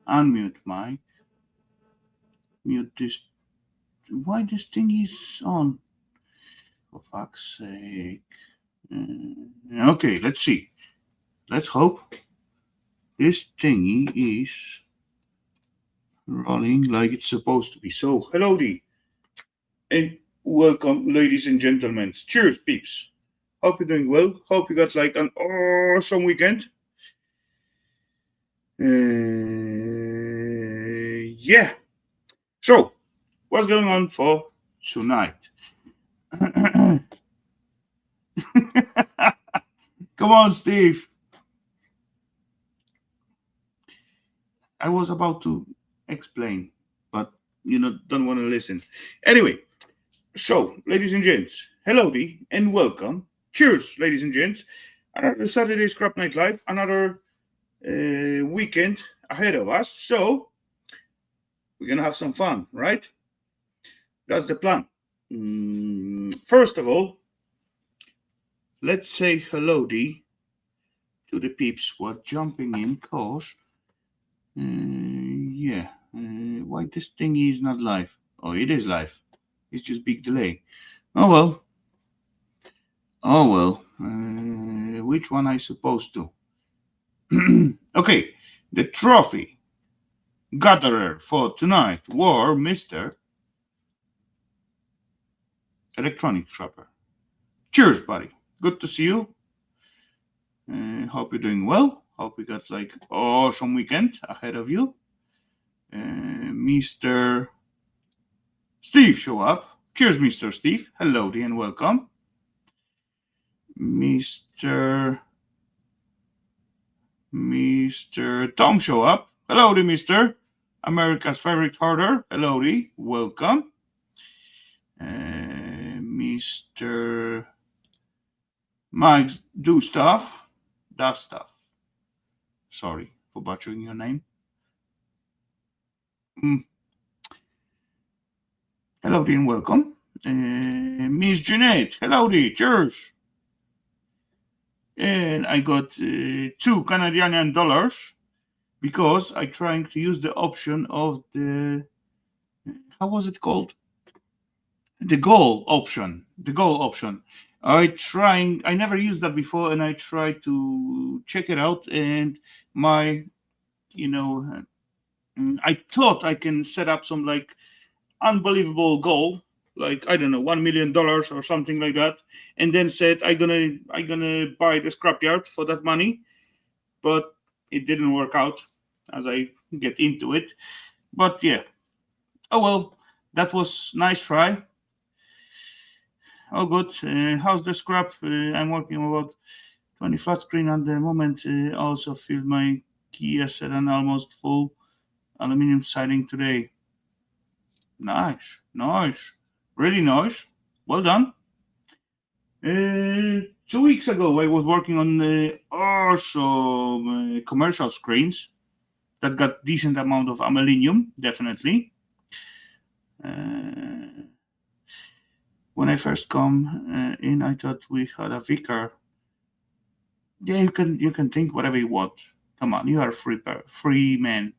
unmute mic. Mute this. Why this thing is on? For fuck's sake. Okay, let's see. Let's hope this thingy is rolling like it's supposed to be. So, Hellowdy, and welcome, ladies and gentlemen. Cheers, peeps. Hope you're doing well. Hope you got like an awesome weekend. Yeah. So, what's going on for tonight? Come on, Steve. I was about to explain, but don't want to listen. Anyway, so, ladies and gents, hello, and welcome. Cheers, ladies and gents. Another Saturday Scrap Night Live, another weekend ahead of us. So, we're going to have some fun, right? That's the plan. First of all, let's say hello, to the peeps who are jumping in, cause, why this thing is not live? Oh, it is live. It's just big delay. Oh well. Which one I supposed to? Okay, the trophy gatherer for tonight were Mr. Electronic Trapper. Cheers, buddy. Good to see you. Hope you're doing well. Hope you got like awesome weekend ahead of you. Mr. Steve show up. Cheers, Mr. Steve. Hello, and welcome. Mr. Tom show up. Hello, Mr. America's favorite hoarder. Hello, welcome. Mr. Mike's do stuff. That stuff. Sorry for butchering your name. Hello, and welcome. Miss Jeanette. Hello, cheers. And I got 2 Canadian dollars because I trying to use the option of the, how was it called? The goal option. I never used that before, and I tried to check it out, and my, I thought I can set up some like unbelievable goal, like I don't know, $1 million or something like that, and then said I gonna buy the scrapyard for that money, but it didn't work out as I get into it. But yeah, oh well, that was nice try. Oh good. How's the scrap? I'm working about 20 flat screen at the moment. Also filled my key asset and almost full aluminium siding today. Nice, really nice. Well done. 2 weeks ago, I was working on awesome commercial screens that got decent amount of aluminium, definitely. When I first come in, I thought we had a vicar. Yeah, you can think whatever you want. Come on, you are a free man.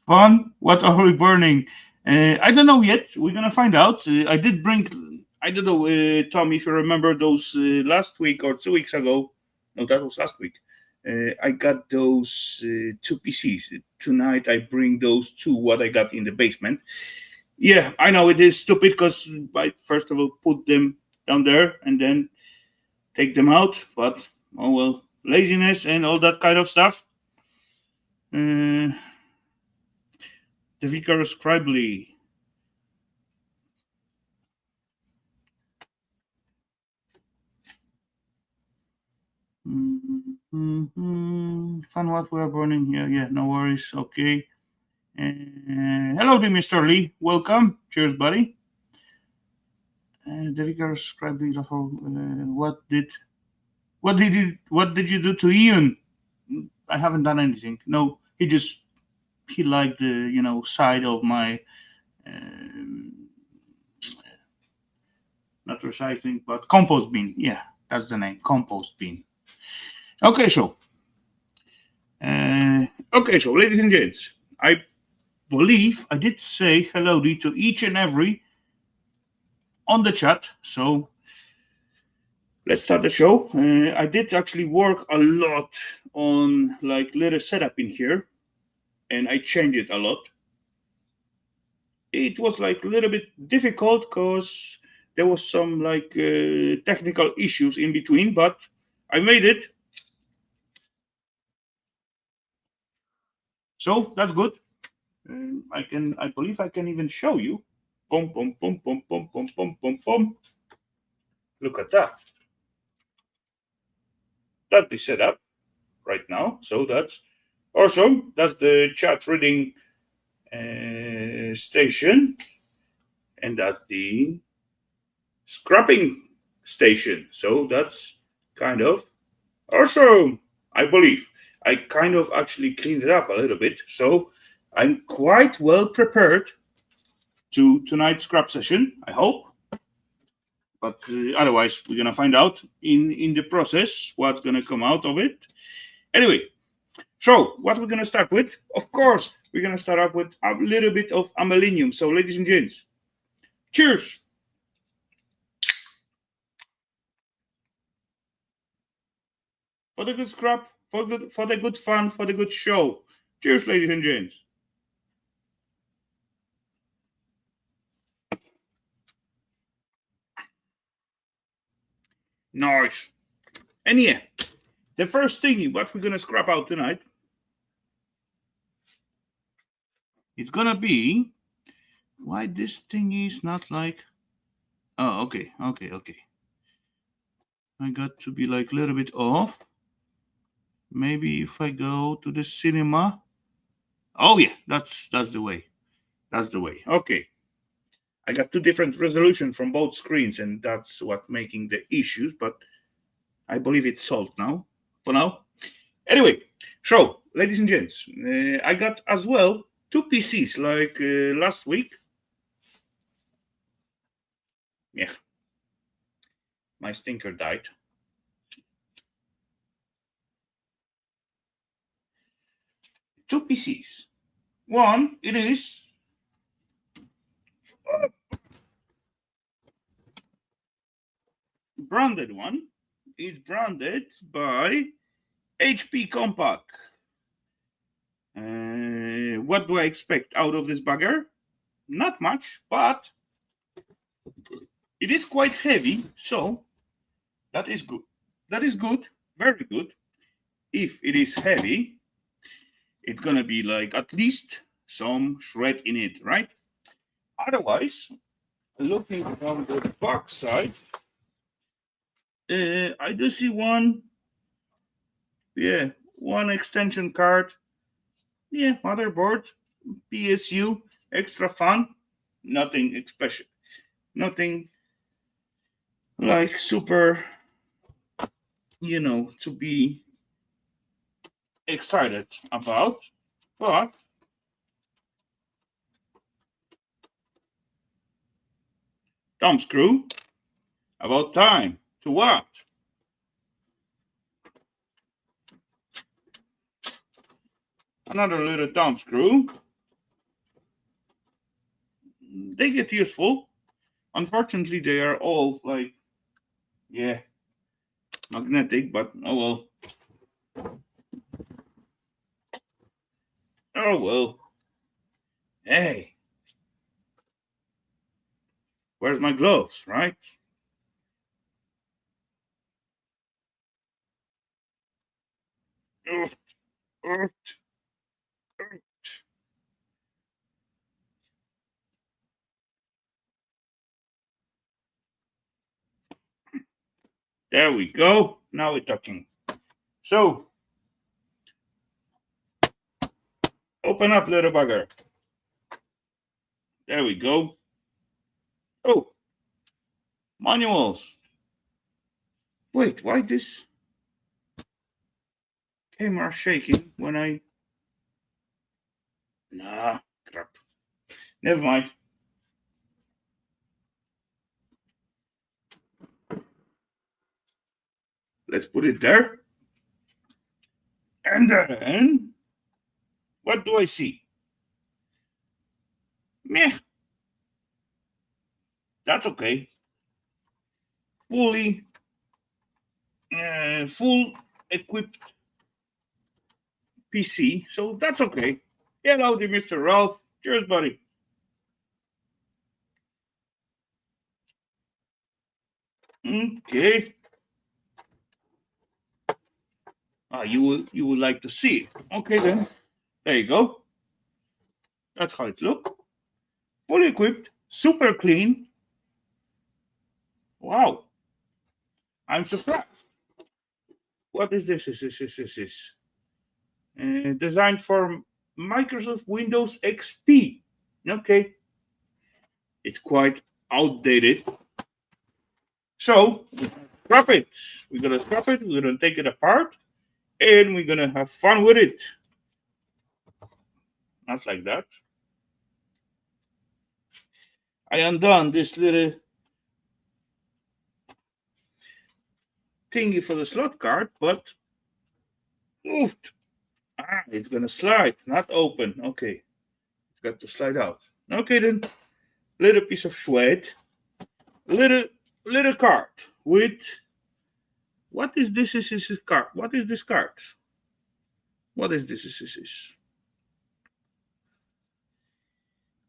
Fun? What are we burning? I don't know yet. We're gonna find out. I did bring. I don't know, Tom, if you remember those last week or 2 weeks ago. No, that was last week. I got those 2 PCs. Tonight I bring those 2 what I got in the basement. Yeah, I know it is stupid because I first of all put them down there and then take them out. But oh well, laziness and all that kind of stuff. The Vicar Scribely. Fun what we are burning here. Yeah, no worries. Okay. Hello, Mr. Lee. Welcome. Cheers, buddy. The Vicar Scribely. What did you do to Ian? I haven't done anything. No, he liked the side of my not recycling but compost bin. Yeah, that's the name, compost bin. Okay, so Okay, so ladies and gents, I believe I did say hello to each and every on the chat. So let's start the show. I did actually work a lot on like little setup in here, and I changed it a lot. It was like a little bit difficult because there was some like technical issues in between, but I made it. So that's good. I believe I can even show you. Boom, boom, boom, boom, boom, boom, boom, boom, boom. Look at that. That's the setup right now. So that's awesome. That's the chat reading station, and that's the scrapping station. So that's kind of awesome. I believe I kind of actually cleaned it up a little bit. So I'm quite well prepared to tonight's scrap session. I hope. But otherwise, we're gonna find out in the process what's gonna come out of it. Anyway, so what we're gonna start with? Of course, we're gonna start up with a little bit of amelinium. So, ladies and gents, cheers for the good scrap, for the good fun, for the good show. Cheers, ladies and gents. Nice. And yeah, the first thing what we're gonna scrap out tonight, it's gonna be why this thing is not like. Oh, okay, okay, okay. I got to be like a little bit off. Maybe if I go to the cinema. Oh yeah, that's the way. That's the way. Okay. I got two different resolutions from both screens, and that's what making the issues. But I believe it's solved now. For now. Anyway, so ladies and gents, I got as well two PCs like last week. Yeah, my stinker died. Two PCs. One, it is branded one. It's branded by HP Compaq. What do I expect out of this bugger? Not much, but it is quite heavy, so that is good. That is good, very good. If it is heavy, it's gonna be like at least some shred in it, right? Otherwise, looking from the back side, I do see one, yeah, one extension card, yeah, motherboard, PSU, extra fun, nothing special, nothing like super, to be excited about, but thumb screw, about time. To what? Another little thumb screw. They get useful. Unfortunately, they are all like, yeah, magnetic, but oh well. Oh well. Hey, where's my gloves, right? Ugh, ugh, ugh. There we go. Now we're talking. So, open up, little bugger. There we go. Oh, manuals. Wait, why this camera shaking when I. Nah, crap. Never mind. Let's put it there. And then, what do I see? Meh, that's okay. Full equipped PC, so that's okay. Hello, Mr. Ralph. Cheers, buddy. Okay. You would like to see it. Okay then. There you go. That's how it looks. Fully equipped, super clean. Wow. I'm surprised. What is this? This. Designed for Microsoft Windows XP. Okay. It's quite outdated. So, scrap it. We're going to scrap it. We're going to take it apart. And we're going to have fun with it. Not like that. I undone this little thingy for the slot card, but moved. It's gonna slide, not open. Okay, it's got to slide out. Okay then, little piece of suede, little card with what is this? Is this card? What is this card? What is this? Is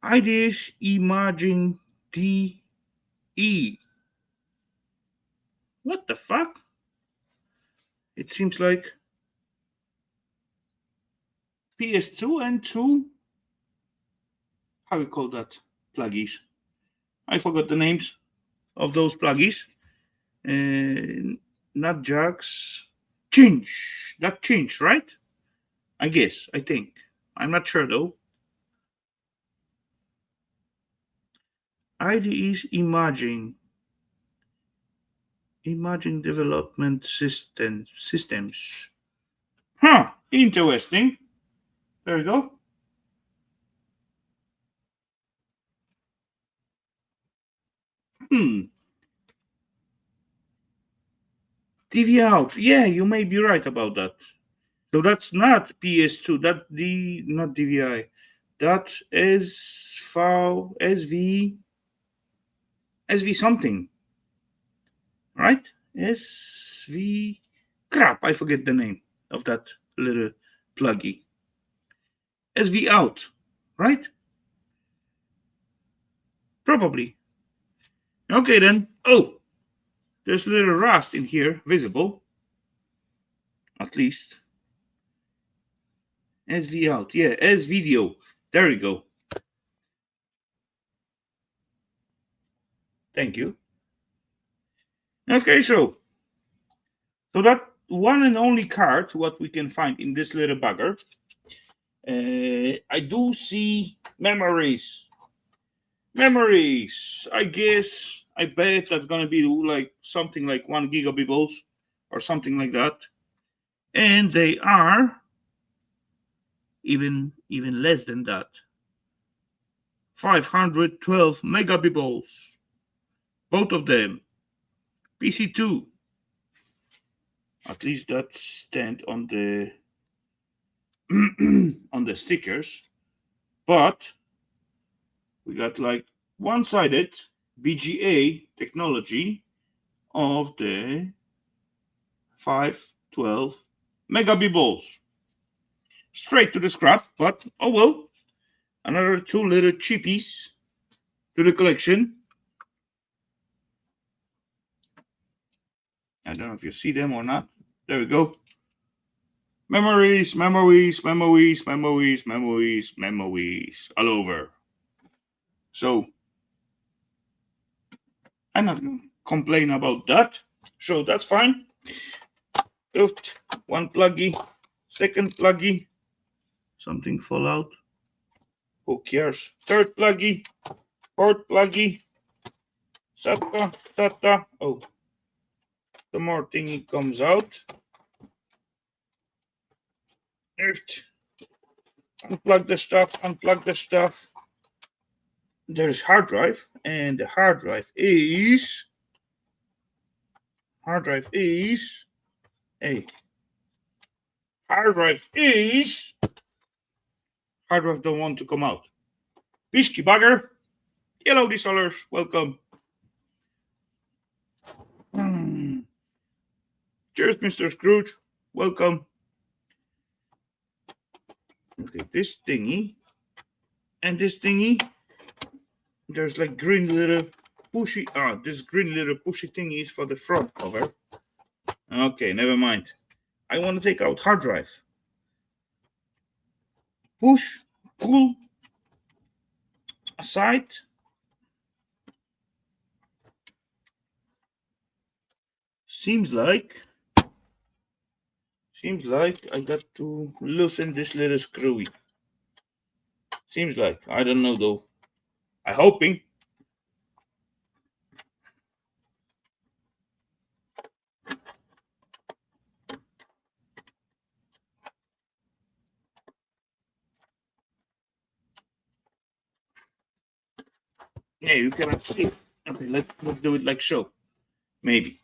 Ideas Imaging DE. What the fuck? It seems like PS2 and 2. How we call that? Pluggies. I forgot the names of those pluggies. Not jacks. Change. That change, right? I guess. I think. I'm not sure though. IDE's Imaging Development Systems. Huh. Interesting. There we go. TV out. Yeah, you may be right about that. So that's not PS2. Not DVI. That is SV something. Right? SV crap. I forget the name of that little pluggy. SV out. Right? Probably. Okay then. Oh, there's a little rust in here visible. At least. SV out. Yeah, S video. There we go. Thank you. Okay, so that one and only card, what we can find in this little bugger. I do see memories. I guess, I bet that's gonna be like something like 1 gigabits or something like that. And they are even less than that. 512 megabits. Both of them. PC2. At least that stand on the on the stickers. But we got like one-sided BGA technology of the 512 megabits. Straight to the scrap, but oh well. Another 2 little cheapies to the collection. I don't know if you see them or not. There we go. Memories all over. So I'm not going to complain about that. So that's fine. Oofed. One pluggy, second pluggy. Something fall out. Who cares? Third pluggy, fourth pluggy. SATA. Oh, the more thingy comes out. Oofed. Unplug the stuff. There's hard drive, and the hard drive is hey, hard drive is. Hard drive don't want to come out. Pisky bugger. Hellowdy sellers, welcome. Cheers, Mr. Scrooge. Welcome. Okay, this thingy and this thingy. There's like green little pushy. This green little pushy thingy is for the front cover. Okay, never mind. I want to take out hard drive. Push, pull, aside. Seems like I got to loosen this little screwy. Seems like. I don't know though. I'm hoping. Yeah, you cannot see. Okay, let's do it like so. Maybe.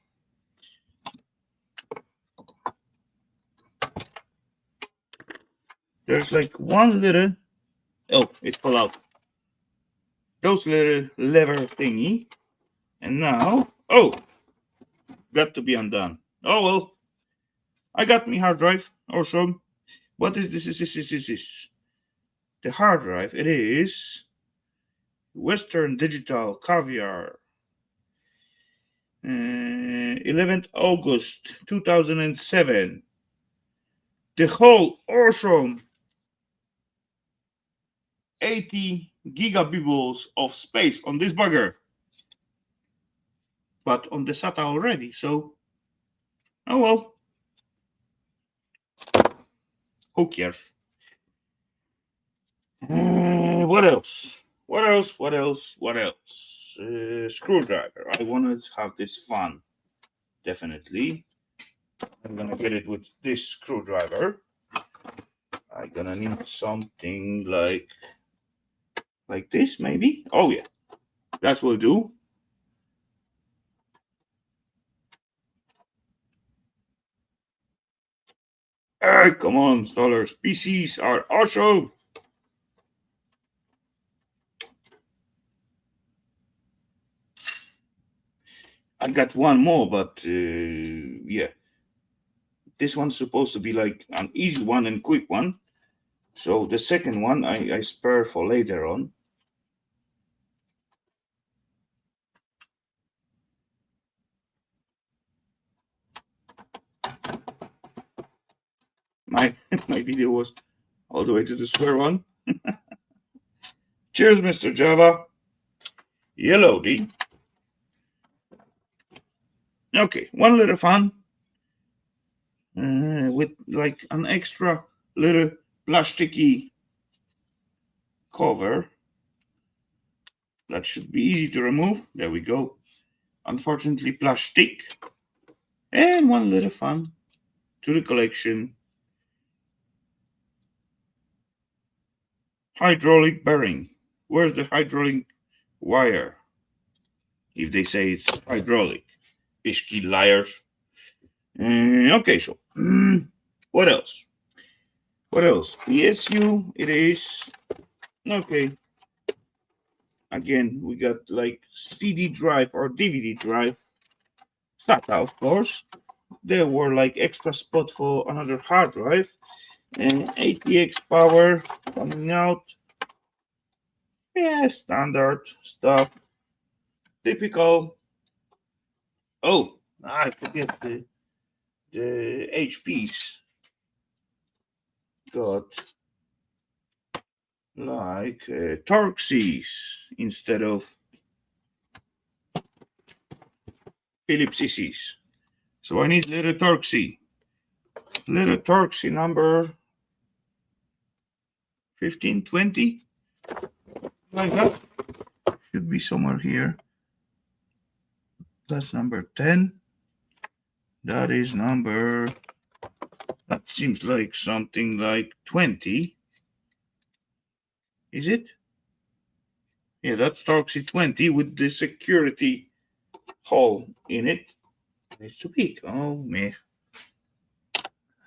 There's like one little. Oh, it fell out. Those little lever thingy. And now, got to be undone. Oh well, I got me hard drive. Awesome. What is this? Is the hard drive? It is Western Digital Caviar. 11th August 2007. The whole awesome 80 gigabubbles of space on this bugger. But on the SATA already, so oh well. Who cares? What else? Screwdriver. I want to have this fun. Definitely. I'm gonna get it with this screwdriver. I'm gonna need something like this, maybe. Oh yeah, that will do. Come on, dollars. PCs are awesome. I got one more, but yeah. This one's supposed to be like an easy one and quick one. So the second one I spare for later on. My video was all the way to the square one. Cheers, Mr. Java. Hellowdy. Okay, one little fun with like an extra little plasticky cover. That should be easy to remove. There we go. Unfortunately, plastic. And one little fun to the collection. Hydraulic bearing. Where's the hydraulic wire? If they say it's hydraulic. Ishki liars. Okay, so what else? PSU, it is. Okay. Again, we got like CD drive or DVD drive. SATA, of course. There were like extra spot for another hard drive. And ATX power coming out. Yeah, standard stuff. Typical. Oh, I forget the HPs. Got like Torxes instead of Philips CCs. So I need little Torxie. Little Torxie number 15, 20. Like that. Should be somewhere here. That's number 10. That is number. That seems like something like 20. Is it? Yeah, that's Torxie 20 with the security hole in it. It's too big. Oh, man.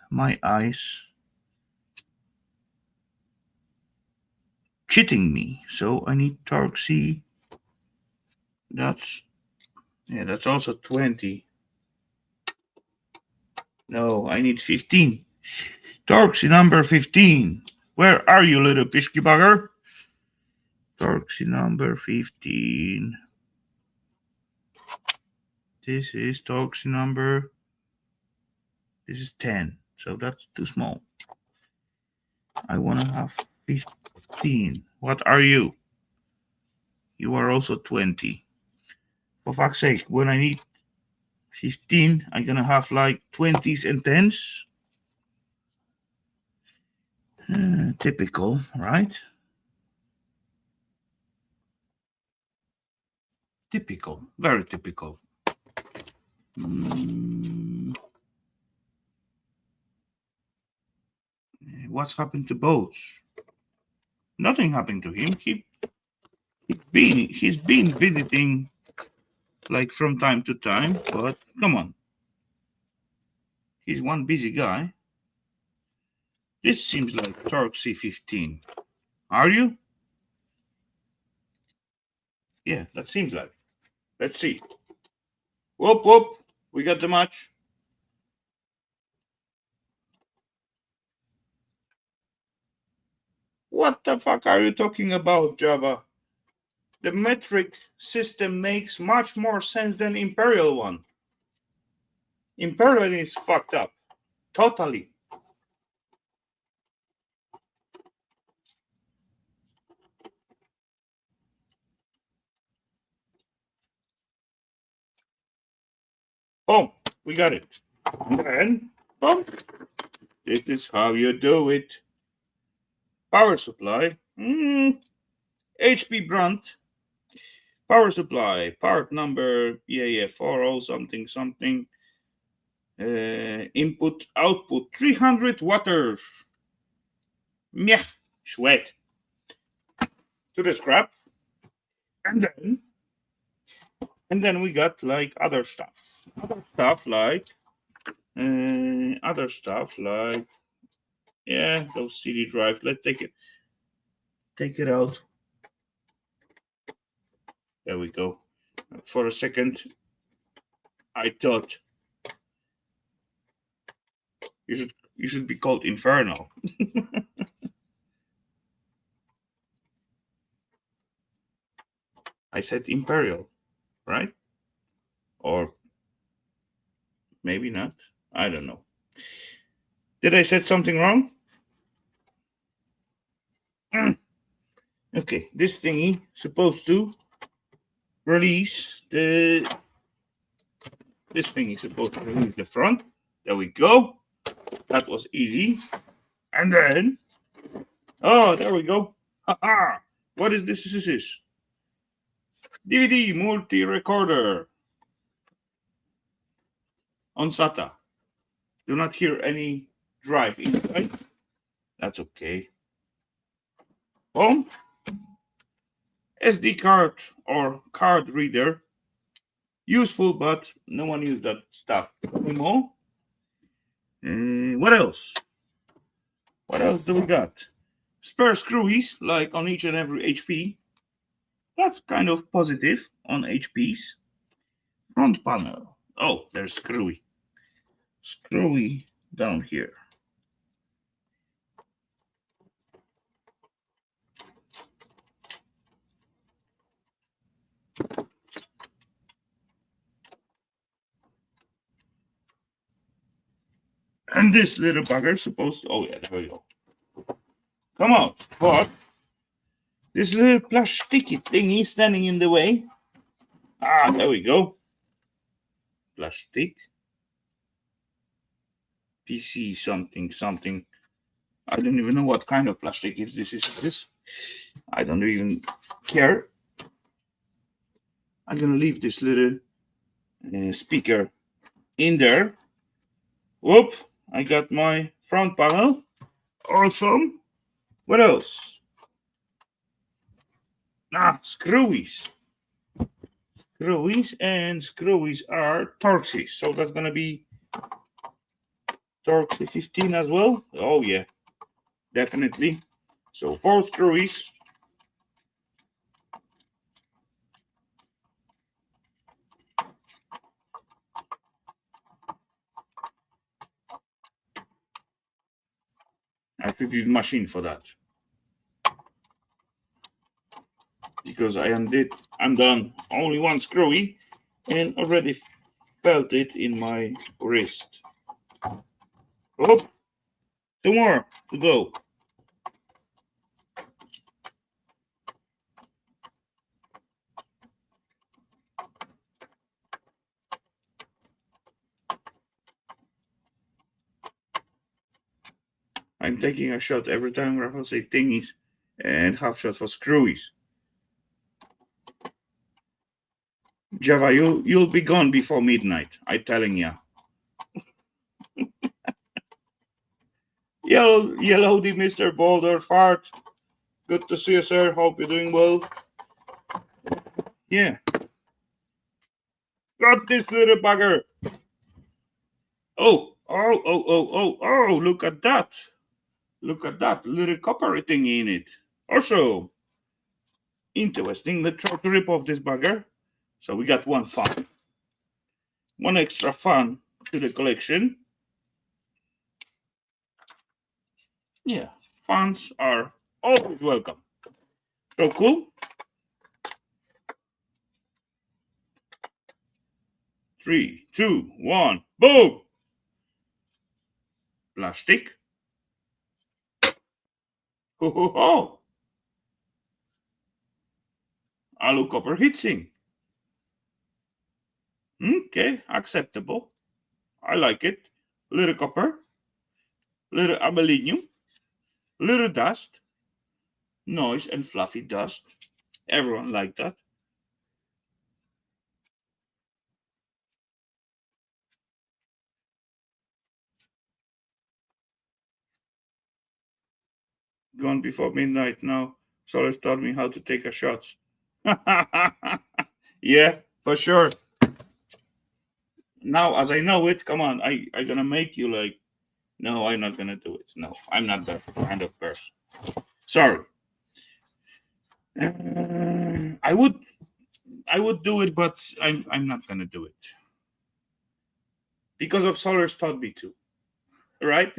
My eyes. cheating me. So I need Torxy. That's also 20. No, I need 15. Torxy number 15. Where are you, little pisky bugger? Torxy number 15. This is Torxy number. This is 10. So that's too small. I want to have 15. What are you? You are also 20. For fuck's sake, when I need 15, I'm gonna have like 20s and 10s. Typical, right? Typical, very typical. What's happened to boats? Nothing happened to him. He's been visiting like from time to time, but come on. He's one busy guy. This seems like Torxy 15. Are you? Yeah, that seems like. Let's see. Whoop, whoop. We got the match. What the fuck are you talking about, Java? The metric system makes much more sense than Imperial one. Imperial is fucked up. Totally. Boom. We got it. And then, boom. This is how you do it. Power supply. HP Brunt. Power supply. Part number. Yeah. 40 something something. Input output 300 watts. Meh. Sweat. To the scrap. And then we got like other stuff. Other stuff like yeah, those CD drives. Let's take it out. There we go. For a second, I thought you should be called Infernal. I said Imperial, right? Or maybe not. I don't know. Did I say something wrong? Okay, this thingy supposed to release the. This thing is supposed to release the front. There we go. That was easy. And then, oh, there we go. Ha-ha. What is this? This is DVD multi-recorder on SATA. Do not hear any drive inside. That's okay. Boom. SD card or card reader. Useful, but no one uses that stuff anymore. What else? What else do we got? Spare screwies, like on each and every HP. That's kind of positive on HPs. Front panel. Oh, there's screwy. Screwy down here. And this little bugger is supposed to. Oh, yeah, there we go. Come on. But this little plasticky thingy standing in the way. Ah, there we go. Plastic. PC something. I don't even know what kind of plastic this is. I don't even care. I'm gonna leave this little speaker in there. Whoop! I got my front panel. Awesome. What else? Screwies. Screwies are Torxies. So that's gonna be Torxy 15 as well. Oh yeah, definitely. So 4 screwies. electric machine for that. Because I'm done. Only one screwy and already felt it in my wrist. Oh, two more to go. I'm taking a shot every time Rafal say thingies and half shot for screwies. Java, you'll be gone before midnight. I'm telling ya. Yellowdy, Mr. Boulder Fart. Good to see you, sir. Hope you're doing well. Yeah. Got this little bugger. Oh, look at that. Look at that little copper thing in it. Also, interesting. Let's try to rip off this bugger. So we got one extra fan to the collection. Yeah, fans are always welcome. So cool. 3, 2, 1, boom! Plastic. Ho ho ho! Alu copper heatsink. Okay, acceptable. I like it. Little copper, little aluminium, little dust, noise and fluffy dust. Everyone like that. Gone before midnight now. Solar taught me how to take a shot. Yeah, for sure. Now, as I know it, come on, I gonna make you like, no, I'm not gonna do it. No, I'm not that kind of person. Sorry. I would do it, but I'm not gonna do it because of Solar's taught me to, right?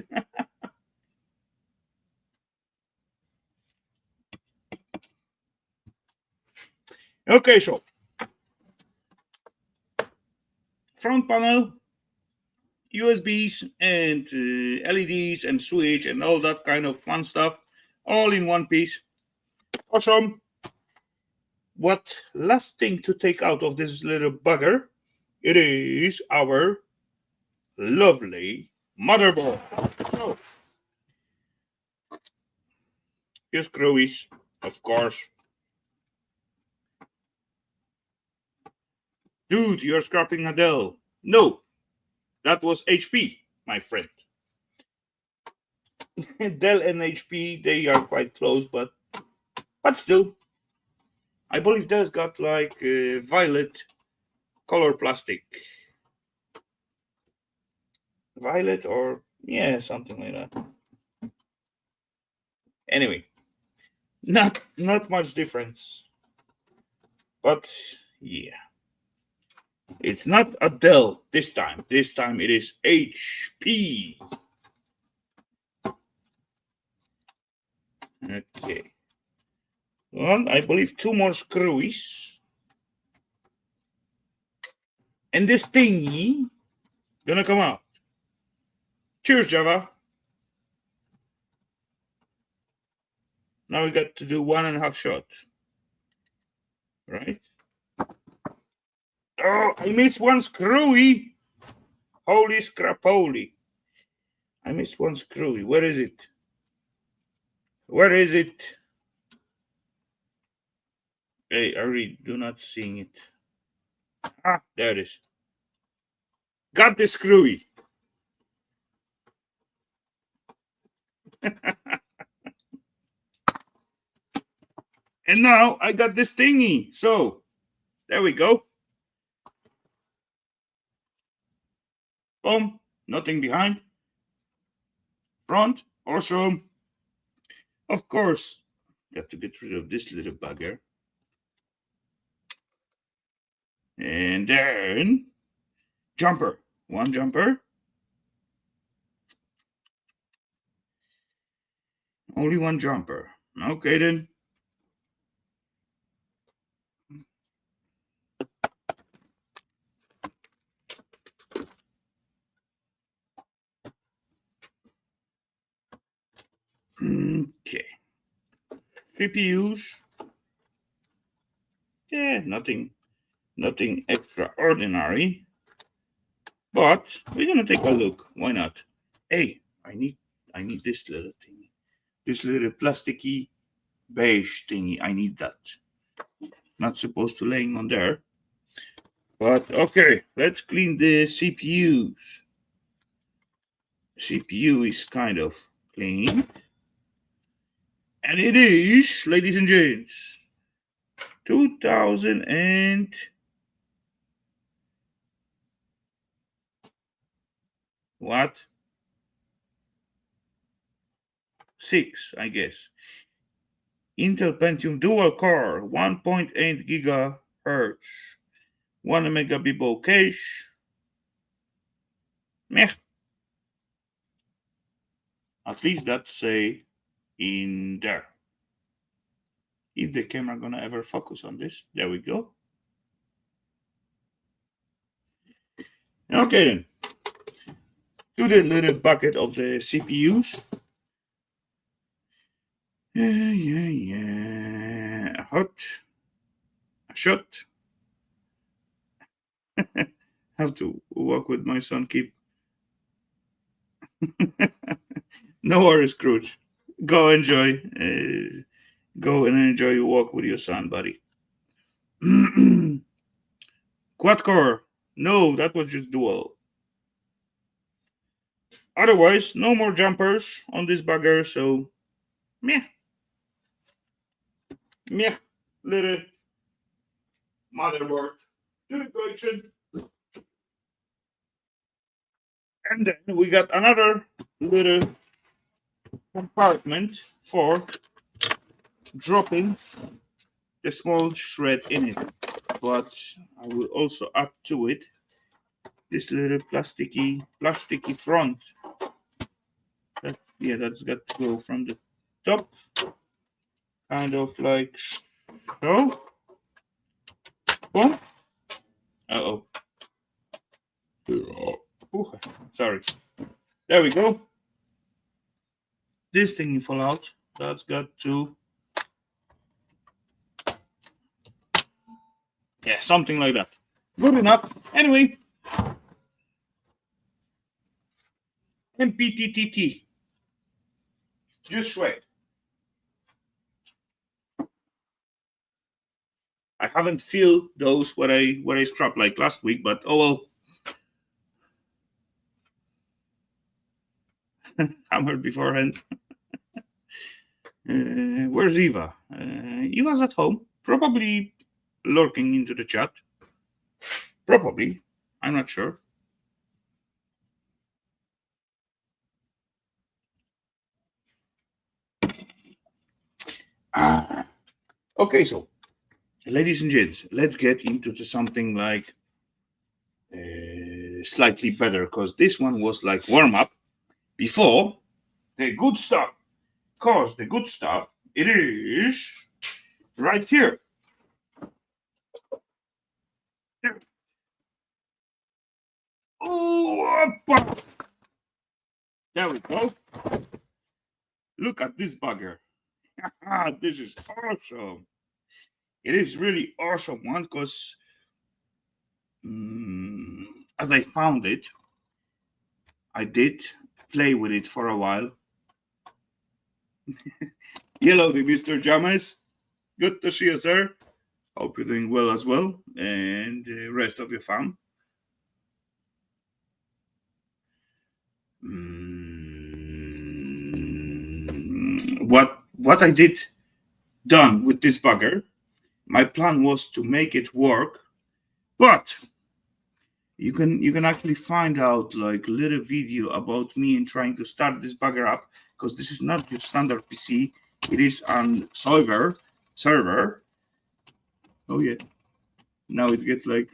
Okay, so front panel, USBs and LEDs and switch and all that kind of fun stuff, all in one piece. Awesome. What last thing to take out of this little bugger? It is our lovely motherboard. So, here's screwies, of course. Dude, you're scrapping a Dell. No, that was HP, my friend. Dell and HP, they are quite close, but still, I believe Dell's got like violet color plastic. Violet or yeah, something like that. Anyway, not much difference, but yeah. It's not a Dell this time. This time it is HP. Okay. Well, I believe two more screwies. And this thingy gonna come out. Cheers, Java. Now we got to do 1.5 shots. Right? Oh, I missed one screwy. Holy scrapoly. I missed one screwy. Where is it? Where is it? Hey, I really do not see it. Ah, there it is. Got the screwy. And now I got this thingy. So, there we go. Boom. Nothing behind. Front. Awesome. Of course, got to get rid of this little bugger. And then jumper. One jumper. Only one jumper. Okay then. Okay. CPUs. Yeah, nothing extraordinary. But we're gonna take a look. Why not? Hey, I need this little thing. This little plasticky beige thingy. I need that. Not supposed to laying on there. But okay, let's clean the CPUs. CPU is kind of clean. And it is, ladies and gents, 2000 and what? 6, I guess. Intel Pentium dual core, 1.8 gigahertz, 1 megabit cache. Meh. At least that's say in there. If the camera gonna ever focus on this, there we go. Okay then. To the little bucket of the CPUs. Yeah. Hot. A shot. Have to walk with my son. Keep. No worries, Scrooge. Go enjoy. Go and enjoy your walk with your son, buddy. Quad core. No, that was just dual. Otherwise, no more jumpers on this bugger, so meh. Meh. Little motherboard to the collection. And then we got another little compartment for dropping the small shred in it. But I will also add to it this little plasticky front. That's got to go from the top, kind of like so. Boom. Uh-oh. Ooh, sorry. There we go. This thing fall out. That's got to, yeah, something like that. Good enough. Anyway, MPTTT. Just wait. I haven't filled those what I scrapped like last week, but oh well. Hammered beforehand. Where's Eva? Eva's at home, probably lurking into the chat. Probably, I'm not sure. Okay, so ladies and gents, let's get into something like slightly better, because this one was like warm up before the good stuff. Because the good stuff, it is right here. Oh, there we go. Look at this bugger. This is awesome. It is really awesome one because as I found it, I did play with it for a while. Hellowdy, Mr. James. Good to see you, sir. Hope you're doing well as well, and the rest of your fam. What I did done with this bugger, my plan was to make it work, but you can actually find out like little video about me and trying to start this bugger up, because this is not your standard PC. It is on server. Oh yeah. Now it gets like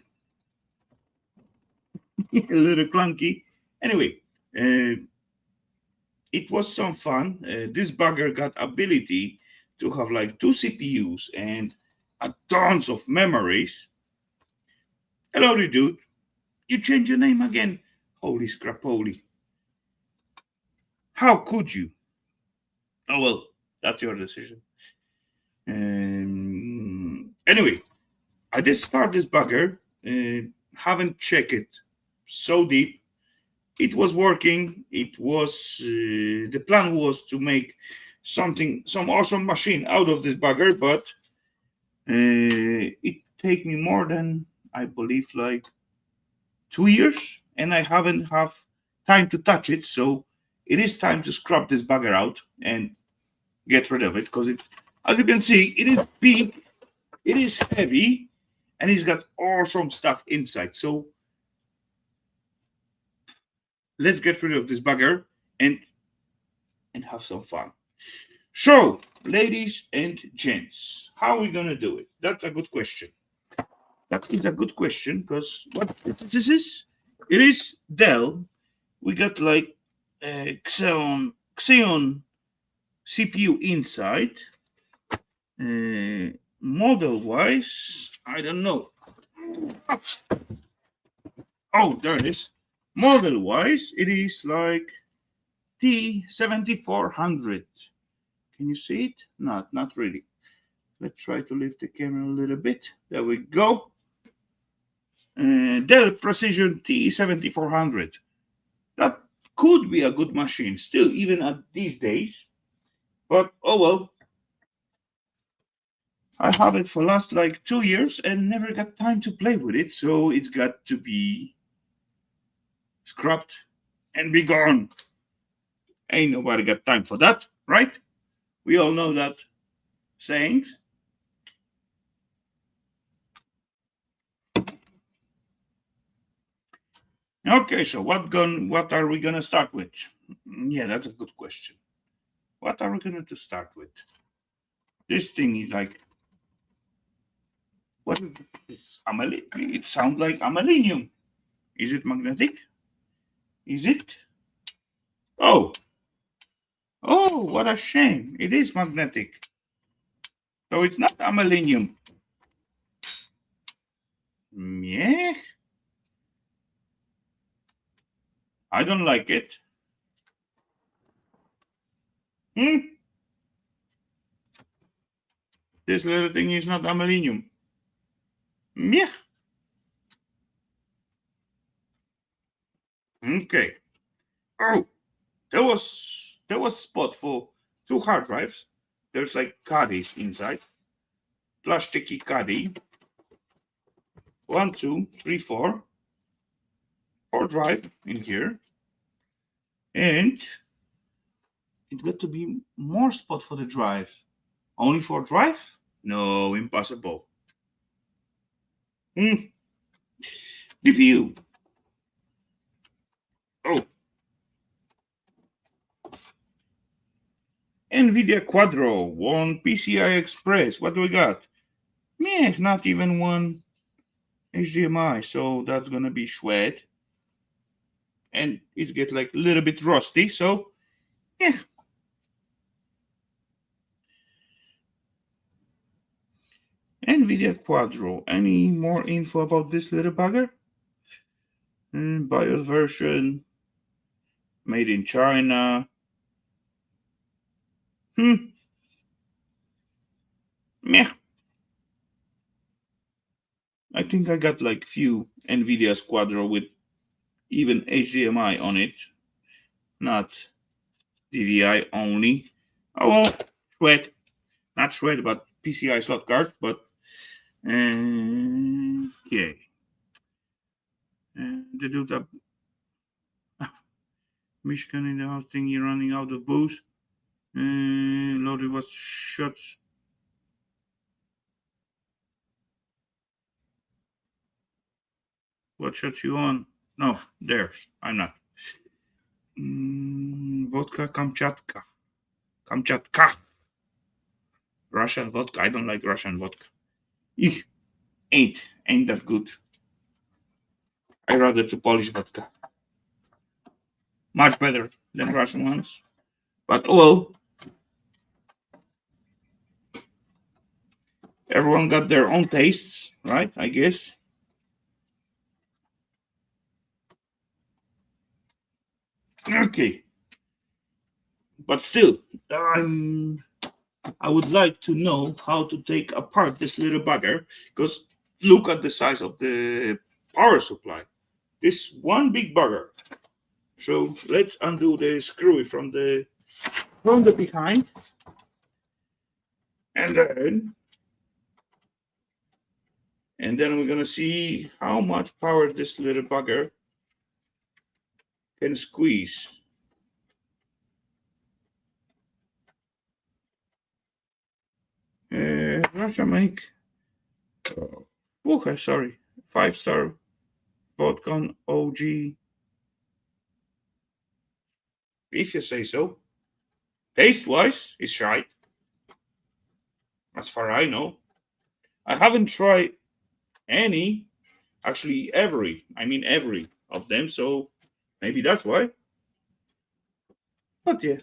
a little clunky. Anyway, it was some fun. This bugger got ability to have like two CPUs and a tons of memories. Hello, dude. You changed your name again. Holy scrapoly. How could you? Oh, well, that's your decision. Anyway, I did start this bugger. Haven't checked it so deep. It was working. It was the plan was to make some awesome machine out of this bugger, but it take me more than I believe like 2 years, and I haven't have time to touch it. So it is time to scrub this bugger out and get rid of it because it, as you can see, it is big, it is heavy, and it's got awesome stuff inside. So let's get rid of this bugger and have some fun. So, ladies and gents, how are we gonna do it? That's a good question. That is a good question because what this is? It is Dell. We got like Xeon CPU inside. Model wise, I don't know. Oh, there it is. Model wise, it is like T7400. Can you see it? Not really. Let's try to lift the camera a little bit. There we go. Dell Precision T7400. That could be a good machine still, even at these days. But oh well. I have it for last like 2 years and never got time to play with it, so it's got to be scrapped and be gone. Ain't nobody got time for that, right? We all know that saying. Okay, so what are we gonna start with? Yeah, that's a good question. What are we gonna to start with? This thing is like what is it? It sounds like amalinium. Is it magnetic? Is it? Oh, oh, what a shame. It is magnetic. So it's not amalinium. Yeah. I don't like it. This little thing is not amalinium. Yeah. Okay. Oh, there was spot for two hard drives. There's like caddies inside. Plasticky caddy. 1, 2, 3, 4. 4 drive in here. And it got to be more spot for the drive. Only for drive? No, impossible. DPU. Oh. NVIDIA Quadro, one PCI Express. What do we got? Meh, not even one HDMI. So that's gonna be shred. And it gets like a little bit rusty. So, yeah. NVIDIA Quadro. Any more info about this little bugger? BIOS version. Made in China. Meh. I think I got like few NVIDIA Quadro with even HDMI on it, not DVI only. Oh well, shred, not shred, but PCI slot card. But okay, the dude up Michigan in the house thingy running out of booze. Loaded was shots. What shot you on? No, there's. I'm not. Vodka Kamchatka. Kamchatka. Russian vodka. I don't like Russian vodka. Eek. Ain't that good. I rather to Polish vodka. Much better than Russian ones. But well, everyone got their own tastes, right? I guess. Okay, but still, I would like to know how to take apart this little bugger, because look at the size of the power supply. This one big bugger. So let's undo the screw from the behind, and then we're gonna see how much power this little bugger can squeeze. Russia make. Okay, sorry. 5-star vodka OG. If you say so. Taste wise, it's shite. As far as I know. I haven't tried any, actually every of them, so maybe that's why. But yeah.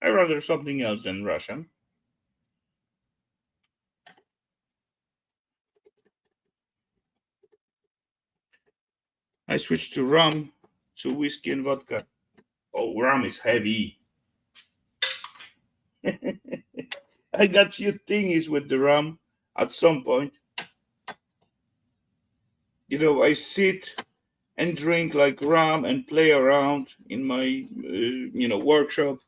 I'd rather something else than Russian. I switched to rum, to whiskey and vodka. Oh, rum is heavy. I got few thingies with the rum at some point. You know, I sit and drink like rum and play around in my, workshop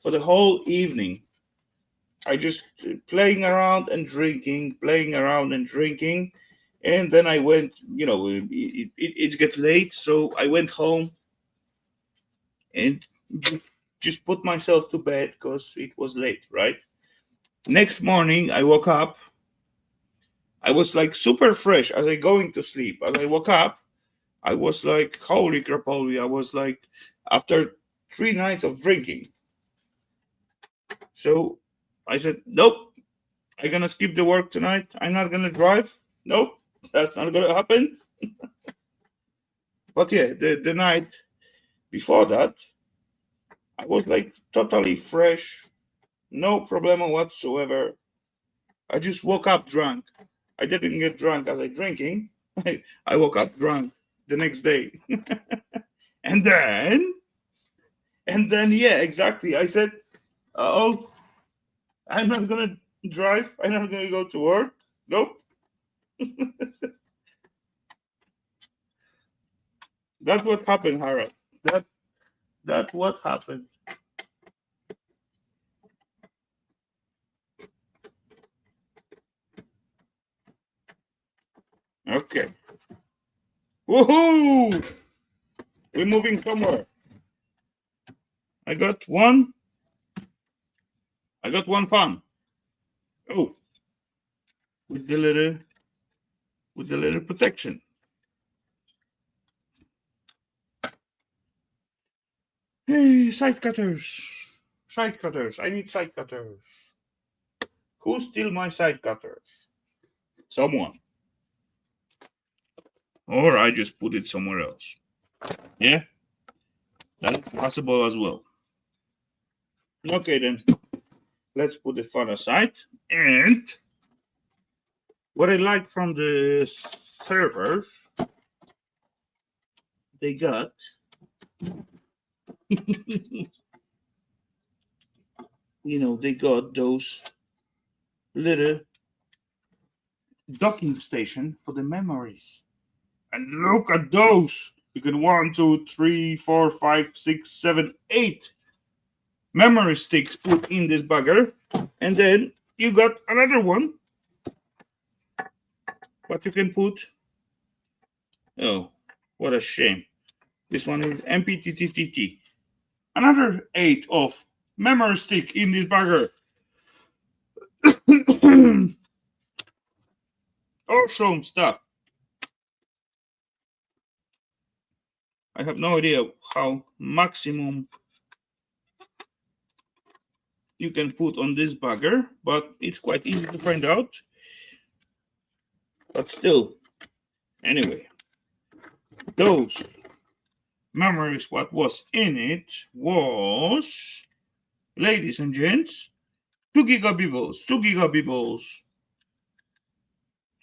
for the whole evening. I just playing around and drinking, playing around and drinking. And then I went, it gets late. So I went home and just put myself to bed because it was late, right? Next morning, I woke up. I was like super fresh as I going to sleep. As I woke up, I was like, holy crap, holy. I was like, after 3 nights of drinking. So I said, nope, I'm going to skip the work tonight. I'm not going to drive. Nope, that's not going to happen. But yeah, the night before that, I was like totally fresh, no problem whatsoever. I just woke up drunk. I didn't get drunk as I drinking. I woke up drunk the next day. and then, yeah, exactly. I said, oh, I'm not going to drive. I'm not going to go to work. Nope. That's what happened, Harold. That's what happened. Okay. Woohoo! We're moving somewhere. I got one fan. Oh, with the little protection. Hey, side cutters. Side cutters. I need side cutters. Who steal my side cutters? Someone. Or I just put it somewhere else. Yeah, that's possible as well. Okay then. Let's put the fun aside. And what I like from the servers, they got they got those little docking station for the memories. And look at those. You can 1, 2, 3, 4, 5, 6, 7, 8 memory sticks put in this bugger. And then you got another one. But you can put. Oh, what a shame. This one is MPTTTT. Another 8 of memory stick in this bugger. Awesome stuff. I have no idea how maximum you can put on this bugger, but it's quite easy to find out. But still, anyway, those memories. What was in it was, ladies and gents, 2 gigabytes, 2 gigabytes,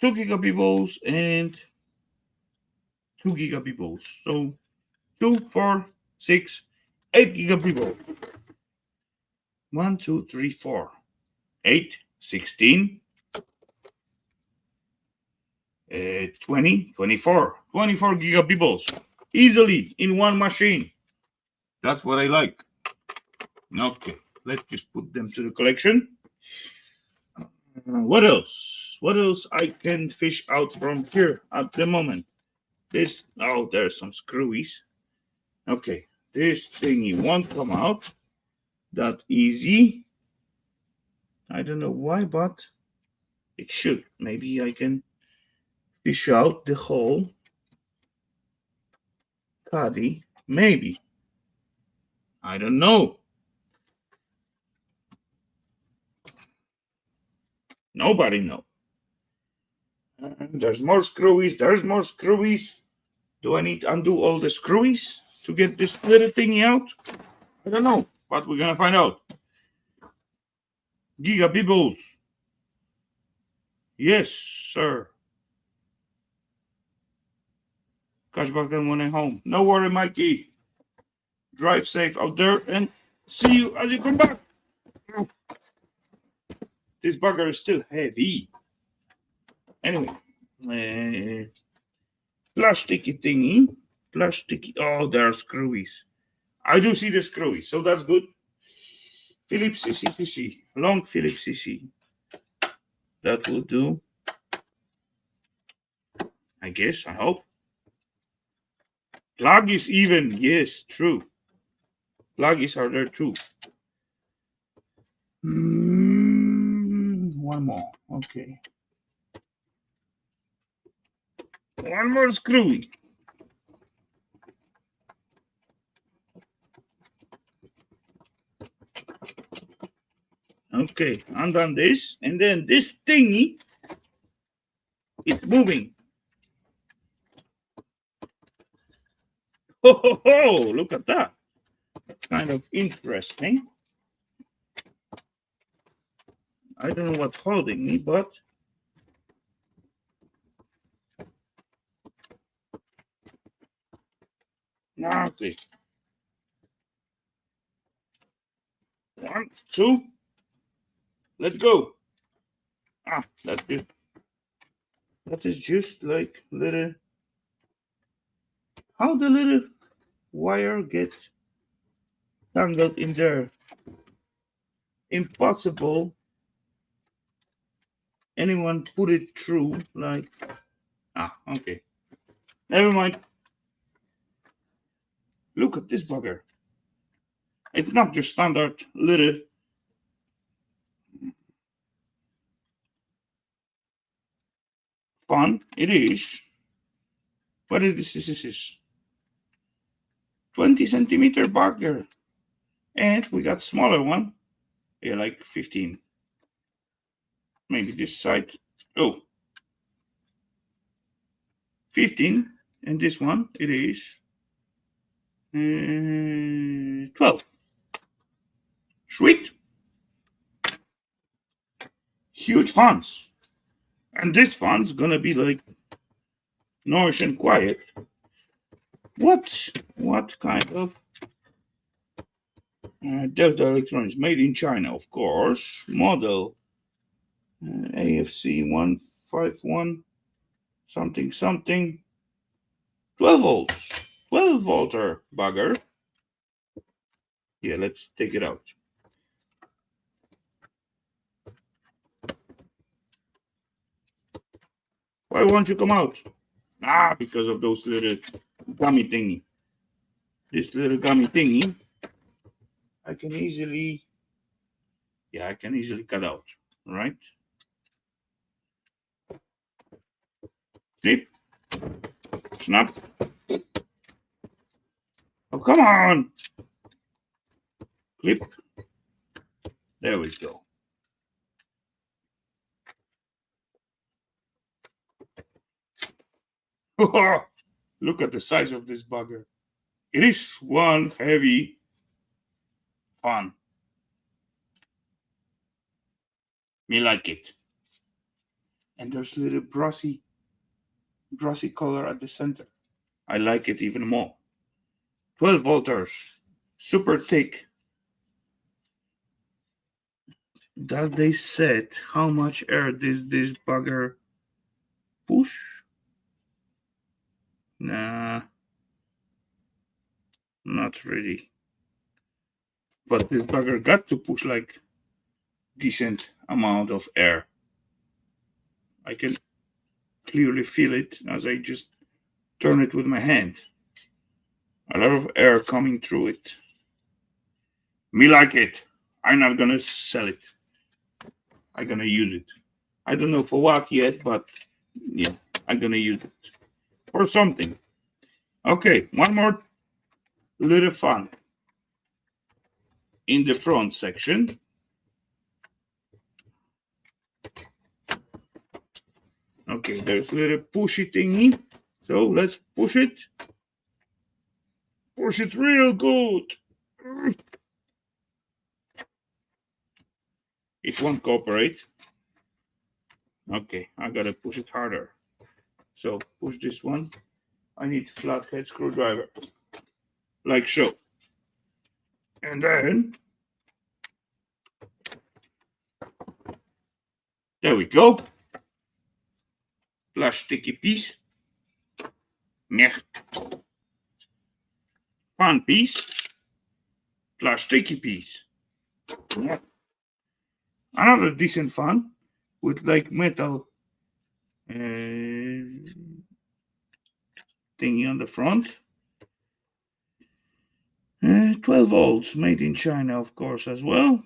2 gigabytes, and 2 gigabytes. So 2, 4, 6, 8 gigabytes. 1, 2, 3, 4, 8, 16, 20, 24, 24 gigabytes easily in one machine. That's what I like. Okay, let's just put them to the collection. What else? What else I can fish out from here at the moment? This, oh, there's some screwies. Okay, this thingy won't come out that easy. I don't know why, but it should. Maybe I can fish out the whole caddy. Maybe. I don't know. Nobody knows. There's more screwies. There's more screwies. Do I need to undo all the screwies to get this little thingy out? I don't know, but we're gonna find out. Gigabibbles. Yes, sir. Catch back then when I'm home. No worry, Mikey. Drive safe out there and see you as you come back. This bugger is still heavy. Anyway, plasticky thingy. Plasticky. Oh, there are screwies. I do see the screwies, so that's good. Phillips CC. Long Phillips CC. That will do. I guess, I hope. Pluggies even. Yes, true. Pluggies are there too. One more. Okay. One more screwy. Okay, undone this, and then this thingy is moving. Ho, look at that. That's kind of interesting. I don't know what's holding me, but okay. 1, 2. Let's go. That's good. That is just like little. How the little wire gets tangled in there? Impossible. Anyone put it through like. Okay. Never mind. Look at this bugger. It's not just standard little. Fun. It is. What is this? This is 20 centimeter bugger. And we got smaller one. Yeah, like 15. Maybe this side. Oh. 15. And this one, it is 12. Sweet. Huge funds. And this fund's gonna be like nice and quiet. What kind of Delta Electronics? Made in China, of course. Model AFC 151 something. 12 volts. 12 volter bugger. Yeah, let's take it out. Why won't you come out? Because of those little gummy thingy. This little gummy thingy, I can easily cut out, right? Flip, snap. Oh, come on. Clip. There we go. Look at the size of this bugger. It is one heavy fan. Me like it. And there's a little brassy color at the center. I like it even more. 12 volters. Super thick. Does they set how much air this bugger push? Nah, not really. But this bugger got to push like decent amount of air. I can clearly feel it as I just turn it with my hand. A lot of air coming through it. Me like it. I'm not gonna sell it. I'm gonna use it. I don't know for what yet, but yeah, I'm gonna use it for something. Okay, one more little fun in the front section. Okay, there's a little pushy thingy. So let's push it. Push it real good. It won't cooperate. Okay, I gotta push it harder. So push this one. I need flathead screwdriver, like so. And then, there we go. Plasticky piece. Meh. Fun piece. Plasticky piece. Yeah. Another decent fun with like metal thingy on the front. 12 volts, made in China, of course, as well.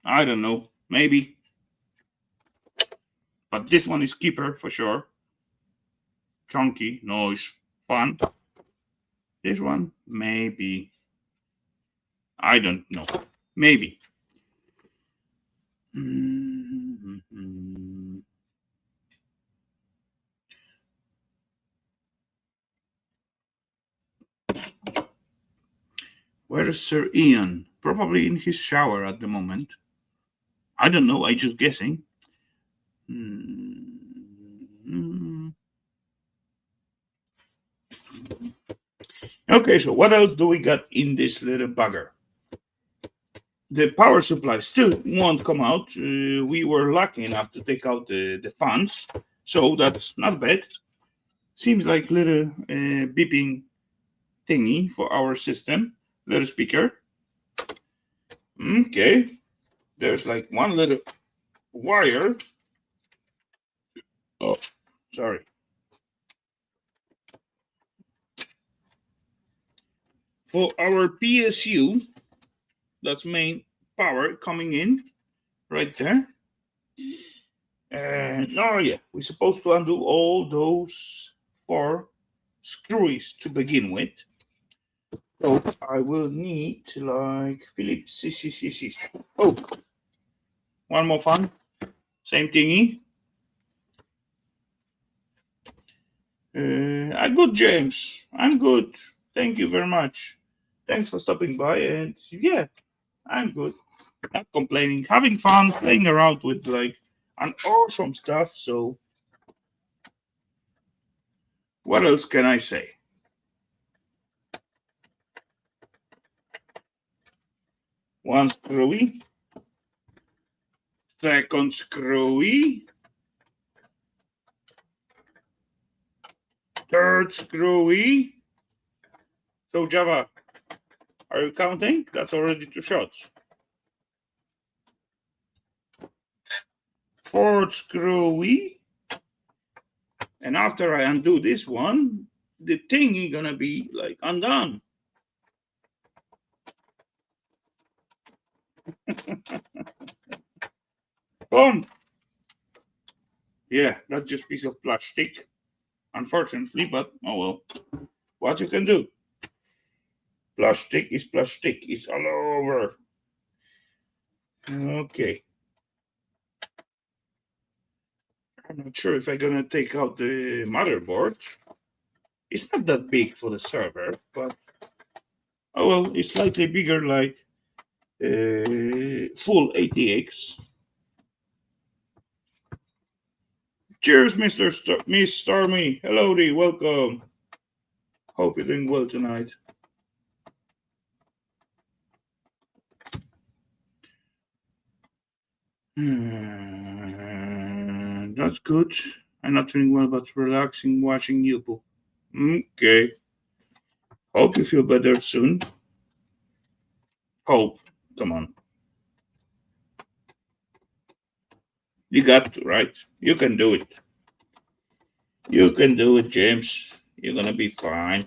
I don't know, maybe. But this one is keeper for sure. Chunky, noise, fun. This one, maybe. I don't know. Maybe. Where is Sir Ian? Probably in his shower at the moment. I don't know, I'm just guessing. Okay, so what else do we got in this little bugger? The power supply still won't come out. We were lucky enough to take out the fans, so that's not bad. Seems like little beeping thingy for our system, little speaker. Okay, there's like one little wire. Oh, sorry. For our PSU, that's main power coming in right there. And oh yeah, we're supposed to undo all those 4 screws to begin with. So I will need like Phillips. Oh, one more fun. Same thingy. I'm good, James. I'm good. Thank you very much. Thanks for stopping by. And yeah, I'm good. Not complaining. Having fun, playing around with like an awesome stuff. So what else can I say? One screwy. Second screwy. Third screwy. So Java, are you counting? That's already 2 shots. Fourth screwy. And after I undo this one, the thing is gonna be like undone. Boom. Yeah, that's just a piece of plastic, unfortunately, but oh well. What you can do? Plastic is plastic. It's all over. Okay. I'm not sure if I'm gonna take out the motherboard. It's not that big for the server, but oh well, it's slightly bigger, like full ATX. Cheers, Miss Stormy. Hellowdy, welcome. Hope you're doing well tonight. That's good. I'm not feeling well, but relaxing watching you. Okay. Hope you feel better soon. Hope. Come on. You got to, right? You can do it. You can do it, James. You're gonna be fine.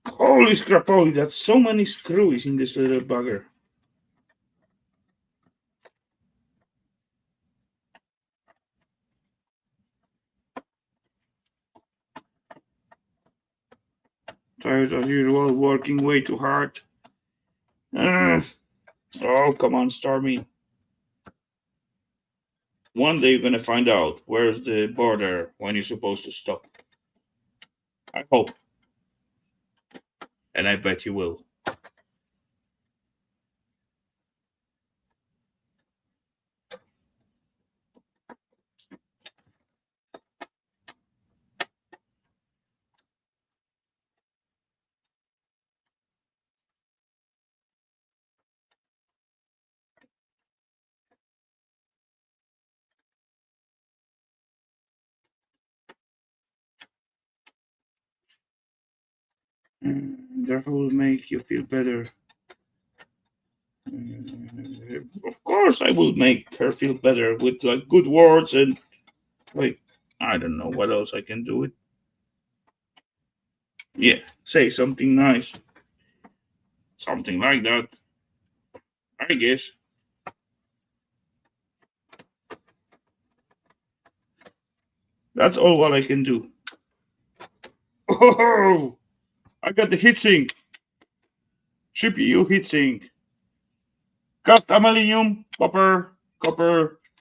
Holy scrapoly, that's so many screws in this little bugger. Tired as usual, working way too hard. Oh, come on, Stormy. One day you're gonna find out where's the border when you're supposed to stop. I hope. And I bet you will. That will make you feel better. Of course, I will make her feel better with like good words and like I don't know what else I can do it. Yeah, say something nice, something like that. I guess that's all what I can do. Oh, I got the heatsink. CPU heatsink. Cast aluminium, copper,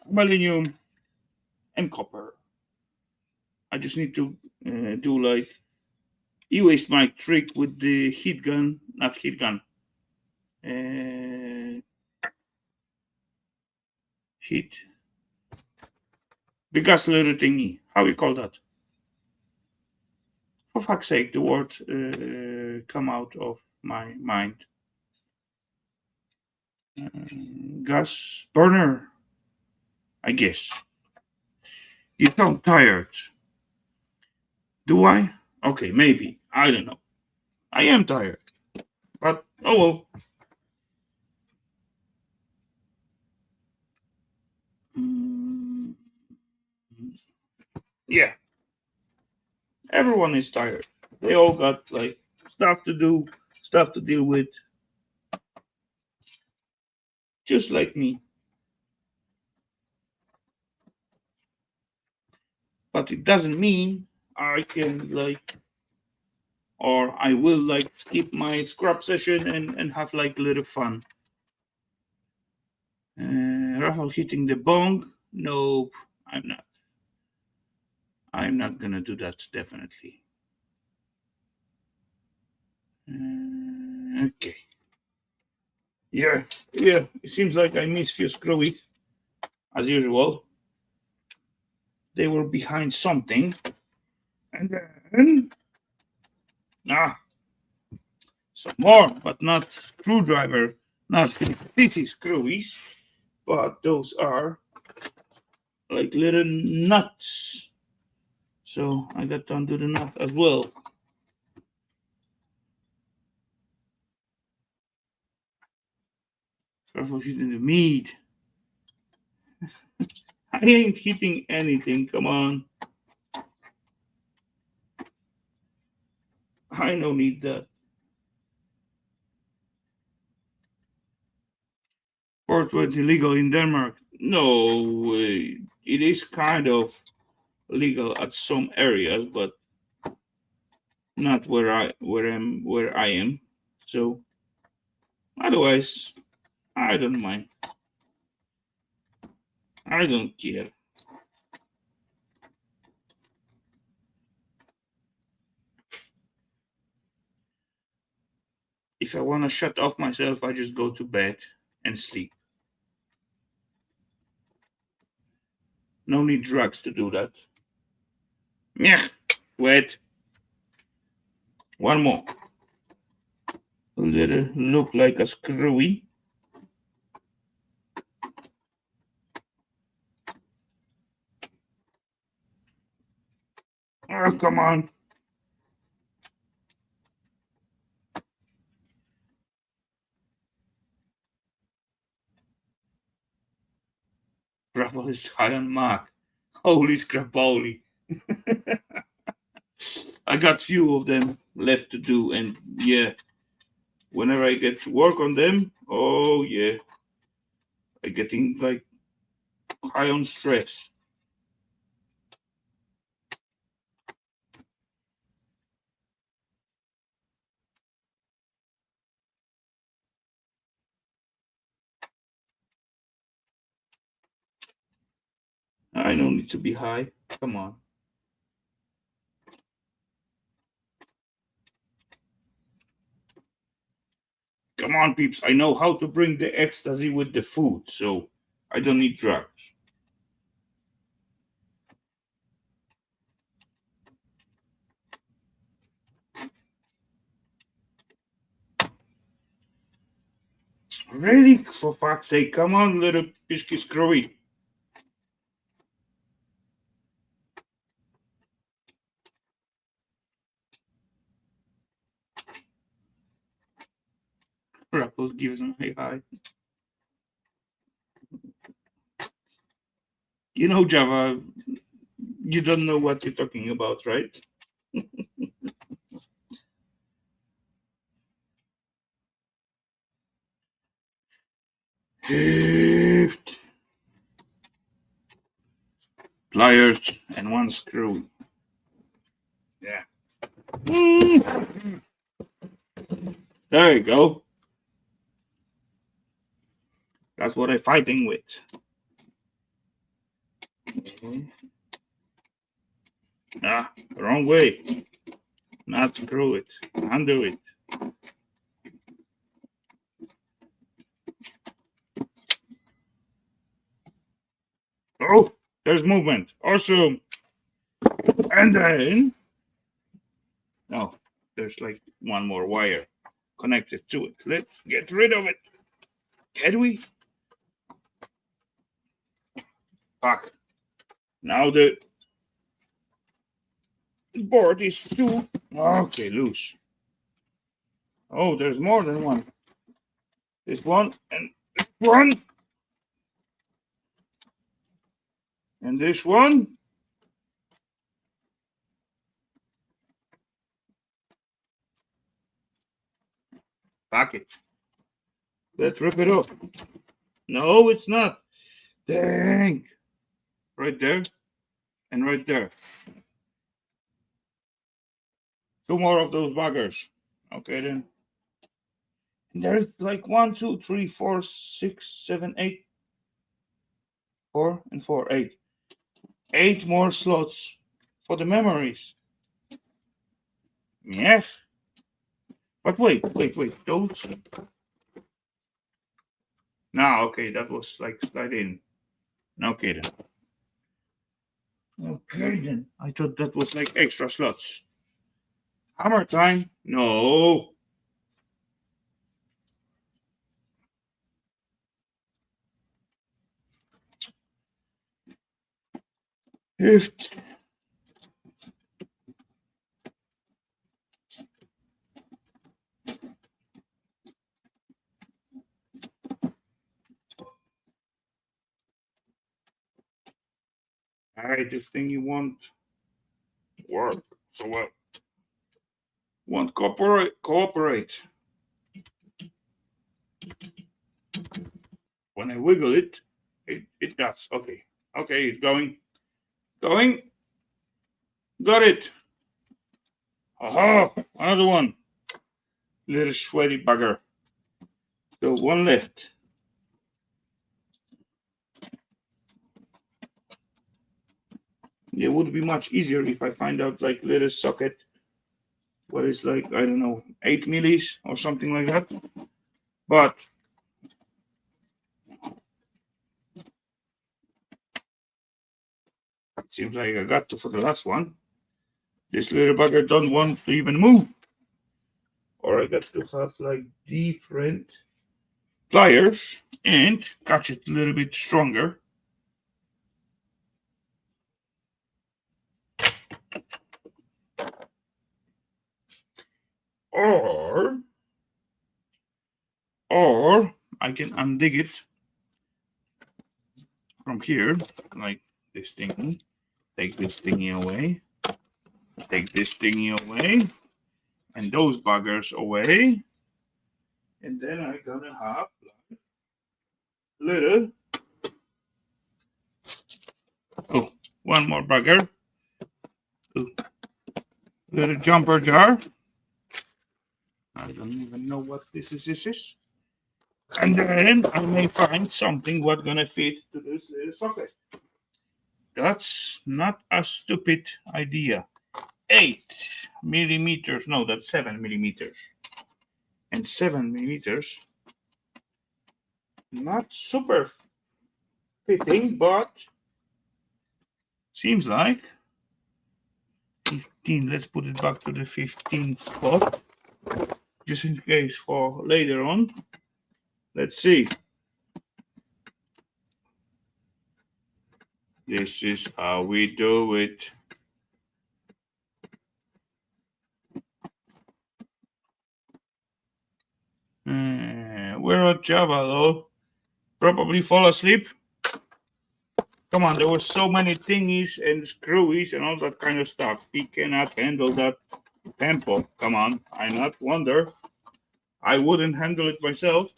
aluminium, and copper. I just need to do like erase my trick with the heat gun, not heat gun. Heat. The gaslighter thingy. How you call that? For fuck's sake, the word come out of my mind. Gas burner. I guess. You sound tired. Do I? Okay, maybe. I don't know. I am tired. But oh well. Mm, yeah. Everyone is tired. They all got like stuff to do, stuff to deal with. Just like me. But it doesn't mean I can like or I will like skip my scrub session and have like a little fun. Rafal hitting the bong? Nope, I'm not. I'm not gonna do that definitely. Okay. Yeah, yeah. It seems like I missed few screwies as usual. They were behind something, and then some more, but not screwdriver, not fifty screwies, but those are like little nuts. So I got to undo the nut as well. Careful hitting the meat. I ain't hitting anything. Come on. I don't need that. 420 legal in Denmark? No way. It is kind of legal at some areas, but not where I am. So otherwise, I don't mind. I don't care. If I want to shut off myself, I just go to bed and sleep. No need drugs to do that. Meh. Wait. One more. Let it look like a screwy. Oh, come on. Rafal is high on mark. Holy scrapoly. I got few of them left to do, and yeah, whenever I get to work on them, oh yeah, I getting like high on stress. I don't need to be high. Come on. Come on, peeps. I know how to bring the ecstasy with the food, so I don't need drugs. Really? For fuck's sake, come on, little pishki screwy. Rafal gives an high. You know, Java, you don't know what you're talking about, right? Shift. Pliers and one screw. Yeah. There you go. That's what I'm fighting with. Ah, wrong way. Not screw it. Undo it. Oh, there's movement. Awesome. And then, oh, there's like one more wire connected to it. Let's get rid of it. Can we? Fuck. Now the board is too. Okay, loose. Oh, there's more than one. This one and this one. And this one. Fuck it. Let's rip it up. No, it's not. Dang. Right there and right there. Two more of those buggers. Okay, then. And there's like 1, 2, 3, 4, 6, 7, 8. 4 and 4, 8. 8 more slots for the memories. Yes. But wait. Those. No, okay, that was like slide in. Okay, then. Okay, then. I thought that was like extra slots. Hammer time? No. If this thing you want work so well. Want cooperate. When I wiggle it, it does. Okay, it's going. Got it. Aha! Another one. Little sweaty bugger. So one left. It would be much easier if I find out like little socket. What is like, I don't know, 8 millis or something like that. But it seems like I got to for the last one. This little bugger don't want to even move. Or I got to have like different pliers and catch it a little bit stronger. Or I can undig it from here, like this thingy. Take this thingy away. Take this thingy away. And those buggers away. And then I'm gonna have like little. Oh, one more bugger. Oh, little jumper jar. I don't even know what this is. And then I may find something what's gonna fit to this little socket. That's not a stupid idea. 8 millimeters. No, that's 7 millimeters. And 7 millimeters. Not super fitting, but seems like 15. Let's put it back to the 15 spot. Just in case for later on. Let's see. This is how we do it. We're at Java though. Probably fall asleep. Come on, there were so many thingies and screwies and all that kind of stuff. He cannot handle that tempo. Come on, I not wonder. I wouldn't handle it myself.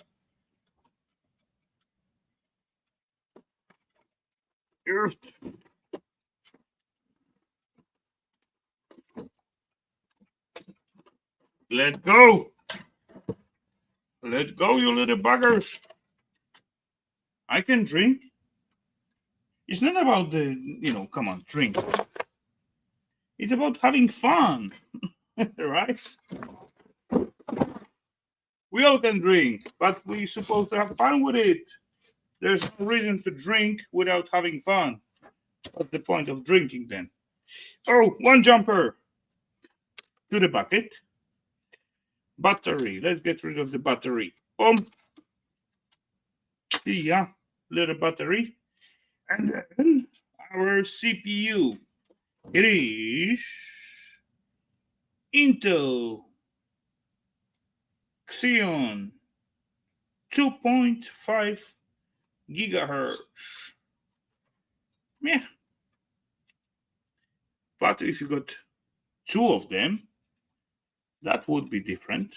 Let go. Let go, you little buggers. I can drink. It's not about the, come on, drink. It's about having fun, right? We all can drink, but we're supposed to have fun with it. There's no reason to drink without having fun. What's the point of drinking then? Oh, one jumper to the bucket. Battery. Let's get rid of the battery. Boom. Yeah, little battery. And then our CPU. It is Intel Xeon 2.5 gigahertz. Yeah. But if you got 2 of them, that would be different.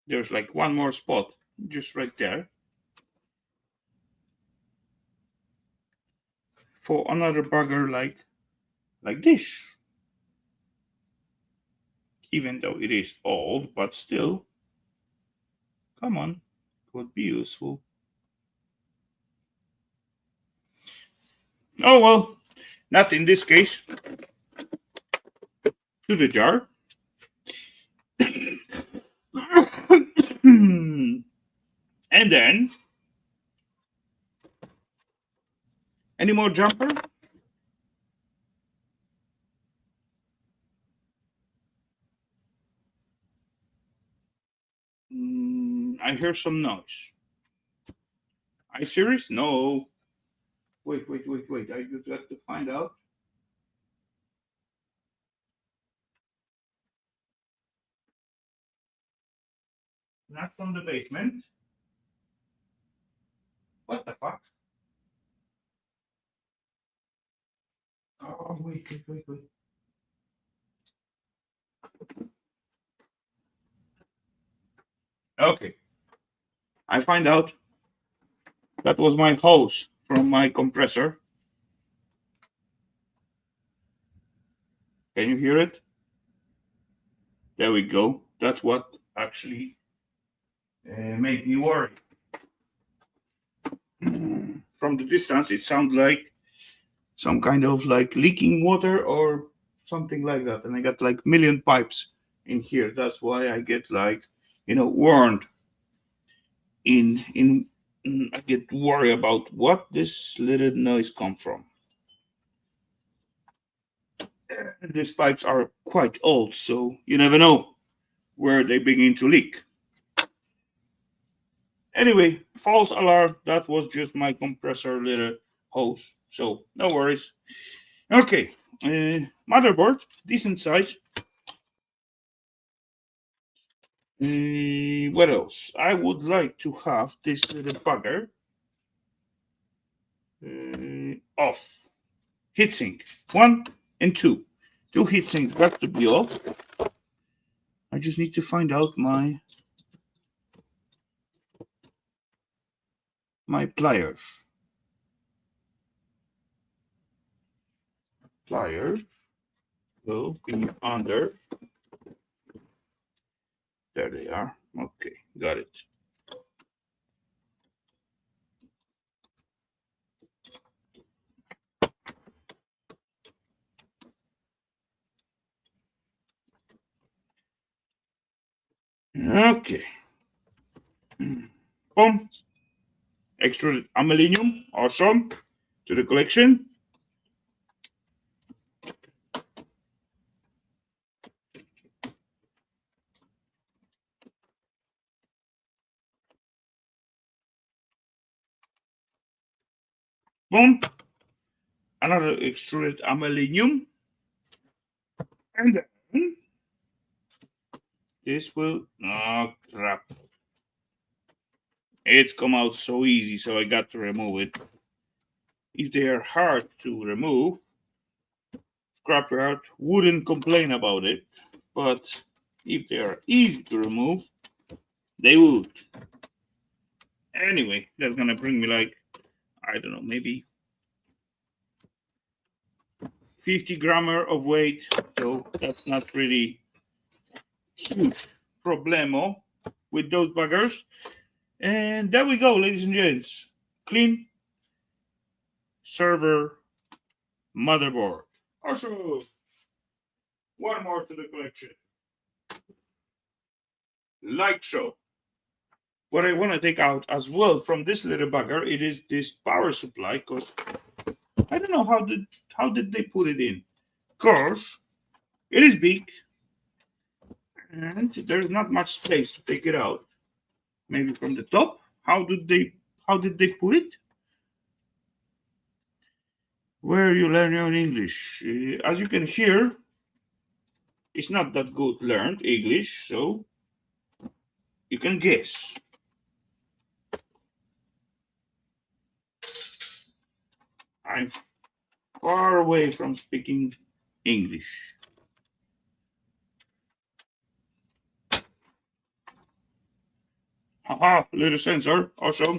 There's like one more spot just right there for another bugger like this. Even though it is old, but still, come on, could be useful. Oh well, not in this case. To the jar. And then, any more jumper? I hear some noise. Are you serious? No. Wait. I just got to find out. Not from the basement. What the fuck? Oh, wait. Okay. I find out that was my hose from my compressor. Can you hear it? There we go. That's what actually made me worry. From the distance, it sounds like some kind of like leaking water or something like that. And I got like million pipes in here. That's why I get like, warned. I get worried about what this little noise come from. These pipes are quite old, so you never know where they begin to leak. Anyway, false alarm. That was just my compressor little hose, so no worries. Okay, motherboard, decent size. What else? I would like to have this little bugger off. Heatsink 1 and 2. Two heatsinks got to be off. I just need to find out my pliers. Pliers go under. There they are. Okay, got it. Okay. Boom. Extruded aluminum, awesome. To the collection. Boom. Another extruded aluminum. And then this will, oh crap. It's come out so easy, so I got to remove it. If they are hard to remove, scrapyard wouldn't complain about it. But if they are easy to remove, they would. Anyway, that's gonna bring me like, I don't know, maybe 50 grammer of weight. So that's not really huge problemo with those buggers. And there we go, ladies and gents. Clean server motherboard. Also, one more to the collection. Like so. What I want to take out as well from this little bugger, it is this power supply, because I don't know how did they put it in. Because it is big and there's not much space to take it out. Maybe from the top. How did they put it? Where you learn your English. As you can hear, it's not that good learned English, so you can guess. I'm far away from speaking English. Haha, little sensor, awesome.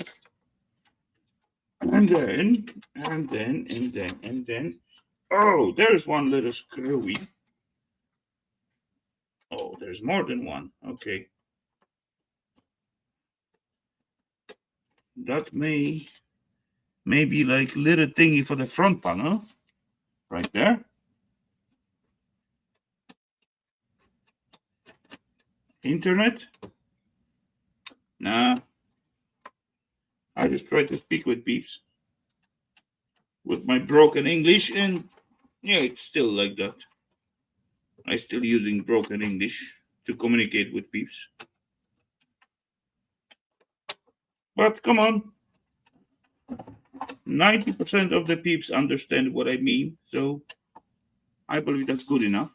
And then. Oh, there's one little screwy. Oh, there's more than one. Okay. That may be like little thingy for the front panel. Right there. Internet? Nah. I just try to speak with peeps. With my broken English, and yeah, it's still like that. I still using broken English to communicate with peeps. But come on. 90% of the peeps understand what I mean, so I believe that's good enough.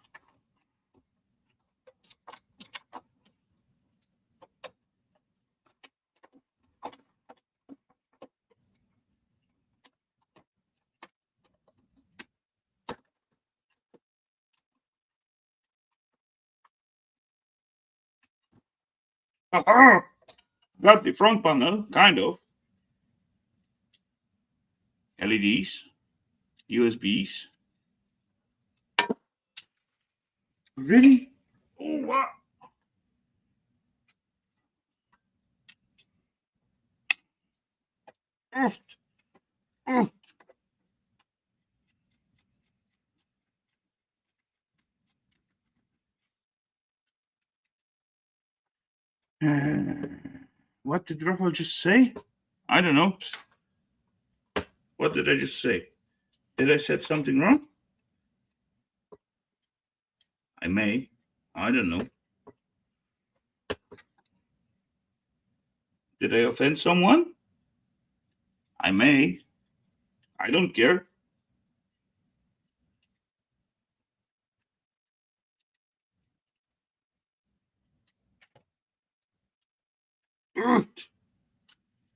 Got the front panel, kind of. LEDs, USBs. Really? Oh, wow. Oof, oof. Uh, what did Rafal just say? I don't know. What did I just say? Did I said something wrong? I may. I don't know. Did I offend someone? I may. I don't care. Ugh.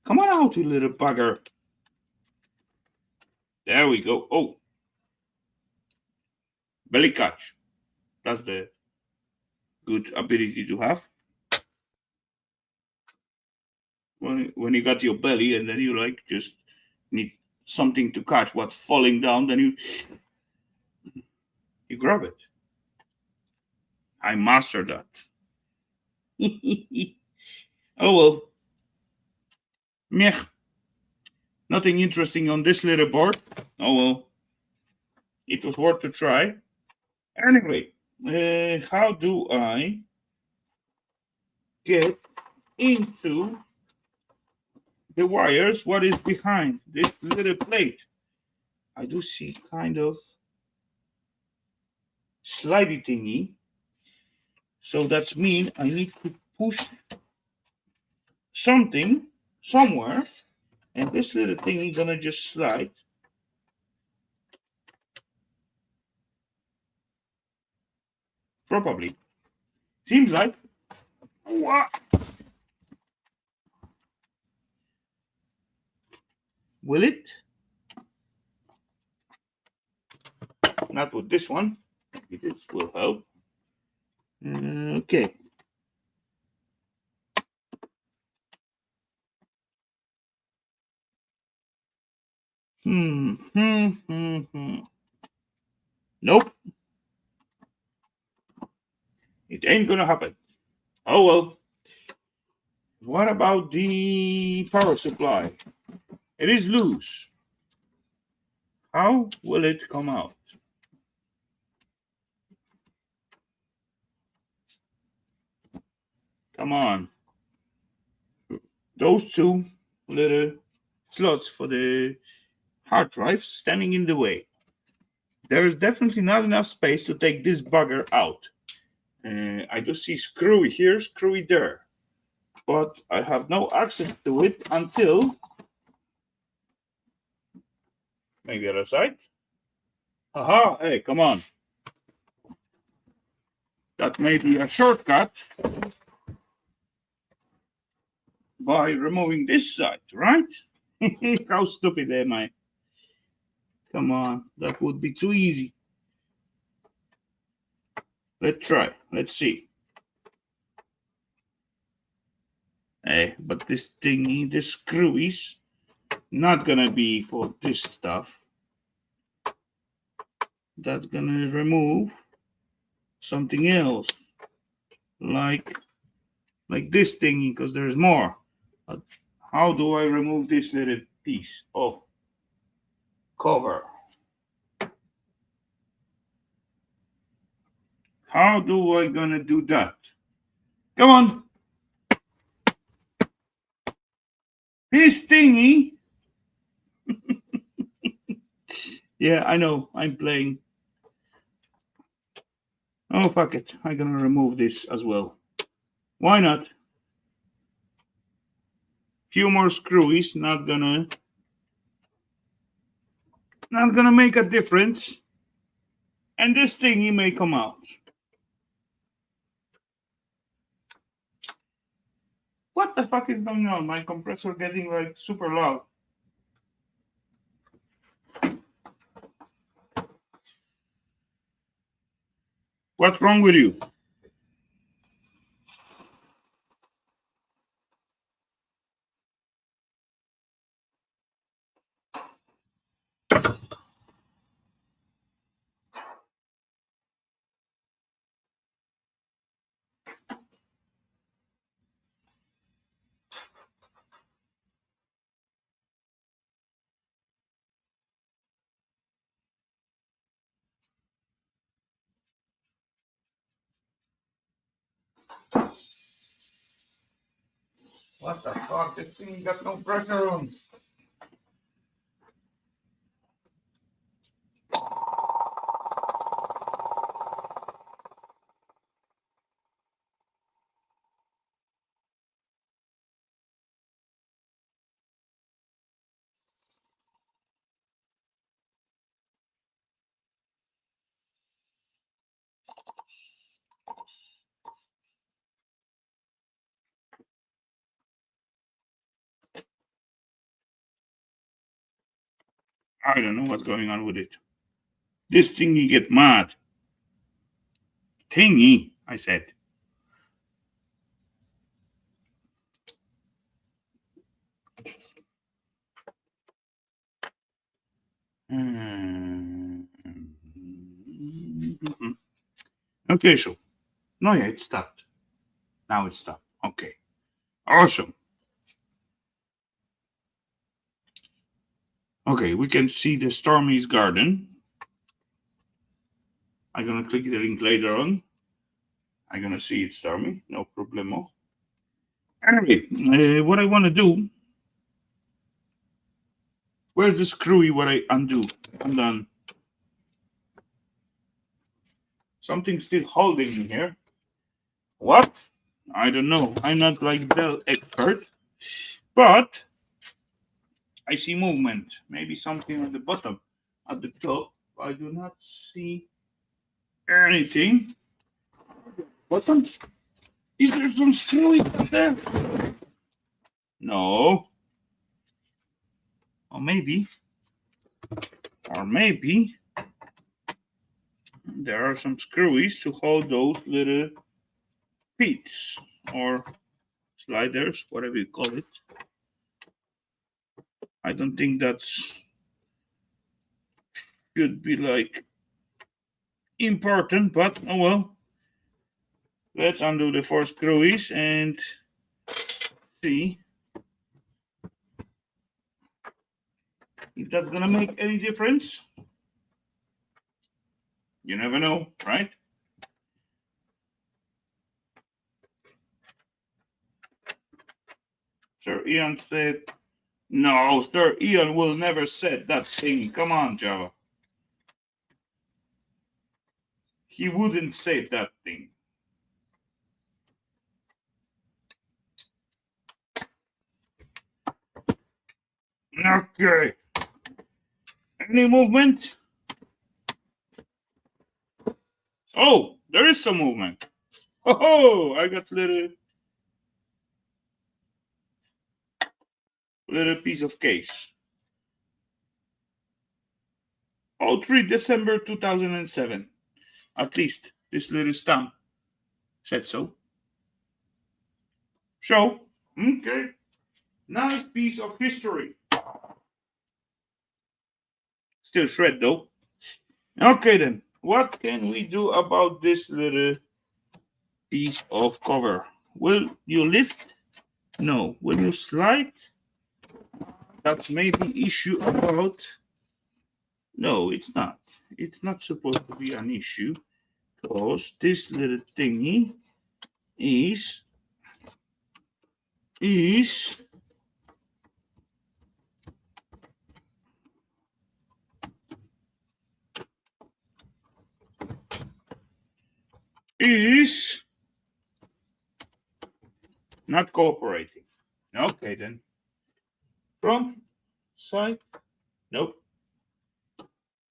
Come on out, you little bugger. There we go. Oh, belly catch. That's the good ability to have. When you got your belly and then you like just need something to catch what's falling down, then you grab it. I mastered that. Oh well. Meh. Nothing interesting on this little board. Oh well. It was worth to try. Anyway, how do I get into the wires? What is behind this little plate? I do see kind of slidey thingy. So that's mean I need to push something somewhere, and this little thingy gonna just slide. Probably. Seems like. What? Will it? Not with this one. It will help. Okay. Nope. It ain't gonna happen. Oh well. What about the power supply? It is loose. How will it come out? Come on. Those two little slots for the hard drive standing in the way. There is definitely not enough space to take this bugger out. I do see screwy here, screwy there, but I have no access to it until maybe other side. Aha! Hey, come on. That may be a shortcut by removing this side, right? How stupid am I? Come on, that would be too easy. Let's try. Let's see. Hey, but this thingy, this screw is not gonna be for this stuff. That's gonna remove something else, like this thingy, because there's more. But how do I remove this little piece of cover? How do I gonna do that? Come on. This thingy. Yeah, I know. I'm playing. Oh, fuck it. I'm gonna remove this as well. Why not? Few more screws. Not gonna make a difference. And this thingy may come out. What the fuck is going on? My compressor getting like super loud. What's wrong with you? What the fuck? This thing got no pressure on. I don't know what's going on with it. This thingy get mad. Thingy, I said. Okay, so. No, yeah, it stopped. Now it stopped. Okay. Awesome. Okay, we can see the Stormy's garden. I'm gonna click the link later on. I'm gonna see it, Stormy. No problemo. Anyway, what I want to do. Where's the screwy? What I undo? I'm done. Something's still holding me here. What? I don't know. I'm not like DELL expert, but I see movement. Maybe something at the bottom, at the top. I do not see anything. Bottom? Is there some screwy up there? No. Or maybe there are some screwies to hold those little feet or sliders, whatever you call it. I don't think that's should be like important, but oh well. Let's undo the 4 screwies and see if that's gonna make any difference. You never know, right? Sir Ian said, no, Sir Ian will never said that thing. Come on, Java. He wouldn't say that thing. Okay. Any movement? Oh, there is some movement. Oh, I got little piece of case. 03 December 2007. At least this little stamp said so. So, okay. Nice piece of history. Still shred though. Okay then. What can we do about this little piece of cover? Will you lift? No. Will you slide? That's maybe issue about. No, it's not. It's not supposed to be an issue because this little thingy is not cooperating. Okay then. Front, side, nope.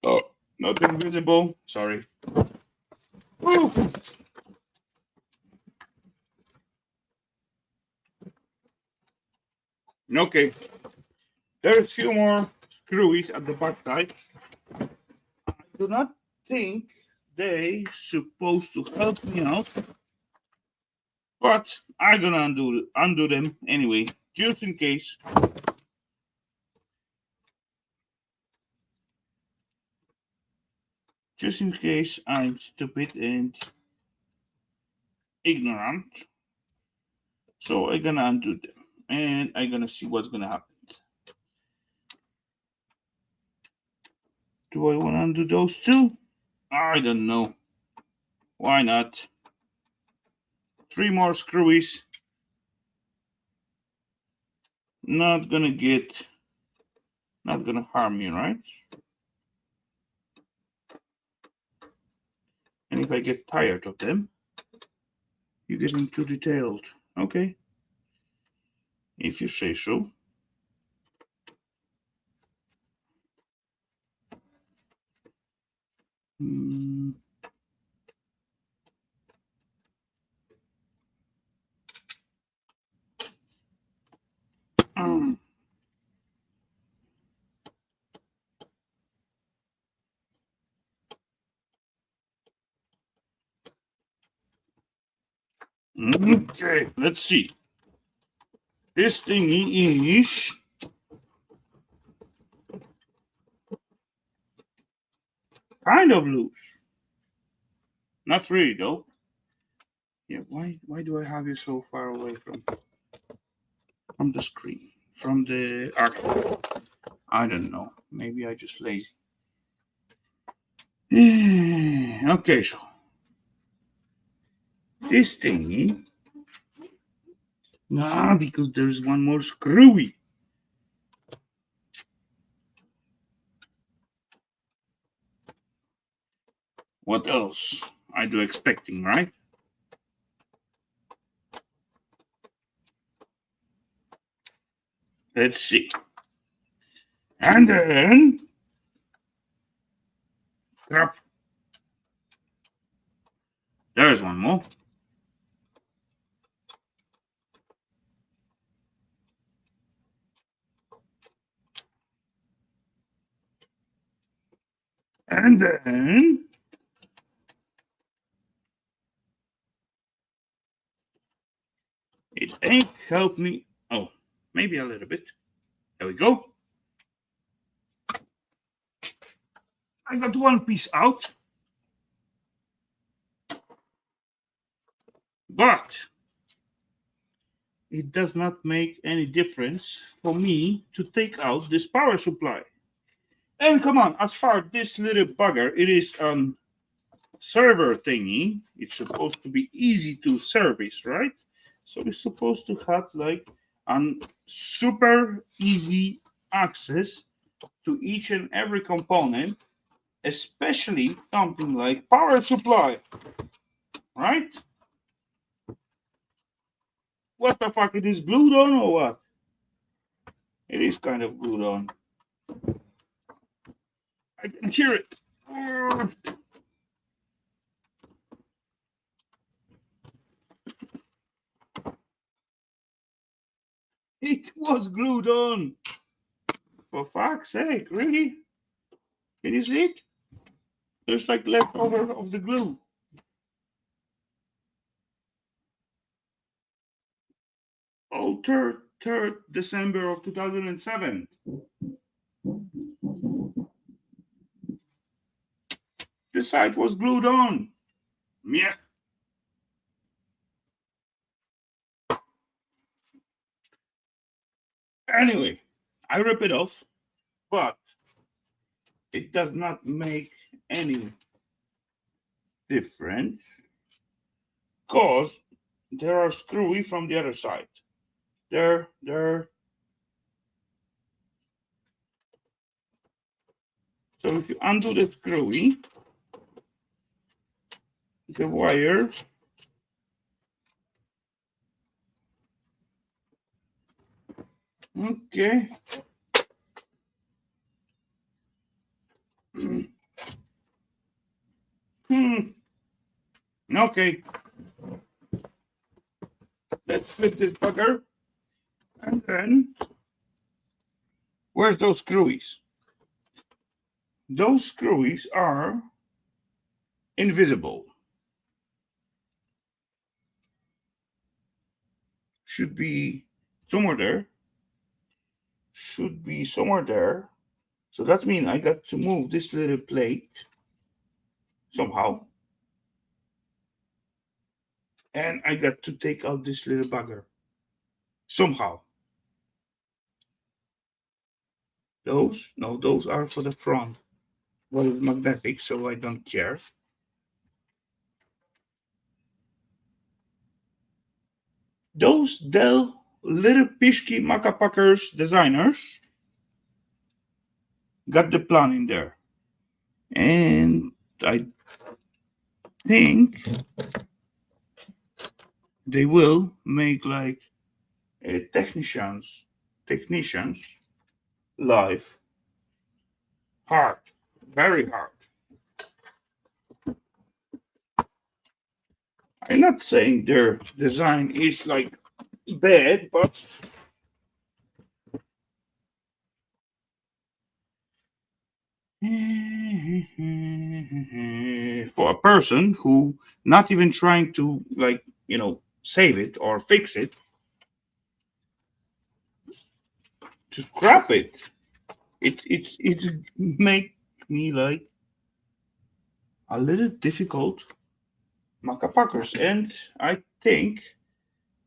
Oh, nothing visible. Sorry. Woo. Okay. There's a few more screwies at the back side. I do not think they supposed to help me out, but I'm gonna undo them anyway, just in case. Just in case I'm stupid and ignorant. So I'm gonna undo them and I'm gonna see what's gonna happen. Do I want to undo those too? I don't know. Why not? 3 more screwies. not gonna harm you, right? And if I get tired of them, you're getting too detailed. Okay, if you say so. Okay, let's see. This thingy is kind of loose. Not really though. Yeah, why do I have you so far away from the screen? From the archive? I don't know. Maybe I just lazy. Okay, so this thingy. Nah, because there's one more screwy. What else I do expecting, right? Let's see. And then crap. There's one more. And then it ain't helped me. Oh, maybe a little bit. There we go. I got one piece out. But it does not make any difference for me to take out this power supply. And come on, as far as this little bugger, it is server thingy. It's supposed to be easy to service, right? So it's supposed to have like super easy access to each and every component, especially something like power supply, right? What the fuck? It is glued on or what? It is kind of glued on. I can hear it. It was glued on. For fuck's sake, really? Can you see it? There's like leftover of the glue. Oh, 3rd December of 2007. The site was glued on. Yeah. Anyway, I rip it off, but it does not make any difference because there are screwy from the other side. There. So if you undo the screwy, the wire okay. Okay. Let's flip this bugger. And then, where's those screwies? Those screwies are invisible. Should be somewhere there. Should be somewhere there. So that means I got to move this little plate somehow. And I got to take out this little bugger somehow. Those? No, those are for the front. Well, it's magnetic, so I don't care. Those DELL little Pishki Macapackers designers got the plan in there. And I think they will make like technicians life hard, very hard. I'm not saying their design is like bad, but for a person who not even trying to like save it or fix it, to scrap it, it's make me like a little difficult Macapackers, and I think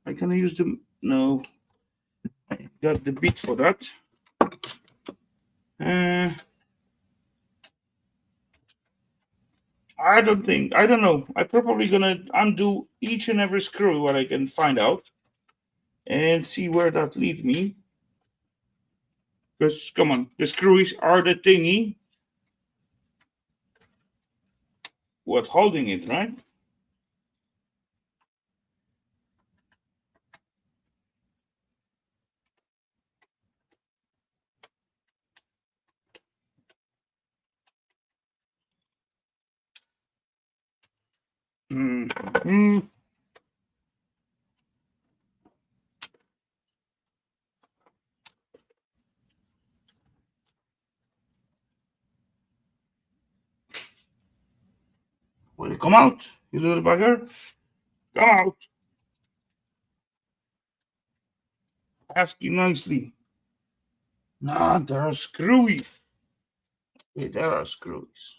I'm gonna use the no. I got the bit for that. I don't know. I'm probably gonna undo each and every screw what I can find out and see where that leads me. Because come on, the screws are the thingy what holding it, right? Mm-hmm. Will you come out, you little bugger? Come out. Ask you nicely. Nah, there are screwy. Yeah, there are screws.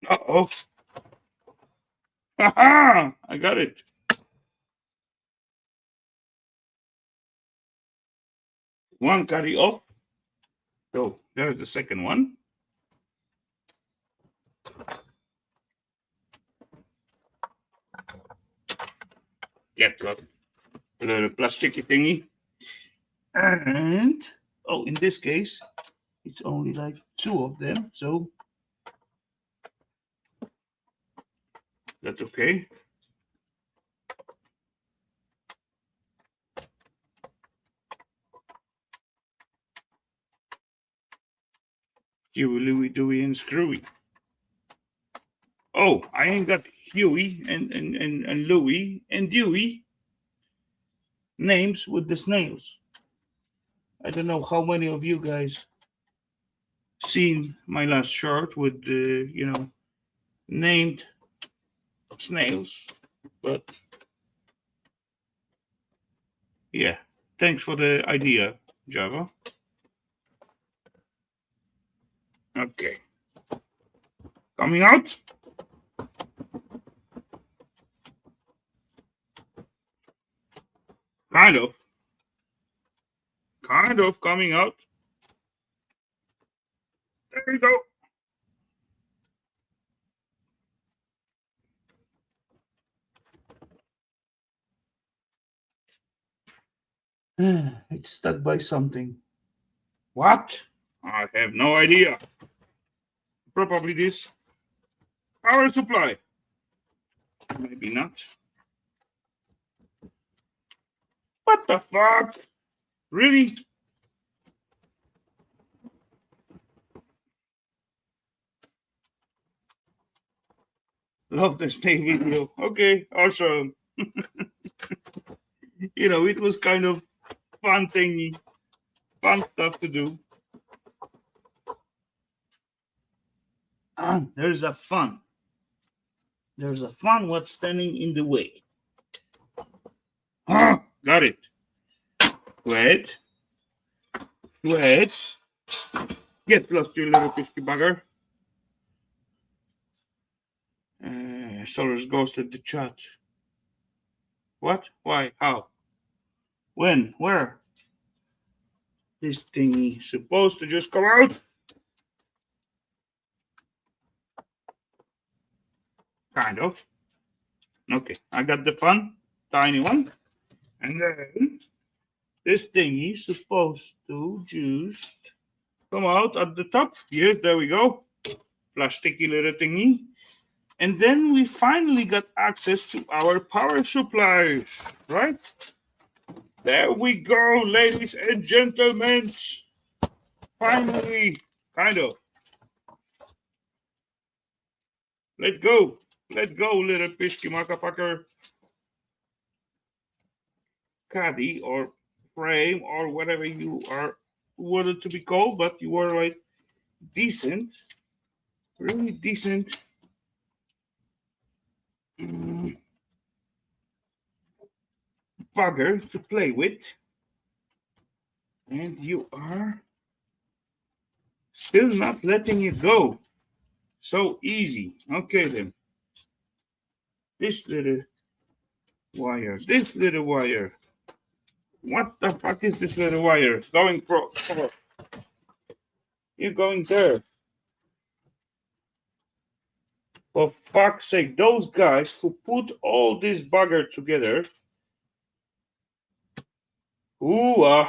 Uh-oh. Ha I got it. One carry off. So there's the second one. Get that little plasticky thingy. And in this case, it's only like two of them, so that's okay. Huey, Louie, Dewey, and Screwy. Oh, I ain't got Huey and Louie and Dewey names with the snails. I don't know how many of you guys seen my last short with the named snails, but yeah, thanks for the idea, Java. Okay, coming out. Kind of coming out. There we go. It's stuck by something. What? I have no idea. Probably this power supply. Maybe not. What the fuck? Really? Love the stay video. Okay, awesome. It was kind of fun thingy, fun stuff to do. And there's a fun. There's a fun what's standing in the way. Ah, got it. Wait. Wait. Get lost, you little pisky bugger. Solar's ghosted the chat. What? Why? How? When? Where? This thingy supposed to just come out? Kind of. Okay, I got the fun, tiny one. And then this thingy supposed to just come out at the top. Yes, there we go. Plasticky little thingy. And then we finally got access to our power supplies, right? There we go, ladies and gentlemen. Finally, kind of. Let's go. Let's go, little pisky motherfucker. Caddy or frame or whatever you are wanted to be called, but you were like decent, really decent. Bugger to play with, and you are still not letting it go so easy. Okay then, this little wire, what the fuck is this little wire going for? You're going there. For fuck's sake, those guys who put all this bugger together. Ooh,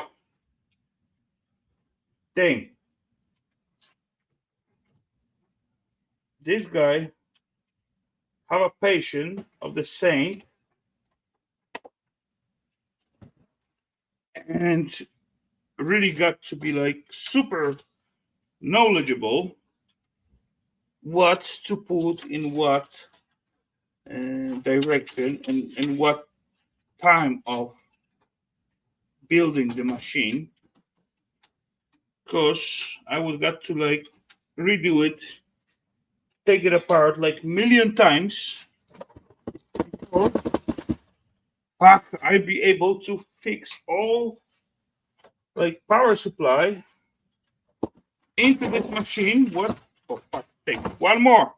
dang. This guy have a patient of the saint and really got to be like super knowledgeable what to put in what direction and what time of building the machine, because I would got to like redo it, take it apart like million times before I'd be able to fix all like power supply into this machine. What for fuck's sake? One more.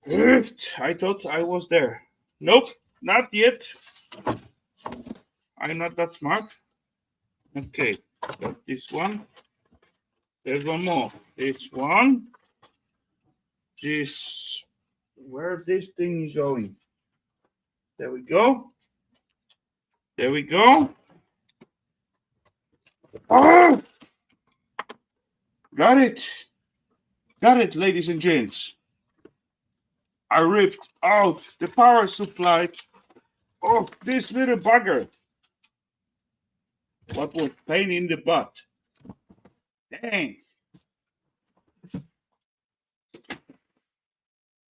I thought I was there. Nope, not yet. I'm not that smart. Okay, got this one. There's one more. This one. This, where this thing is going. There we go. There we go. Oh! Got it. Got it, ladies and gents. I ripped out the power supply of this little bugger. What was pain in the butt? Dang.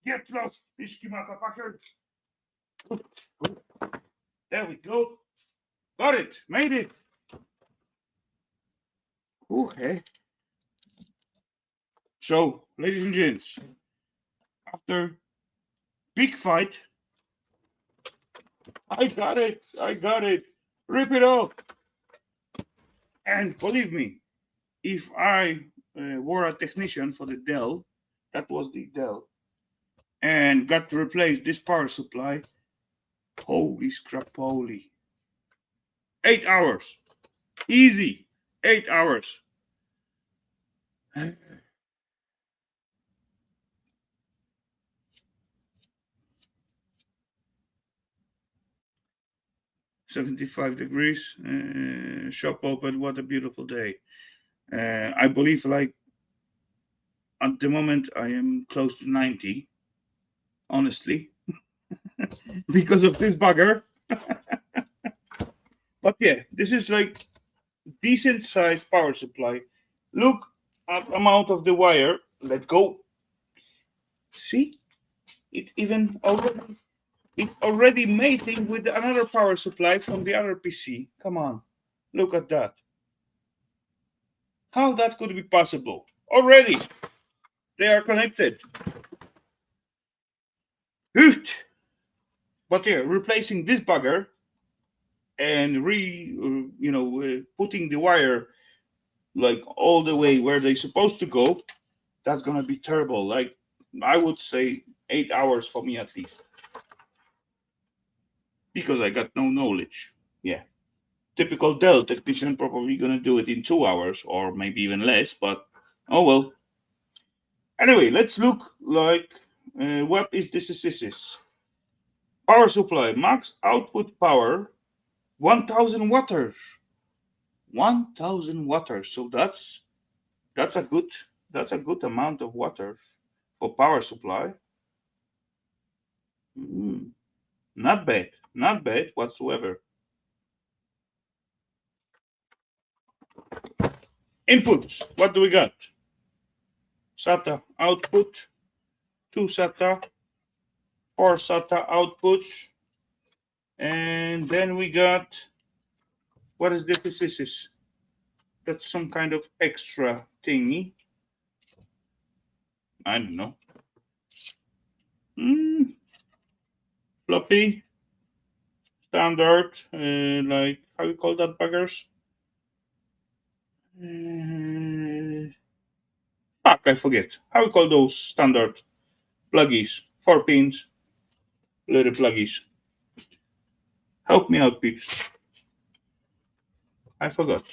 Get lost, Ishki motherfucker. There we go. Got it. Made it. Okay. So, ladies and gents, after big fight, I got it. I got it. Rip it off. And believe me, if I were a technician for the DELL, that was the DELL, and got to replace this power supply, holy scrap, holy. 8 hours. Easy. 8 hours. $75 degrees. Shop open. What a beautiful day. I believe, like, at the moment, I am close to 90. Honestly. Because of this bugger. But yeah, this is like decent sized power supply. Look at amount of the wire. Let go. See, it even already it's already mating with another power supply from the other PC. Come on, look at that. How that could be possible? Already they are connected. Hoot! But yeah, replacing this bugger and putting the wire like all the way where they're supposed to go, that's gonna be terrible. Like I would say 8 hours for me at least. Because I got no knowledge. Yeah. Typical Dell technician probably gonna do it in 2 hours or maybe even less, but oh well. Anyway, let's look like what is this is. Power supply, max output power, 1000 watts. 1000 watts. So that's a good that's a good amount of water for power supply. Mm, not bad. Not bad whatsoever. Inputs. What do we got? SATA output, 2 SATA, 4 SATA outputs, and then we got what is this? This is that's some kind of extra thingy. I don't know. Floppy, standard, like how you call that buggers? I forget how you call those standard pluggies. 4 pins, little pluggies. Help me out, peeps. I forgot.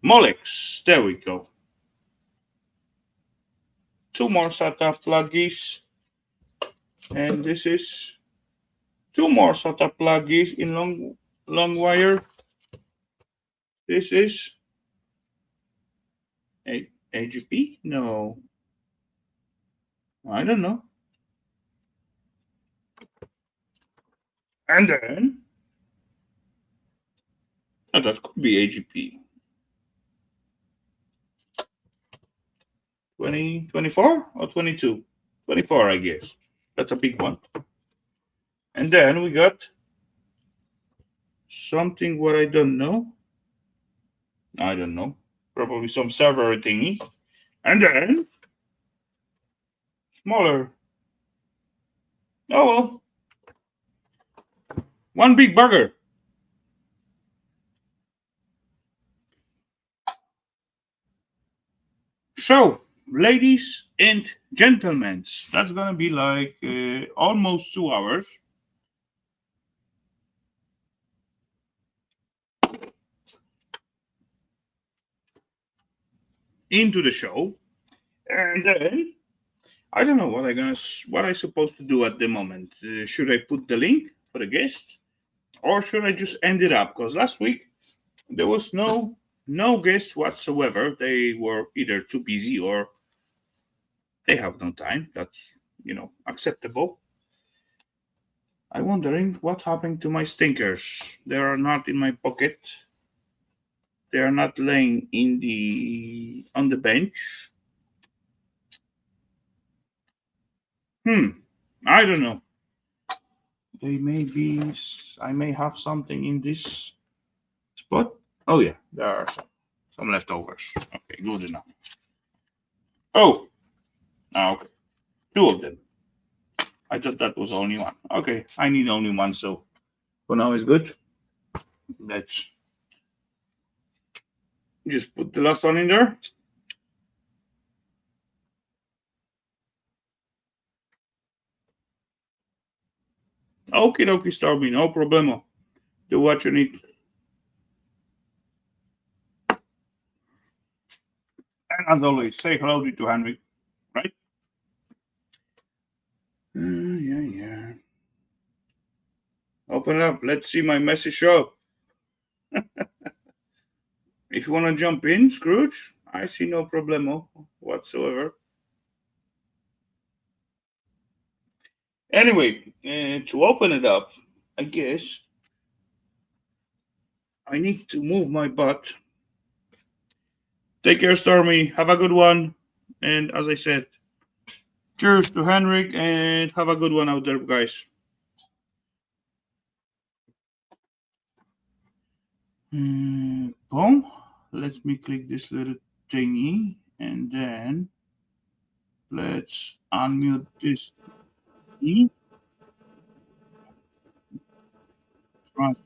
Molex. There we go. 2 more SATA pluggies. And this is 2 more SATA pluggies in long wire. This is AGP? No. I don't know. And then that could be AGP. 24 or 22? 24, I guess. That's a big one. And then we got something what I don't know. I don't know. Probably some server thingy. And then smaller. Oh well. One big bugger. So, ladies and gentlemen, that's gonna be like almost 2 hours. Into the show, and then I don't know what I supposed to do at the moment. Should I put the link for the guest, or should I just end it up? Because last week there was no guests whatsoever. They were either too busy or they have no time. That's acceptable. I'm wondering what happened to my stinkers. They are not in my pocket. They are not laying on the bench. I don't know. They may be. I may have something in this spot. Oh yeah, there are some leftovers. Okay, good enough. Oh, okay, 2 of them. I thought that was only one. Okay, I need only one, so for now it's good. Let's just put the last one in there. Okie dokie, Stormy, no problemo. Do what you need. And as always, say hello to Henry, right? Yeah. Open it up. Let's see my messy show. If you want to jump in, Scrooge, I see no problemo whatsoever. Anyway, to open it up, I guess I need to move my butt. Take care, Stormy. Have a good one. And as I said, cheers to Henrik and have a good one out there, guys. Boom. Let me click this little thingy and then let's unmute this. Right.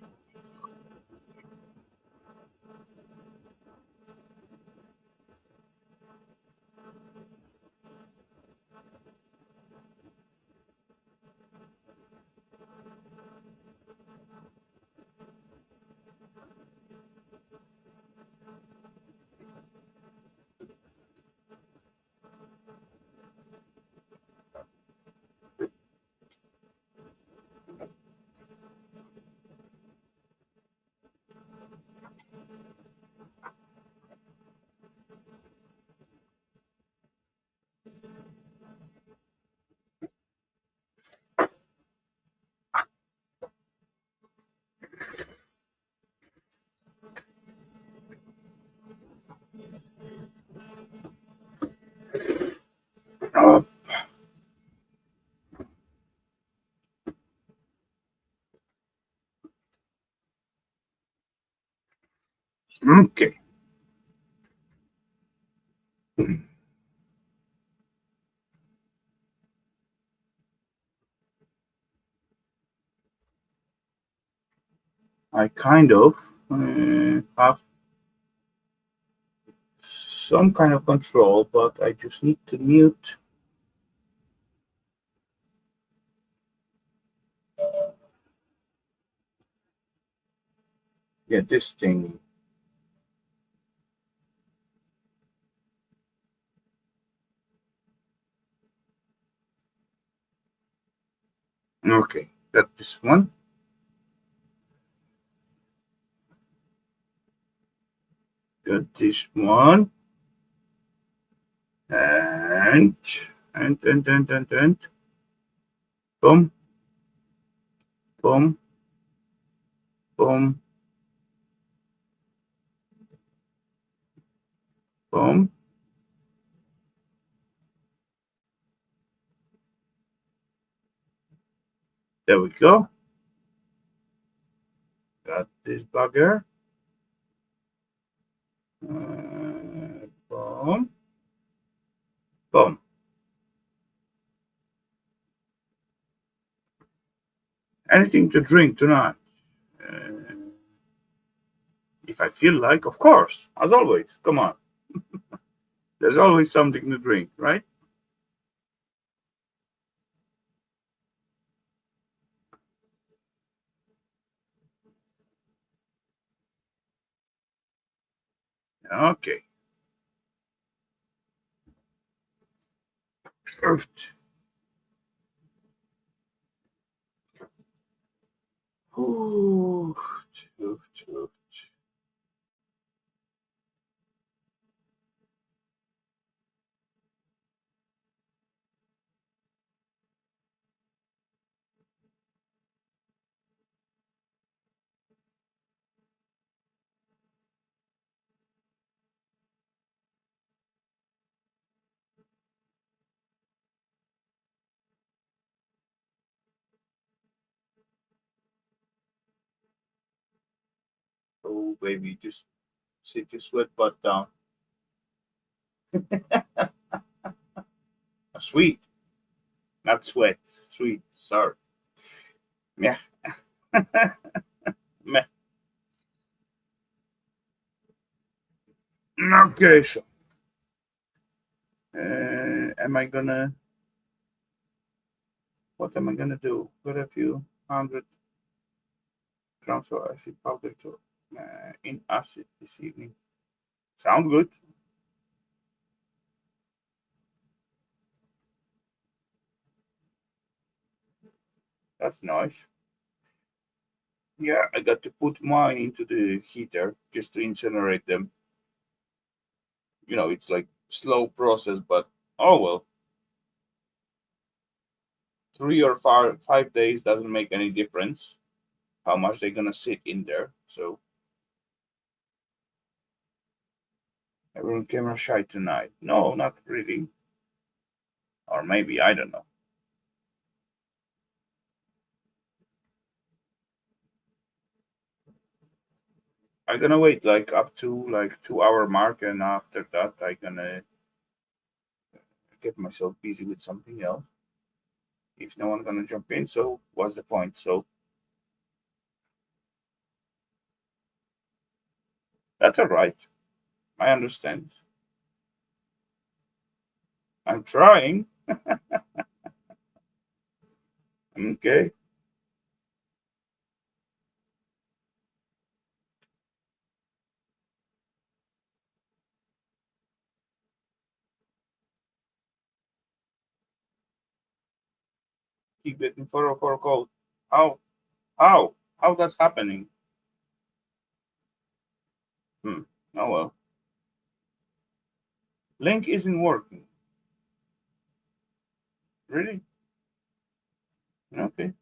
Oh, okay. I kind of have some kind of control, but I just need to mute. Yeah, this thing. Okay, got this one. Got this one. And boom, boom, boom, boom. There we go. Got this bugger. Boom, boom. Anything to drink tonight? Uh, if I feel like, of course, as always. Come on. There's always something to drink, right? Okay. Perfect. Ooh, ooh, ooh. Oh, baby, just sit your sweat butt down. Sweet, not sweat. Sweet. Sorry. Yeah. Meh. Okay, so am I gonna? What am I gonna do? Put a few 100 grams of acid powder to in acid this evening. Sound good? That's nice. Yeah, I got to put mine into the heater just to incinerate them. It's like slow process, but oh well. 3 or 5 days doesn't make any difference how much they're gonna sit in there. So Everyone camera shy tonight. No, not really. Or maybe, I don't know. I'm gonna wait like up to like 2 hour mark, and after that I'm gonna get myself busy with something else. If no one gonna jump in, so what's the point? So that's all right. I understand. I'm trying. Okay. Keep getting 404 code. How? How? How that's happening? Hmm. Oh well. Link isn't working. Really? Okay.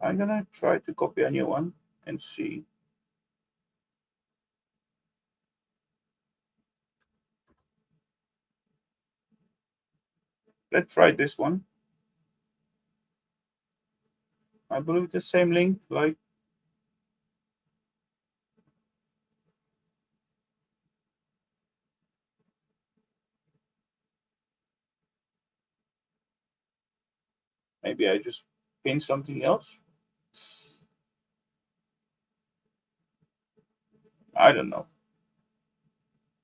I'm gonna try to copy a new one and see. Let's try this one. I believe the same link, like maybe I just pin something else. I don't know.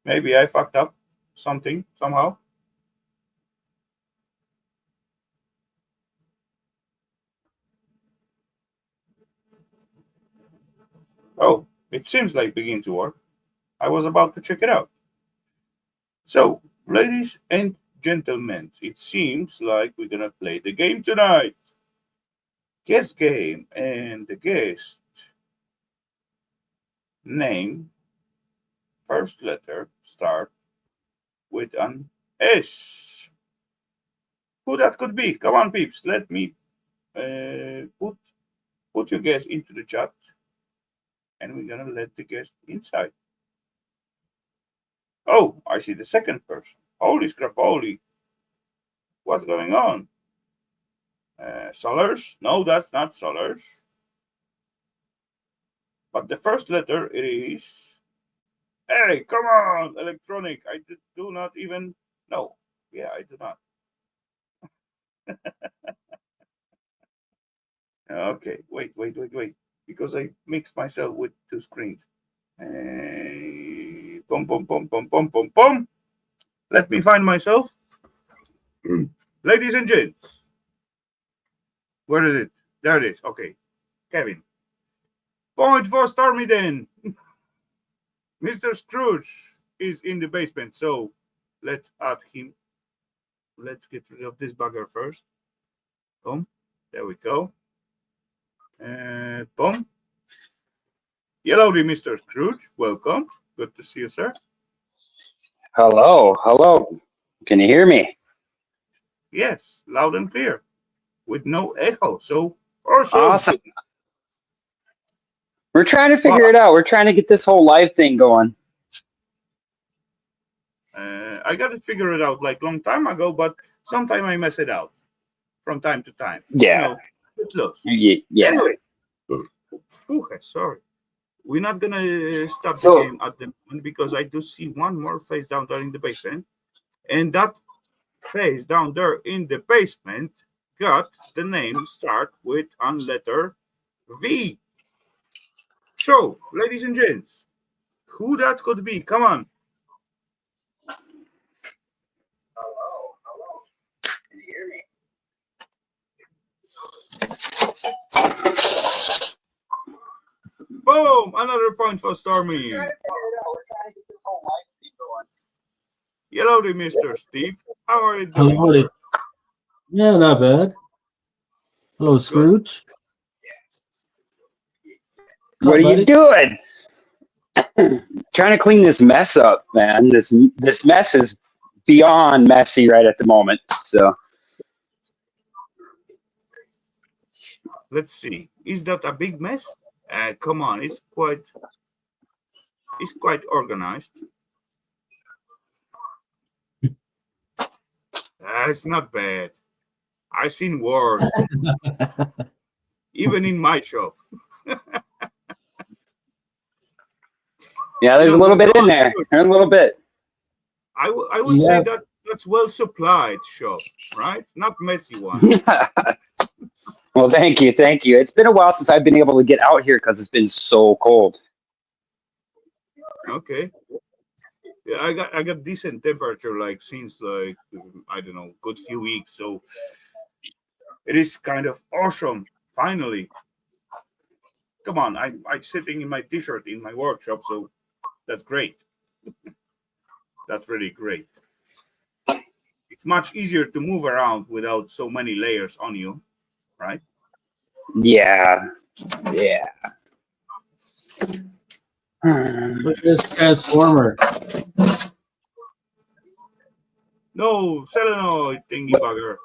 Maybe I fucked up something somehow. Oh, it seems like begin to work. I was about to check it out. So, ladies and gentlemen, it seems like we're gonna play the game tonight. Guess game, and the guest name first letter start with an S. Who that could be? Come on, peeps. Let me put your guess into the chat, and we're gonna let the guest inside. Oh, I see the second person. Holy scrap, holy. What's going on? Solars? No, that's not Solars. But the first letter it is. Hey, come on, electronic. I do not even. No. Yeah, I do not. Okay, wait. Because I mixed myself with two screens. Pom, pom, pom, pom, pom, pom, pom. Let me find myself. Ladies and gents. Where is it? There it is. Okay. Kevin. Point for Stormy then. Mr. Scrooge is in the basement, so let's add him. Let's get rid of this bugger first. Boom. There we go. Boom. Hellowdy, Mr. Scrooge. Welcome. Good to see you, sir. Hello. Can you hear me? Yes, loud and clear, with no echo. So awesome. Awesome. We're trying to Well, figure it out. We're trying to get this whole live thing going. I got it figured out like long time ago, but sometimes I mess it out from time to time. Yeah. It's loose. Yeah. Anyway, sorry. We're not gonna stop the So game at the moment because I do see one more face down there in the basement, and that face down there in the basement got the name start with a letter V. So, ladies and gents, who that could be? Come on. can you hear me? Boom! Another point for Stormy. We're trying to get this whole live thing going. Hello there, Mr. Steve. How are you doing, Howdy. sir? Yeah, not bad. Hello, Scrooge. What are you buddy? doing? Trying to clean this mess up, man. This mess is beyond messy right at the moment. So Let's see. Is that a big mess? Come on, it's quite organized. It's not bad. I've seen worse, even in my shop. Yeah, there's a little bit in there. There's a little bit. I would say Yeah. that that's well supplied shop, right? Not messy one. Well, thank you. It's been a while since I've been able to get out here because it's been so cold. Okay. Yeah, I got decent temperature like since like I don't know, good few weeks. So it is kind of awesome. Finally. Come on, I'm sitting in my t-shirt in my workshop, so that's great. That's really great. It's much easier to move around without so many layers on you, right? Yeah. Yeah. Look at this transformer. No, solenoid thingy bugger.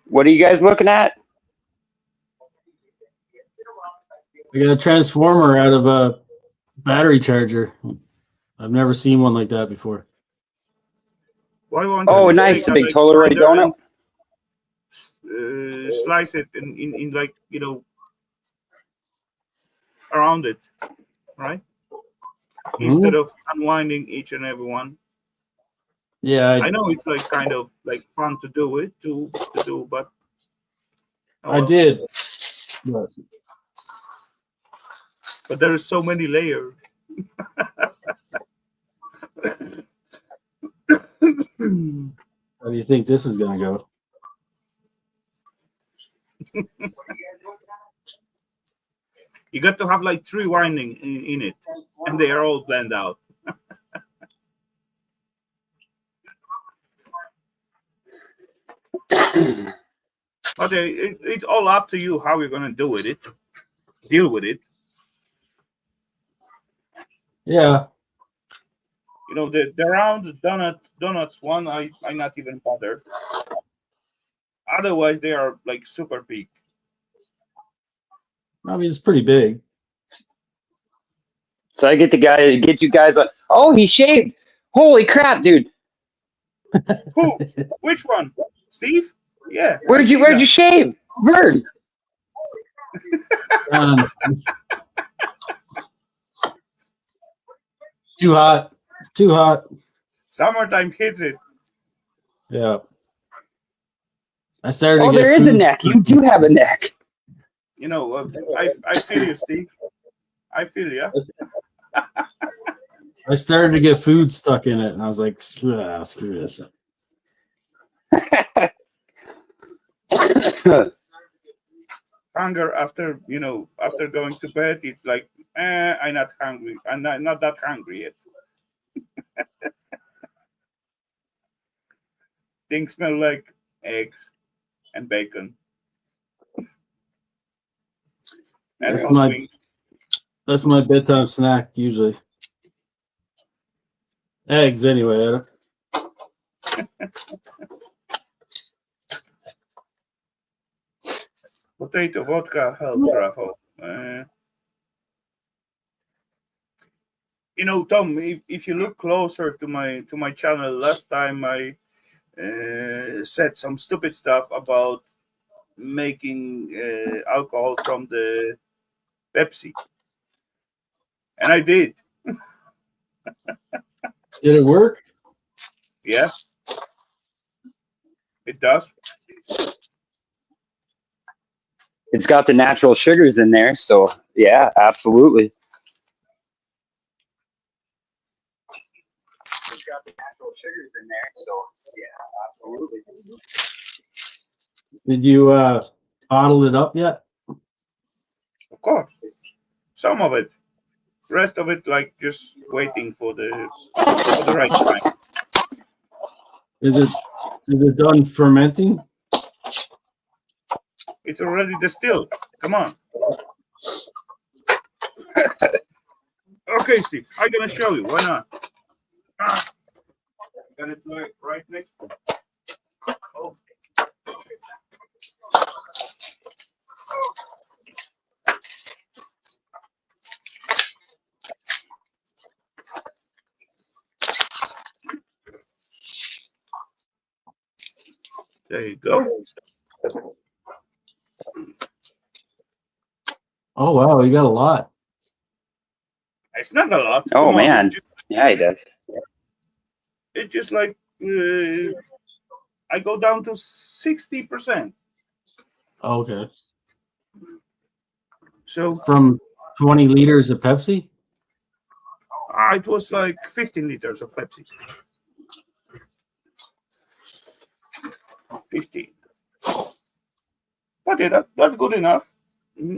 What are you guys looking at? I got a transformer out of a battery charger. I've never seen one like that before. Why won't Oh, you just nice. take The a big like Tollerite grinder donut. and slice it in like around it, right? Instead of unwinding each and every one. Yeah, I know it's like kind of like fun to do it to do, but oh I well. did. Yes. But there is so many layers. How do you think this is gonna go? You got to have like 3 winding in it, and they are all blend out. But it's all up to you how you're gonna deal with it. Yeah, You know the round donuts one. I not even bother. Otherwise, they are like super big. I mean it's pretty big. So I get you guys on. Oh, he shaved. Holy crap, dude. Who? Which one? Steve? Yeah. Where'd you shave? Bird. Too hot. Too hot. Summertime hits it. Yeah. I started to Oh, get there is a food. neck. You do have a neck. You know, I feel you, Steve. I feel you. I started to get food stuck in it, and I was like, screw this. Hunger after after going to bed, it's like I'm not hungry. I'm not that hungry yet. Things smell like eggs and bacon and hot wings. That's my bedtime snack usually. Eggs anyway. Potato vodka helps, Rafal. Tom, if you look closer to my channel, last time I said some stupid stuff about making alcohol from the Pepsi, and I did. Did it work? Yeah, it does. It's got the natural sugars in there, so yeah, absolutely. It's got the natural sugars in there, so yeah, absolutely. Did you bottle it up yet? Of course, some of it. Rest of it, like just waiting for the right time. Is it done fermenting? It's already distilled. Come on. Okay, Steve. I'm gonna show you. Why not? Got it right next to me. Oh. There you go. Oh wow, you got a lot. It's not a lot. Oh Come on, man, yeah, he does. it's just like I go down to 60%. Okay. So From 20 liters of Pepsi? it was like 15 liters of Pepsi. 15. But yeah, that's good enough.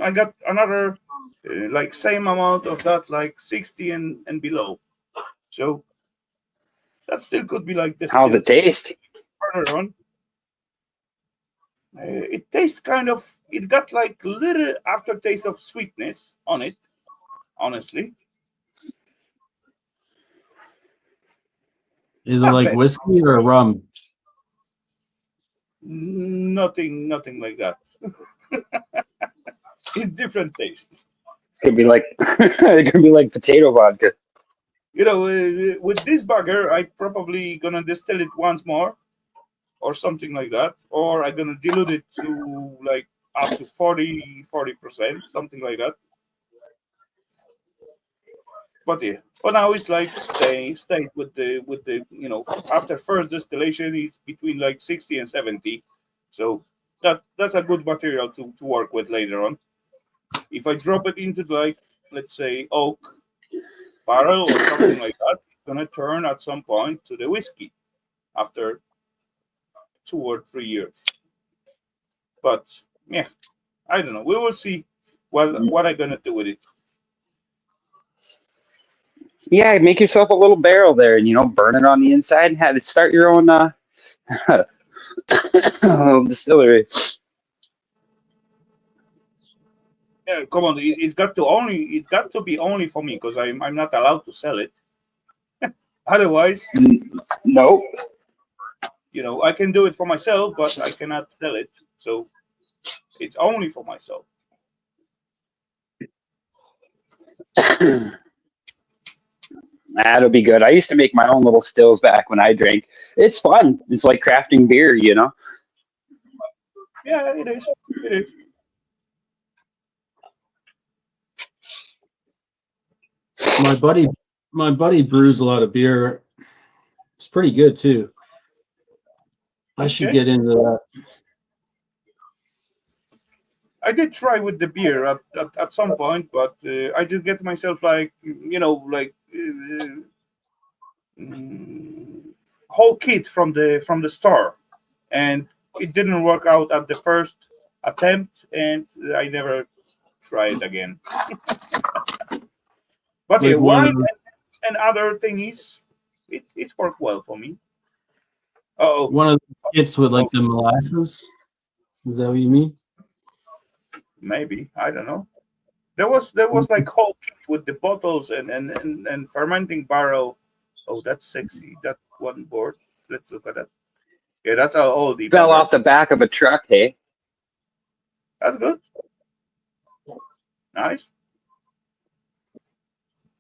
I got another like same amount of that, like 60 and below. So that still could be like this. How's it taste? Further on, it tastes kind of. It got like little aftertaste of sweetness on it. Honestly, Is it not like bad. whiskey or rum? Nothing like that. It's different taste. It's gonna be like it's gonna be like potato vodka. You know, with this bugger, I probably gonna distill it once more, or something like that, or I'm gonna dilute it to like up to 40%, something like that. But yeah, for now it's like stay with the after first distillation it's between like 60 and 70, so that's a good material to work with later on. If I drop it into like let's say oak barrel or something like that, it's gonna turn at some point to the whiskey after 2 or 3 years. But yeah, I don't know. We will see what I'm gonna do with it. Yeah, make yourself a little barrel there, and burn it on the inside and have it start your own distillery. Yeah, come on. It's got to be only for me because I'm not allowed to sell it. Otherwise, Nope. I can do it for myself, but I cannot sell it. So it's only for myself. That'll be good. I used to make my own little stills back when I drank. It's fun. It's like crafting beer. Yeah, it is. It is. My buddy brews a lot of beer. It's pretty good too. I should Okay. get into that. I did try with the beer at some point, but I just get myself like mm, whole kit from the store, and it didn't work out at the first attempt, and I never tried again. But yeah, Like one of wine the, and other things, it's worked well for me. Oh, one of the kits with like the molasses. Is that what you mean? maybe I don't know. There was like whole kit with the bottles and fermenting barrel. Oh, that's sexy. That one board. Let's look at that. Yeah, that's a oldie Fell bugger. off the back of a truck, hey? That's good. Nice.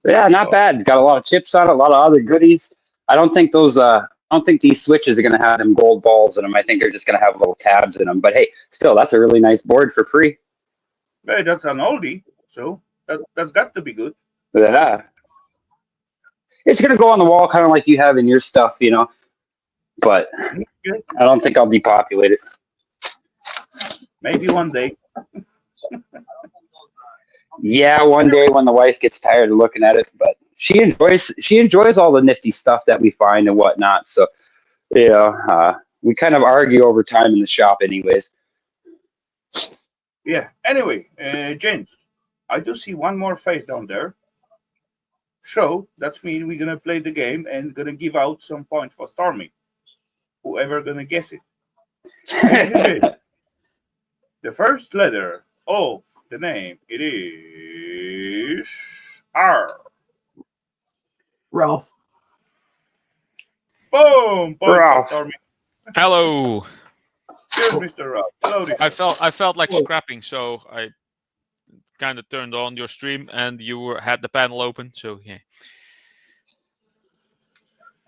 Yeah, not bad. Got a lot of chips on it, a lot of other goodies. I don't think these switches are gonna have them gold balls in them. I think they're just gonna have little tabs in them. But hey, still, that's a really nice board for free. Hey, that's an oldie. So that's got to be good. Yeah. It's gonna go on the wall, kind of like you have in your stuff. But Okay. I don't think I'll depopulate it. Maybe one day. Yeah, one day when the wife gets tired of looking at it, but she enjoys all the nifty stuff that we find and whatnot. So we kind of argue over time in the shop, anyways. Yeah. Anyway, James, I do see one more face down there. So that's mean we're gonna play the game and gonna give out some points for Stormy. Whoever gonna guess it. Ladies and gentlemen, the first letter of the name it is R. Ralph. Boom! Point for Ralph. Stormy. Hello. Cheers, Mr. Rob. Hello, this. I felt like scrapping, so I kind of turned on your stream, and had the panel open. So yeah.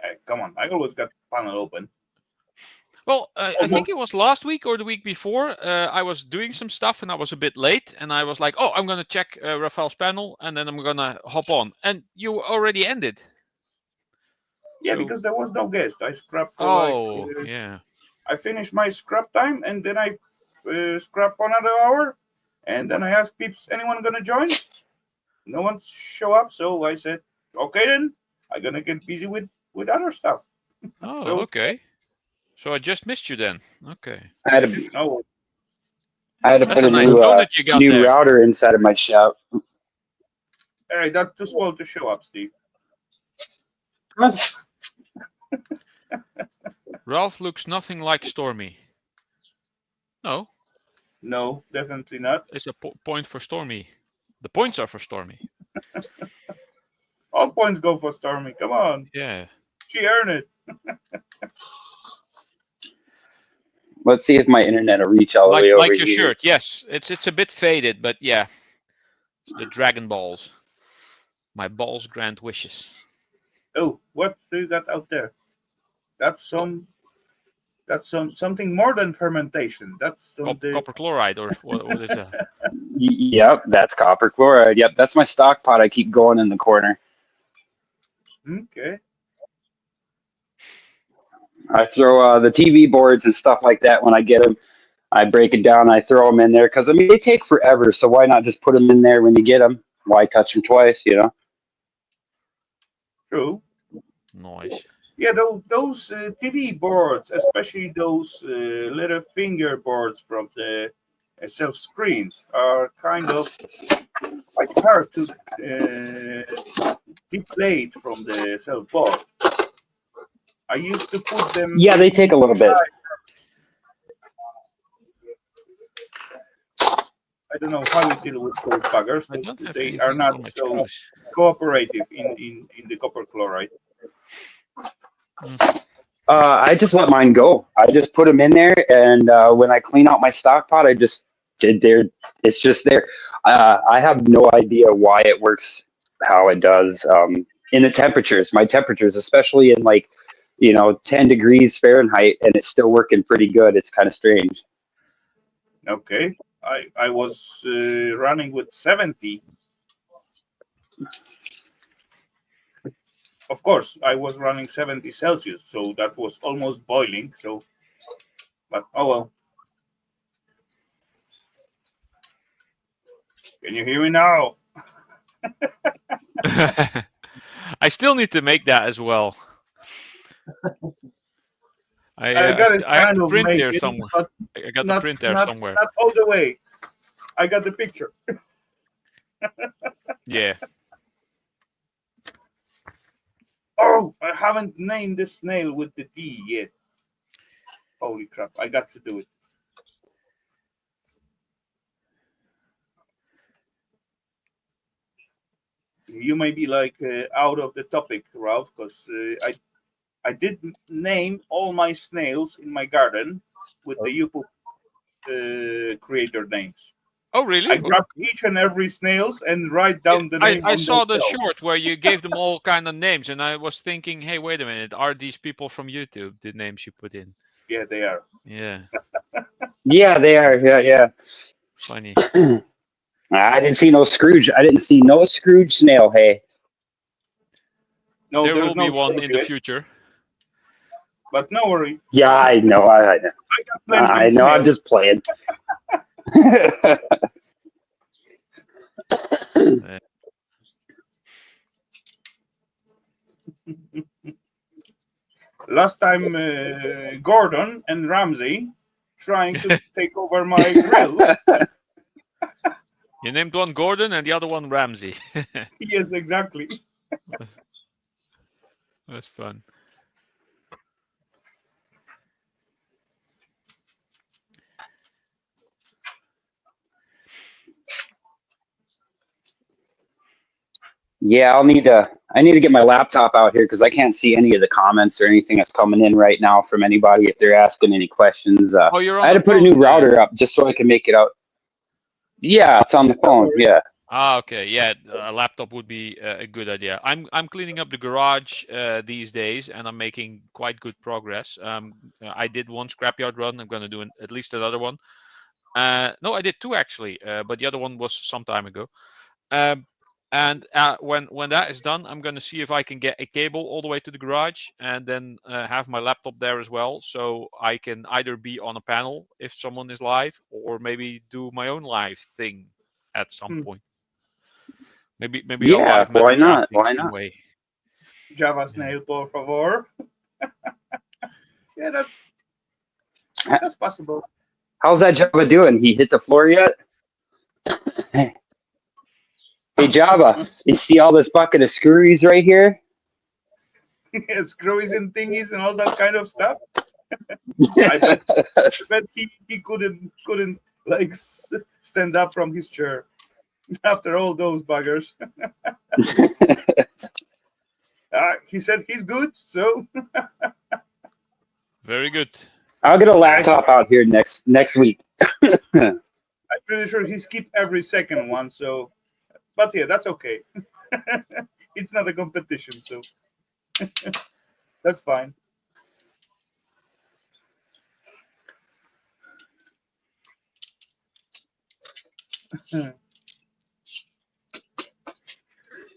Hey, come on, I always got panel open. Well, I think it was last week or the week before. I was doing some stuff and I was a bit late, and I was like, "Oh, I'm gonna check Rafal's panel, and then I'm gonna hop on." And you already ended. Yeah, So- because there was no guest. I scrapped for Oh, yeah. I finished my scrap time, and then I scrap for another hour, and then I asked peeps, anyone gonna join? No one show up, so I said, okay then, I'm gonna get busy with other stuff. Oh, So- okay. So I just missed you then. Okay. I had to No, put That's a a nice new, donut you got new there. router inside of my shop. hey, that's too small to show up, Steve. What? Ralph looks nothing like Stormy. No, No, definitely not. it's a point for Stormy. The points are for Stormy. All points go for Stormy. Come on, Yeah. she earned it. Let's see if my internet will reach all the way over Like your here. shirt. Yes, it's a bit faded, but yeah, it's the Dragon Balls. My balls grant wishes. Oh, what do you got out there? That's something more than fermentation. That's Copper chloride, or what is that? Yep, that's copper chloride. Yep, that's my stock pot. I keep going in the corner. Okay. I throw the TV boards and stuff like that when I get them. I break it down. I throw them in there because I mean they take forever. So why not just put them in there when you get them? Why touch them twice? You know. True. Nice. Yeah, those TV boards, especially those little finger boards from the self screens, are kind of quite hard to deflate from the self board. I used to put them. Yeah, they take a little bit. I don't know how we deal with those buggers. I don't have They anything are for not my so screws. cooperative in the copper chloride. I just let mine go. I just put them in there, and when I clean out my stock pot, I just did there. It's just there. I have no idea why it works, how it does. In the temperatures, my temperatures, especially in 10 degrees Fahrenheit, and it's still working pretty good. It's kind of strange. Okay, I was running with 70. Of course, I was running 70 Celsius, so that was almost boiling. So, but oh well. Can you hear me now? I still need to make that as well. I got it I have kind the of print made there it, somewhere. but I got the print there somewhere. Not all the way. I got the picture. Yeah. Oh, I haven't named the snail with the D yet. Holy crap! I got to do it. You may be like out of the topic, Ralph, because I did name all my snails in my garden with the YouTube creator names. Oh, really? I grabbed each and every snails and write down the name. I saw the themselves. short where you gave them all kind of names, and I was thinking, hey, wait a minute, are these people from YouTube? The names you put in? Yeah, they are. Yeah, Yeah, they are. Yeah. funny. I didn't see no Scrooge. I didn't see no Scrooge snail. Hey. No, There there's will be no one Scrooge in the yet, future. but no worry. Yeah, I know. I got plenty I of know. I'm snails. just playing. Last time, Gordon and Ramsey trying to take over my grill. You named one Gordon and the other one Ramsey. Yes, exactly. That's fun. Yeah, I need to get my laptop out here because I can't see any of the comments or anything that's coming in right now from anybody if they're asking any questions. Oh, you're on I had the to put a new phone, router up just so I can make it out. Yeah, it's on the phone. Yeah. Okay. Yeah, a laptop would be a good idea. I'm cleaning up the garage these days, and I'm making quite good progress. I did one scrapyard run. I'm gonna do at least another one. No, I did two actually, but the other one was some time ago. Um, and when that is done, I'm gonna see if I can get a cable all the way to the garage, and then have my laptop there as well, so I can either be on a panel if someone is live, or maybe do my own live thing at some Hmm. point. Maybe I'll Yeah, live why Minecraft not? in Why some not? way. Java Yeah. snail, por favor. Yeah, that's possible. How's that Java doing? He hit the floor yet? Hey Java, you see all this bucket of screws right here? Screws and thingies and all that kind of stuff. I bet he couldn't like stand up from his chair after all those buggers. He said he's good, so Very good. I'll get a laptop out here next week. I'm pretty sure he skipped every second one. So, but yeah, that's okay. It's not a competition, so that's fine.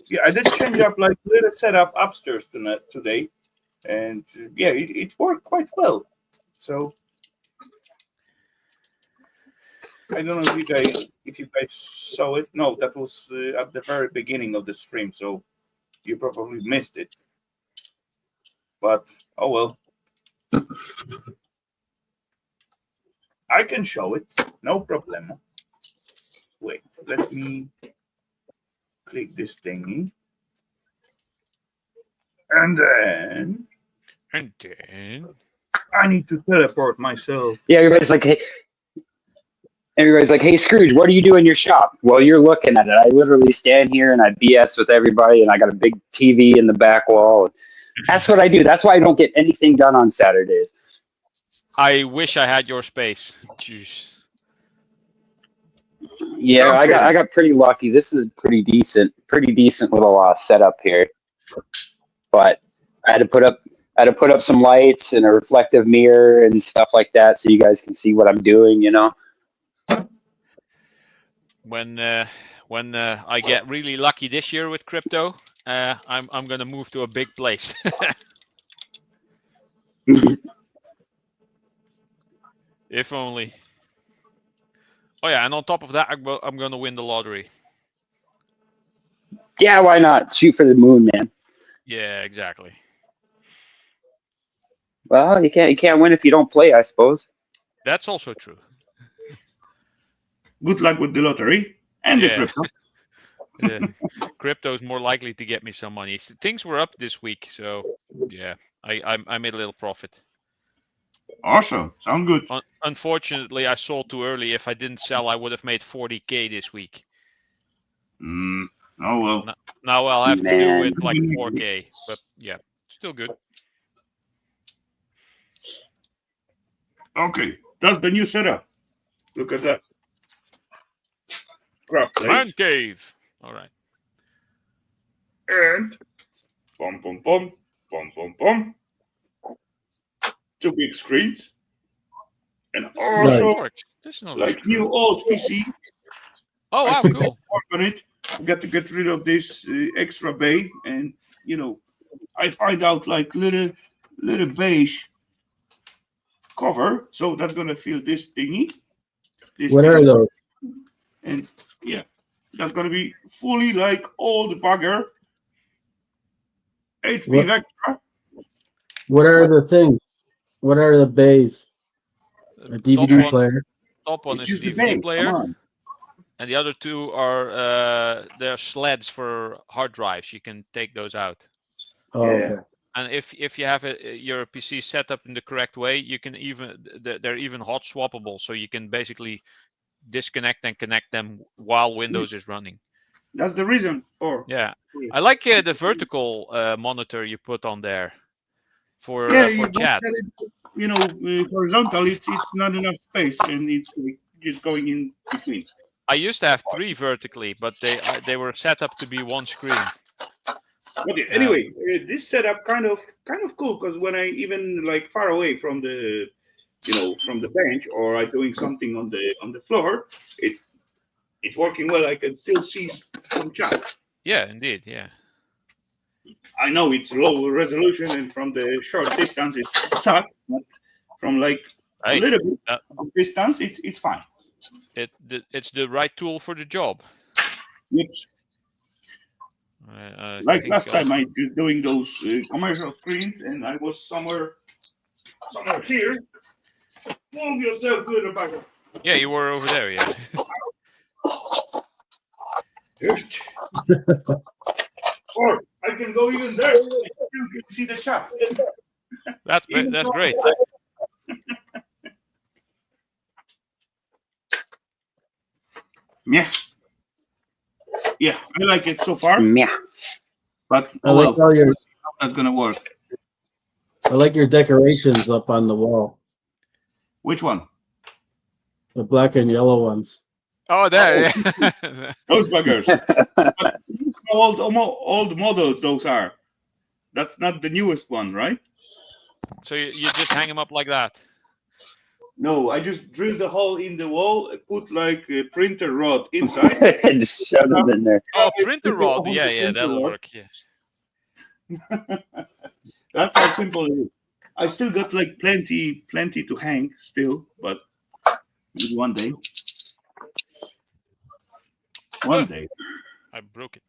Yeah, I did change up like little setup upstairs today, and yeah, it worked quite well. So I don't know if you guys saw it. No, that was at the very beginning of the stream, so you probably missed it. But oh well, I can show it, no problem. Wait, let me click this thingy, and then And then I need to teleport myself. Yeah, everybody's like, hey Scrooge, what do you do in your shop? Well, you're looking at it. I literally stand here and I BS with everybody, and I got a big TV in the back wall. That's what I do. That's why I don't get anything done on Saturdays. I wish I had your space. Jeez. Yeah, Okay. I got pretty lucky. This is pretty decent little setup here. But I had to put up some lights and a reflective mirror and stuff like that, so you guys can see what I'm doing. When I get really lucky this year with crypto, I'm gonna move to a big place. If only. Oh yeah, and on top of that, I'm gonna win the lottery. Yeah, why not? Shoot for the moon, man. Yeah, exactly. Well, you can't win if you don't play, I suppose. That's also true. Good luck with the lottery and the Yeah. crypto. Crypto is more likely to get me some money. Things were up this week, so yeah, I made a little profit. Awesome, sound good. Unfortunately, I sold too early. If I didn't sell, I would have made 40K this week. Oh well. Now I'll have to do Man. with like 4K, but yeah, still good. Okay, that's the new setup. Look at that. Crap plate. Man cave. All right. And pom pom pom pom pom pom. Two big screens. And also like new old PC. Oh wow, cool. Work on it. We got to get rid of this extra bay, and I find out like little beige cover, so that's gonna fill this thingy. What are those? And yeah, that's gonna be fully like old bugger. HP Vectra. What are the things? What are the bays? A DVD player. Top one It's is a just the DVD base, player, come on. and the other two are they're sleds for hard drives. You can take those out. Oh, Yeah. okay. And if you have your PC set up in the correct way, you can they're even hot swappable, so you can basically disconnect and connect them while Windows is running. That's the reason for. Yeah, I like the vertical monitor you put on there for chat. Horizontal, it's not enough space, and it's like just going in between. I used to have 3 vertically, but they were set up to be one screen. But anyway, this setup kind of cool, because when I even like far away from the from the bench, or I'm doing something on the floor, it's working well. I can still see some chat. Yeah, indeed. Yeah. I know it's low resolution, and from the short distance it sucks, but from like a little bit of distance, it's fine. It's the right tool for the job. Yep. Like last time, I was doing those commercial screens, and I was somewhere here. Move yourself, little bugger. Yeah, you were over there. Yeah. Or I can go even there. You can see the shop. That's great. Yeah. Yeah, I like it so far. Yeah. But I like how that's gonna work. I like your decorations up on the wall. Which one? The black and yellow ones. Oh, there. Yeah. Those buggers. How old models those are? That's not the newest one, right? So you just hang them up like that? No, I just drilled the hole in the wall, put like a printer rod inside. And just shove them in there. Oh, printer rod. Yeah, that'll work. Yeah. That's how simple it is. I still got like plenty to hang still, but maybe one day. One day. I broke it.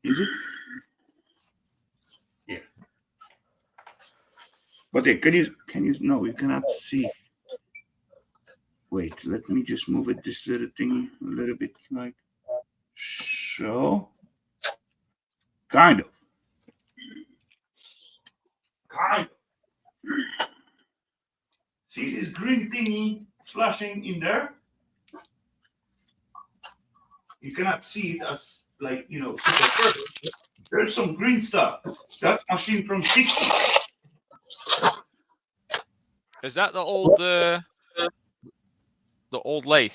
Is it? Yeah. But yeah, can you no, you cannot see. Wait, let me just move it this little thing a little bit like so. Kind of. See this green thingy flashing in there? You cannot see it as like, there's some green stuff. That's machine from 60. Is that the old lathe?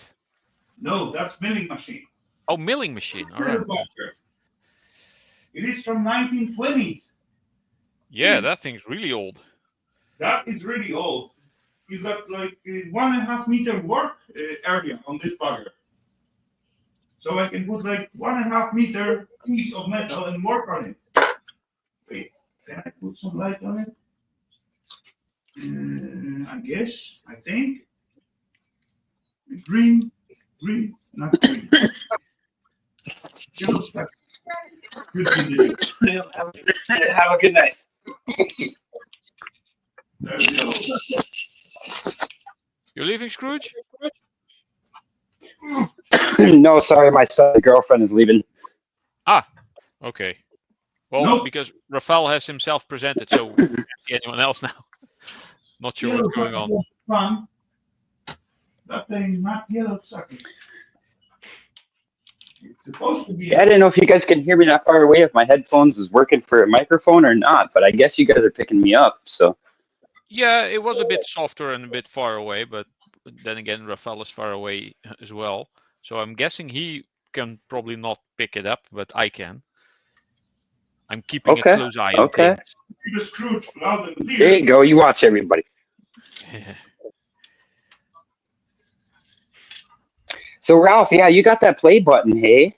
No, that's milling machine. Oh, milling machine. All right. It is from 1920s. Yeah, that thing's really old. That is really old. You got like 1.5 meter work area on this bugger. So I can put like 1.5 meter piece of metal and work on it. Wait, can I put some light on it? I think. Green, not green. Have a good night. There we go. You're leaving, Scrooge? No, sorry, my son's girlfriend is leaving. Ah, okay. Well, Nope. because Rafal has himself presented, so we can't see anyone else now. Not sure what's going on. Fun. That thing not yellow sucking. It's supposed to be. Yeah, I didn't know if you guys can hear me that far away, if my headphones is working for a microphone or not, but I guess you guys are picking me up, so. Yeah, it was a bit softer and a bit far away, but then again, Rafal is far away as well. So I'm guessing he can probably not pick it up, but I can. I'm keeping a close eye on things. You just Scrooge loud and clear. There you go, you watch everybody. So Ralph, yeah, you got that play button, hey?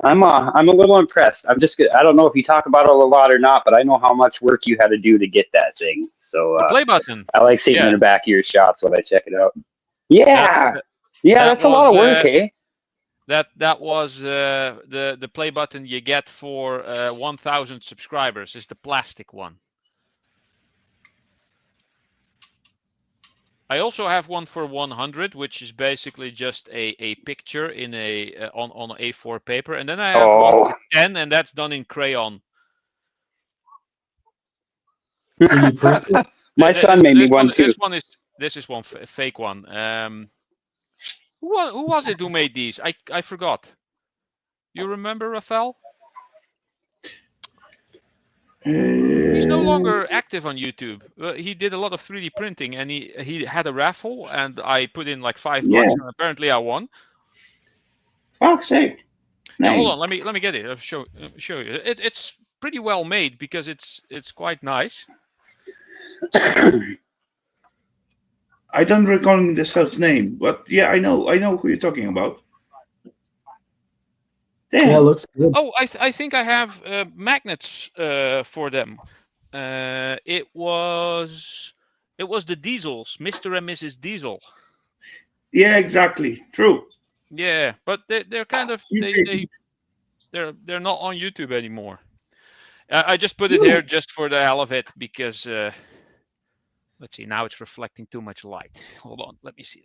I'm a little impressed. I don't know if you talk about it a lot or not, but I know how much work you had to do to get that thing. So the play button. I like seeing it in the back of your shots when I check it out. Yeah, that's a lot of work, hey? That was the play button you get for 1,000 subscribers. Is the plastic one. I also have one for 100, which is basically just a picture in on A4 paper, and then I have one for 10, and that's done in crayon. My son made me one too. This is one fake one. Who was it who made these? I forgot. You remember, Rafal? He's no Uh, longer active on YouTube. He did a lot of 3D printing, and he had a raffle, and I put in like $5, yeah, and apparently I won. fuck's sake. Yeah, hold Name. on. Let me get it. I'll show you. It's pretty well made because it's quite nice. I don't recall the self's name, but yeah, I know who you're talking about. Yeah, Damn. looks good. Oh, I think I have magnets for them. It was the Diesels, Mr. and Mrs. Diesel. Yeah, exactly. True. Yeah, but they're kind of You did. they're not on YouTube anymore. I just put it here True. just for the hell of it because let's see, now it's reflecting too much light. Hold on, let me see.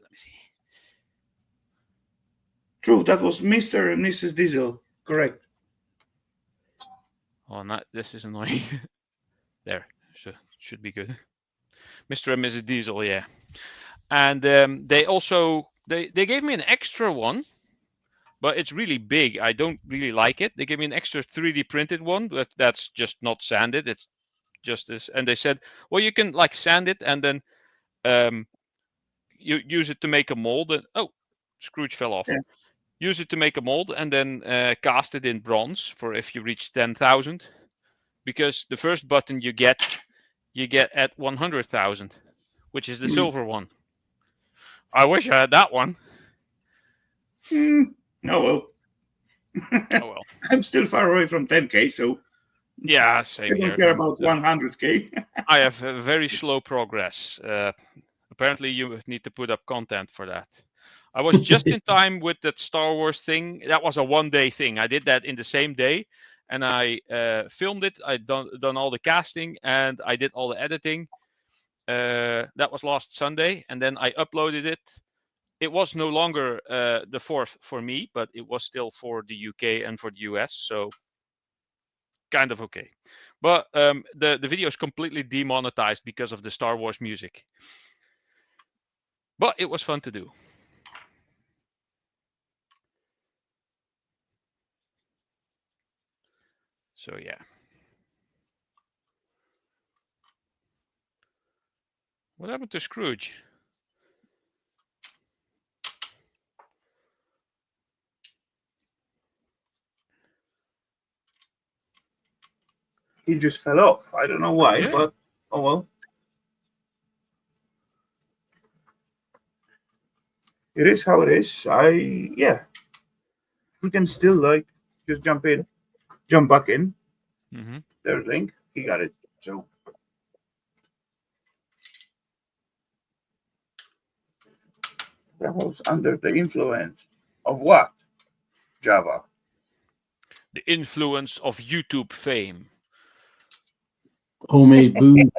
True. That was Mr. and Mrs. Diesel. Correct. Oh, not this is annoying. There, should be good. Mr. and Mrs. Diesel, yeah. And they also they gave me an extra one, but it's really big. I don't really like it. They gave me an extra 3D printed one, but that's just not sanded. It's just this, and they said, well, you can like sand it and then you use it to make a mold. And oh, Scrooge fell off. Yeah. Use it to make a mold and then cast it in bronze for if you reach 10,000. Because the first button you get at 100,000, which is the silver one. I wish I had that one. Oh well. Oh well. I'm still far away from 10k, so Yeah, I same don't here. care about 100k. I have very slow progress. Apparently, you need to put up content for that. I was just in time with that Star Wars thing. That was a one-day thing. I did that in the same day, and I filmed it. I done all the casting, and I did all the editing. That was last Sunday, and then I uploaded it. It was no longer the 4th for me, but it was still for the UK and for the US, so kind of okay. But the video is completely demonetized because of the Star Wars music. But it was fun to do. So yeah. What happened to Scrooge? He just fell off. I don't know why, Yeah. but oh well. It is how it is. We can still like just jump back in. Mm-hmm. There's Link. He got it. So that was under the influence of what? Java. The influence of YouTube fame. Homemade booze.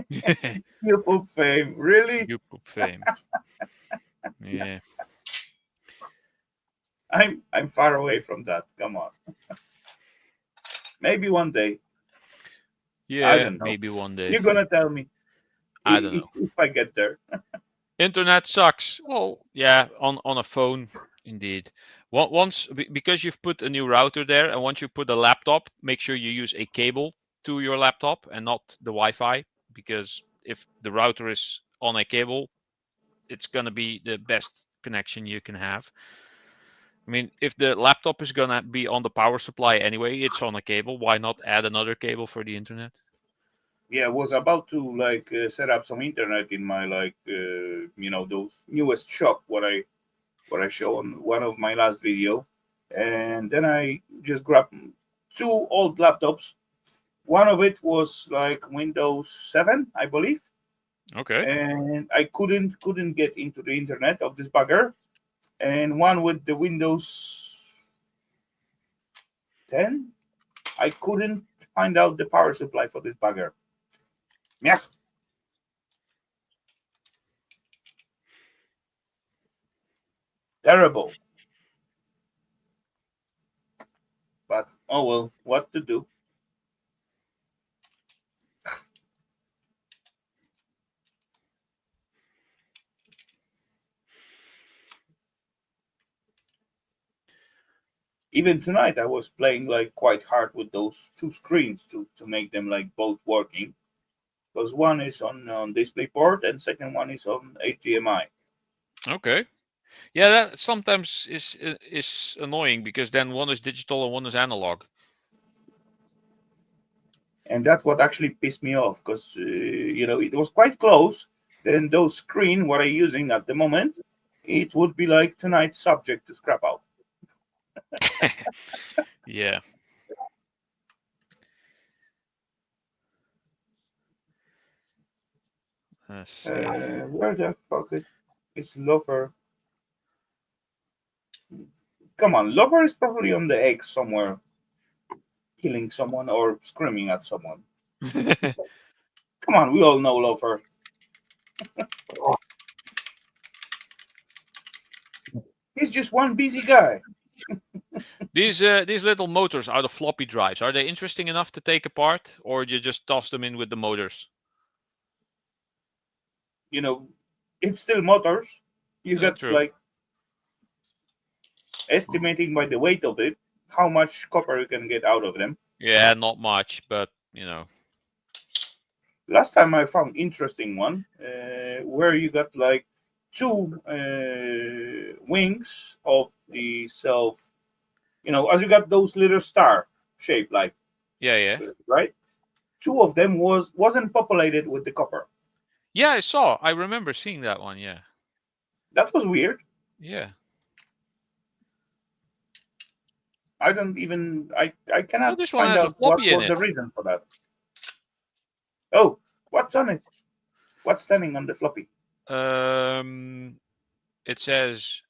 YouTube fame. Really? YouTube fame. Yeah. I'm far away from that. Come on. Maybe one day. I Yeah, don't know. maybe one day. You're gonna tell me I don't know. if I get there. Internet sucks. Well, yeah, on a phone, indeed. Once because you've put a new router there, and once you put a laptop, make sure you use a cable to your laptop and not the Wi-Fi, because if the router is on a cable, it's gonna be the best connection you can have. I mean, if the laptop is gonna be on the power supply anyway, it's on a cable. Why not add another cable for the internet? Yeah, I was about to like set up some internet in my like those newest shop what I show on one of my last video, and then I just grabbed two old laptops. One of it was like Windows 7, I believe, Okay. and I couldn't get into the internet of this bugger, and one with the Windows 10, I couldn't find out the power supply for this bugger. Yeah. Terrible. But oh well, what to do? Even tonight, I was playing like quite hard with those two screens to make them like both working. Because one is on DisplayPort and second one is on HDMI. Okay. Yeah, that sometimes is annoying because then one is digital and one is analog. And that's what actually pissed me off because it was quite close. Then those screen what I'm using at the moment, it would be like tonight subject to scrap out. Yeah. Let's see. Where the fuck is Lover? Come on, Lover is probably on the egg somewhere, killing someone or screaming at someone. Come on, we all know Lover. He's just one busy guy. These little motors out of floppy drives, are they interesting enough to take apart, or you just toss them in with the motors? It's still motors. You Yeah, got true. like estimating by the weight of it how much copper you can get out of them. Yeah, not much, but Last time I found interesting one where you got like two wings of the self. As you got those little star shape, like yeah. right. Two of them wasn't populated with the copper. Yeah, I remember seeing that one. Yeah. That was weird. Yeah. I don't even I cannot this one find has a out what floppy in was the it. reason for that. Oh, what's on it? What's standing on the floppy? It says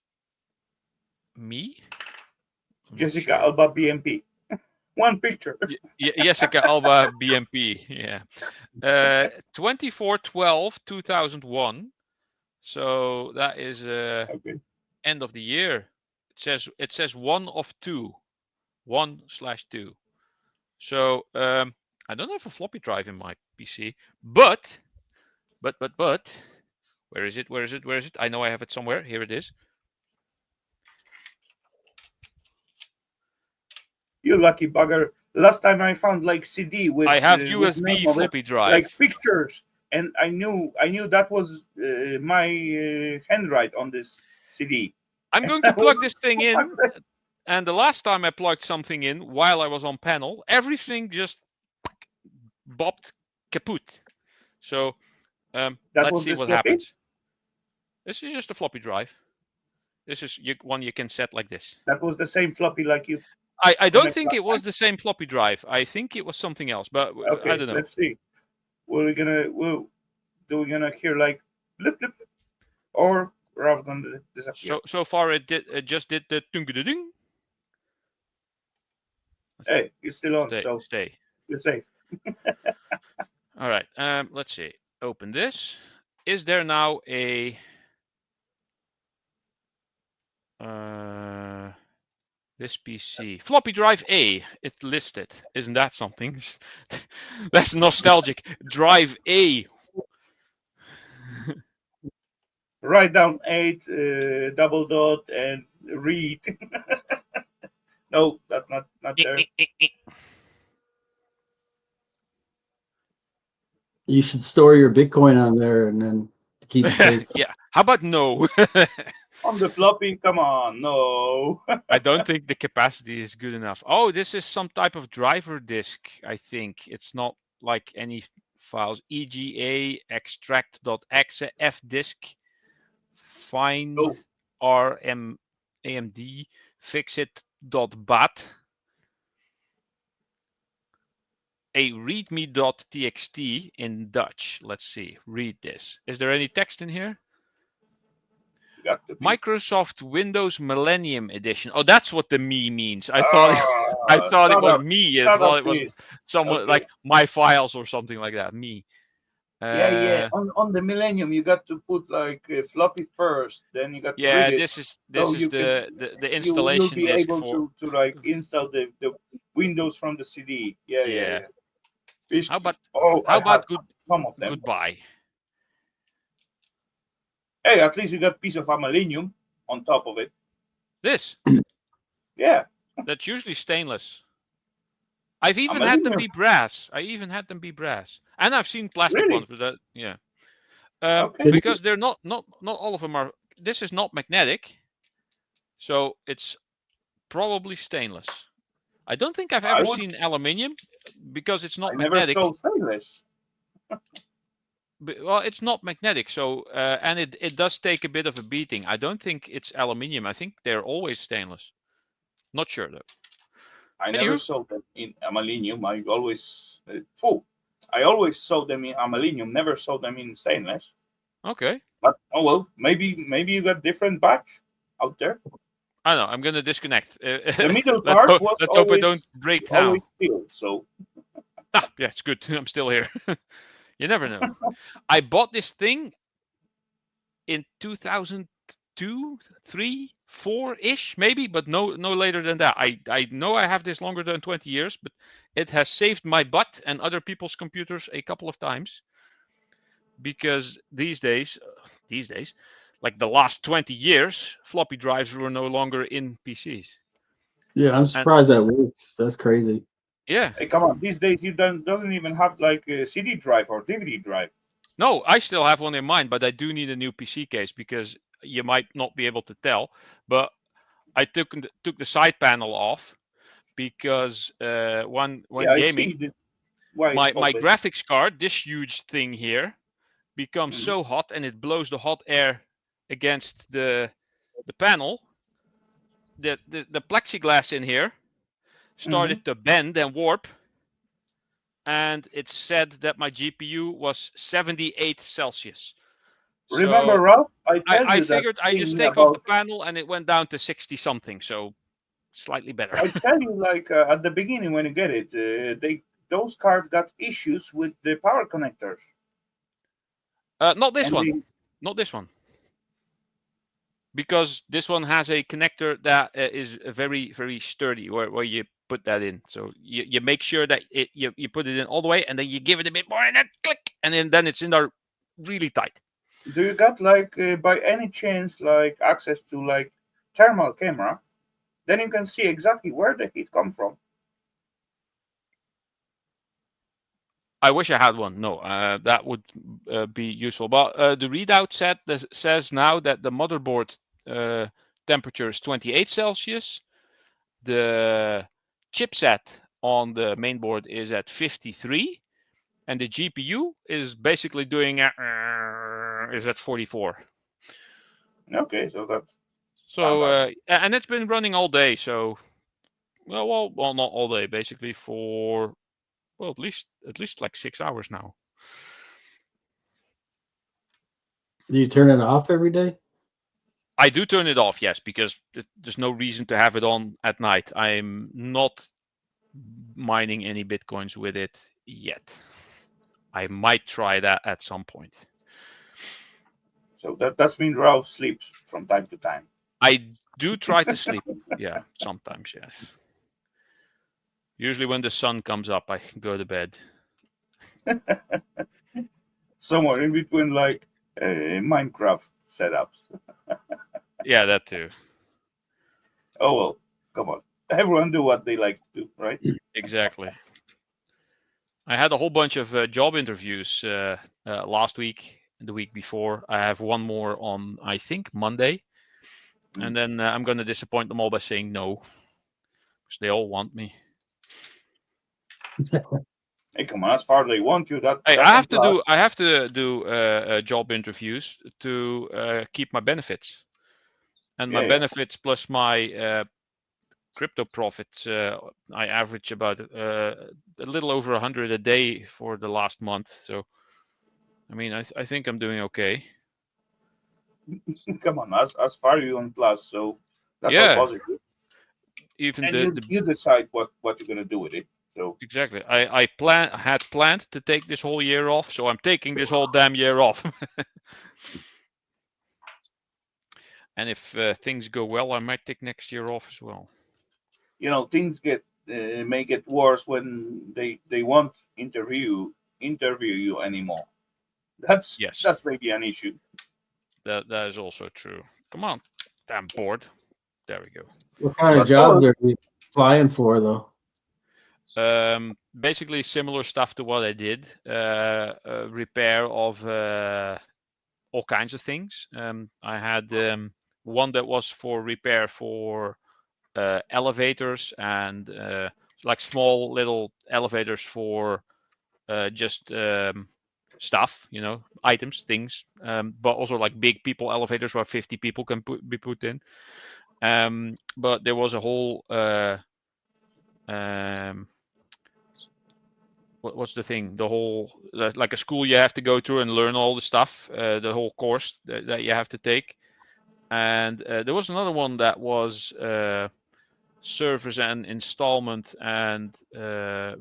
me. I'm not Jessica sure. Alba BMP. One picture. Jessica Alba BMP. Yeah. 24/12/2001. So that is Okay. end of the year. It says 1 of 2. 1/2. So I don't have a floppy drive in my PC, but where is it? Where is it? Where is it? I know I have it somewhere. Here it is. You lucky bugger. Last time I found like CD with I have with USB name of it, floppy drive. like pictures, and I knew that was my handwrite on this CD. I'm going to plug this thing in, and the last time I plugged something in while I was on panel, everything just bopped kaput. So let's see what happens. This is just a floppy drive. This is one you can set like this. That was the same floppy like you. I don't think it was the same floppy drive. I think it was something else, but Okay, I don't know. let's see. Do we gonna hear like blip blip, or rather gonna disappear? So far it just did the ding. Hey, you're still on, so stay. you're safe. All right. Let's see. Open this. Is there now a this PC floppy drive A? It's listed. Isn't that something? That's nostalgic. Drive A. Write down 8 double dot and read. No, that's not there. You should store your Bitcoin on there and then keep it safe. Yeah. How about no? On the floppy, come on, no. I don't think the capacity is good enough. Oh, this is some type of driver disk, I think. It's not like any files. EGA extract.exe fdisk find AMD fixit.bat a readme.txt in Dutch. Let's see. Read this. Is there any text in here? Microsoft Windows Millennium Edition. Oh, that's what the me means. I thought it was me. I thought it was someone like my files or something like that. Me. Yeah. On the Millennium, you got to put like a floppy first, then you got to read it. This is the installation. You'll be disk able for... to like install the Windows from the CD. Yeah. How about some of them? Goodbye. Hey, at least you got a piece of aluminium on top of it. This? Yeah. That's usually stainless. I've even had them be brass. And I've seen plastic Really? ones, but that, yeah. Okay. Because they're not all of them are. This is not magnetic, so it's probably stainless. I don't think I've ever seen aluminium because it's not I never magnetic. saw stainless. Well, it's not magnetic, so and it does take a bit of a beating. I don't think it's aluminium. I think they're always stainless. Not sure though. I never saw them in aluminium. I always saw them in aluminium. Never saw them in stainless. Okay. But oh well, maybe you got different batch out there. I don't know. I'm gonna disconnect. The middle part was let's always, hope I don't break now. always steel, so. Yeah, it's good. I'm still here. You never know. I bought this thing in 2002, 3, 4-ish, maybe, but no later than that. I know I have this longer than 20 years, but it has saved my butt and other people's computers a couple of times. Because these days, like the last 20 years, floppy drives were no longer in PCs. Yeah, I'm surprised that works. That's crazy. Yeah. Hey, come on! These days, you doesn't even have like a CD drive or DVD drive. No, I still have one in mind, but I do need a new PC case because you might not be able to tell. But I took the side panel off because when gaming, my graphics card, this huge thing here, becomes so hot and it blows the hot air against the panel. The plexiglass in here started to bend and warp, and it said that my GPU was 78 Celsius. Remember, Ralph? I figured I just take off the panel and it went down to 60 something, so slightly better. I tell you, like at the beginning when you get it, those cards got issues with the power connectors. Not this one. Not this one. Because this one has a connector that is very, very sturdy where you put that in. So you make sure that you put it in all the way and then you give it a bit more and then click and then it's in there really tight. Do you got like by any chance like access to like thermal camera? Then you can see exactly where the heat come from. I wish I had one. No, that would be useful. But the readout says now that the motherboard temperature is 28 Celsius. The chipset on the main board is at 53. And the GPU is basically doing is at 44. Okay, so that's and it's been running all day. So well, not all day, basically for at least like 6 hours now. Do you turn it off every day? I do turn it off, yes, because there's no reason to have it on at night. I'm not mining any Bitcoins with it yet. I might try that at some point. So that's mean Ralph sleeps from time to time. I do try to sleep. Yeah, sometimes, yes. Usually when the sun comes up, I go to bed. Somewhere in between like Minecraft setups. Yeah, that too. Oh well, come on. Everyone do what they like to do, right? Exactly. I had a whole bunch of job interviews last week and the week before. I have one more on, I think, Monday. And then I'm going to disappoint them all by saying no. Because they all want me. Hey, come on! As far as they want you, I have to do job interviews to keep my benefits, and my benefits plus my crypto profits. I average about a little over 100 a day for the last month. So, I mean, I think I'm doing okay. Come on, as far as you on plus, so that's all positive. Even and you decide what you're gonna do with it. So exactly, I had planned to take this whole year off, so I'm taking this whole damn year off. And if things go well, I might take next year off as well. You know, things may get worse when they won't interview you anymore. That's maybe an issue. That is also true. Come on, damn board. There we go. What kind of jobs are you? applying for though? Basically similar stuff to what I did. Repair of all kinds of things. I had one that was for repair for elevators and like small little elevators for just stuff, items, things, but also like big people elevators where 50 people can be put in. But there was a whole what's the thing? The whole like a school you have to go through and learn all the stuff, the whole course that you have to take. And there was another one that was service and installment and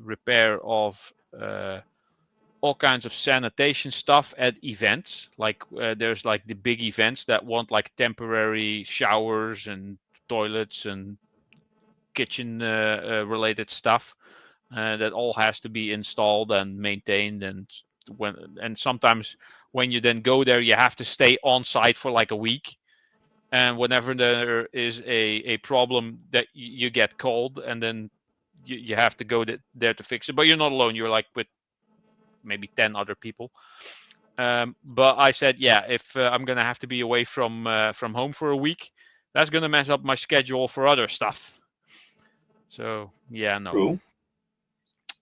repair of all kinds of sanitation stuff at events. Like there's like the big events that want like temporary showers and toilets and kitchen related stuff. That all has to be installed and maintained, and sometimes when you then go there, you have to stay on site for like a week. And whenever there is a problem, that you get called, and then you have to go there to fix it. But you're not alone. You're like with maybe 10 other people. But I said, yeah, if I'm gonna have to be away from home for a week, that's gonna mess up my schedule for other stuff. So yeah, no. True.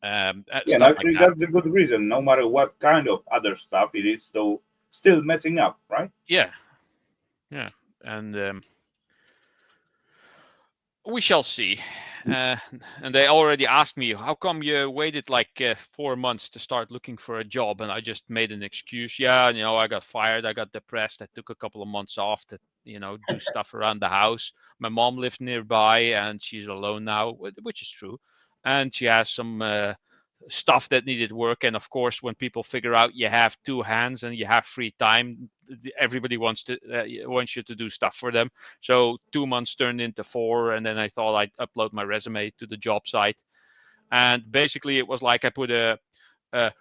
Yeah, and Stuff actually, like that. that's a good reason. No matter what kind of other stuff it is, so still messing up, right? Yeah, and we shall see. And they already asked me, how come you waited like 4 months to start looking for a job? And I just made an excuse. Yeah, I got fired. I got depressed. I took a couple of months off to, do stuff around the house. My mom lived nearby and she's alone now, which is true. And she has some stuff that needed work. And of course, when people figure out you have two hands and you have free time, everybody wants you to do stuff for them. So 2 months turned into 4, and then I thought I'd upload my resume to the job site. And basically, it was like I put a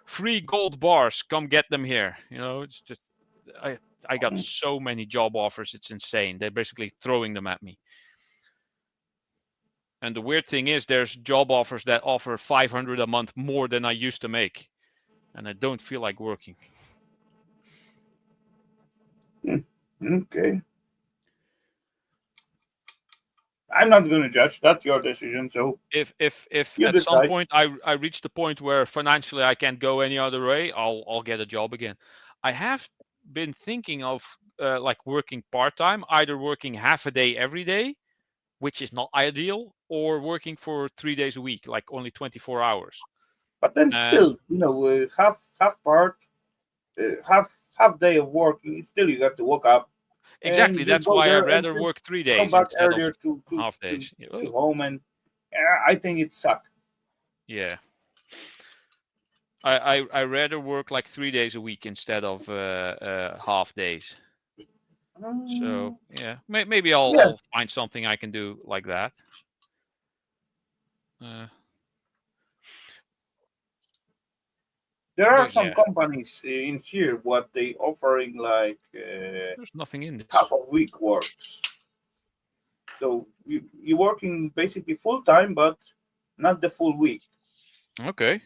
free gold bars. Come get them here. It's just I got so many job offers. It's insane. They're basically throwing them at me. And the weird thing is, there's job offers that offer 500 a month more than I used to make, and I don't feel like working. Okay. I'm not going to judge. That's your decision. So if you at some decide. point I reach the point where financially I can't go any other way, I'll get a job again. I have been thinking of like working part-time, either working half a day every day, which is not ideal, or working for 3 days a week, like only 24 hours. But then still, half part, half day of work. Still, you got to wake up. Exactly. And you That's go why there I'd rather and work 3 come days back instead earlier of to half days. home, and I think it sucks. Yeah. I rather work like 3 days a week instead of half days. So yeah, maybe I'll find something I can do like that. There are some companies in here what they offering like there's nothing in this. half of week works. So you're working basically full time, but not the full week. Okay.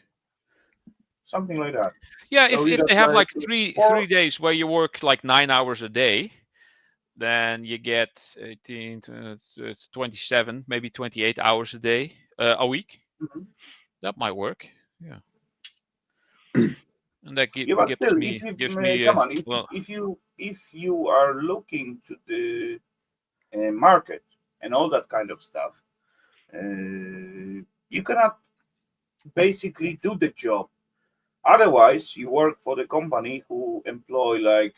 Something like that. Yeah, so if they have like three days where you work like 9 hours a day, then you get 18 to 27, maybe 28 hours a day, a week. Mm-hmm. That might work. Yeah. And that gives me come on, if you are looking to the market and all that kind of stuff, you cannot basically do the job. Otherwise, you work for the company who employ like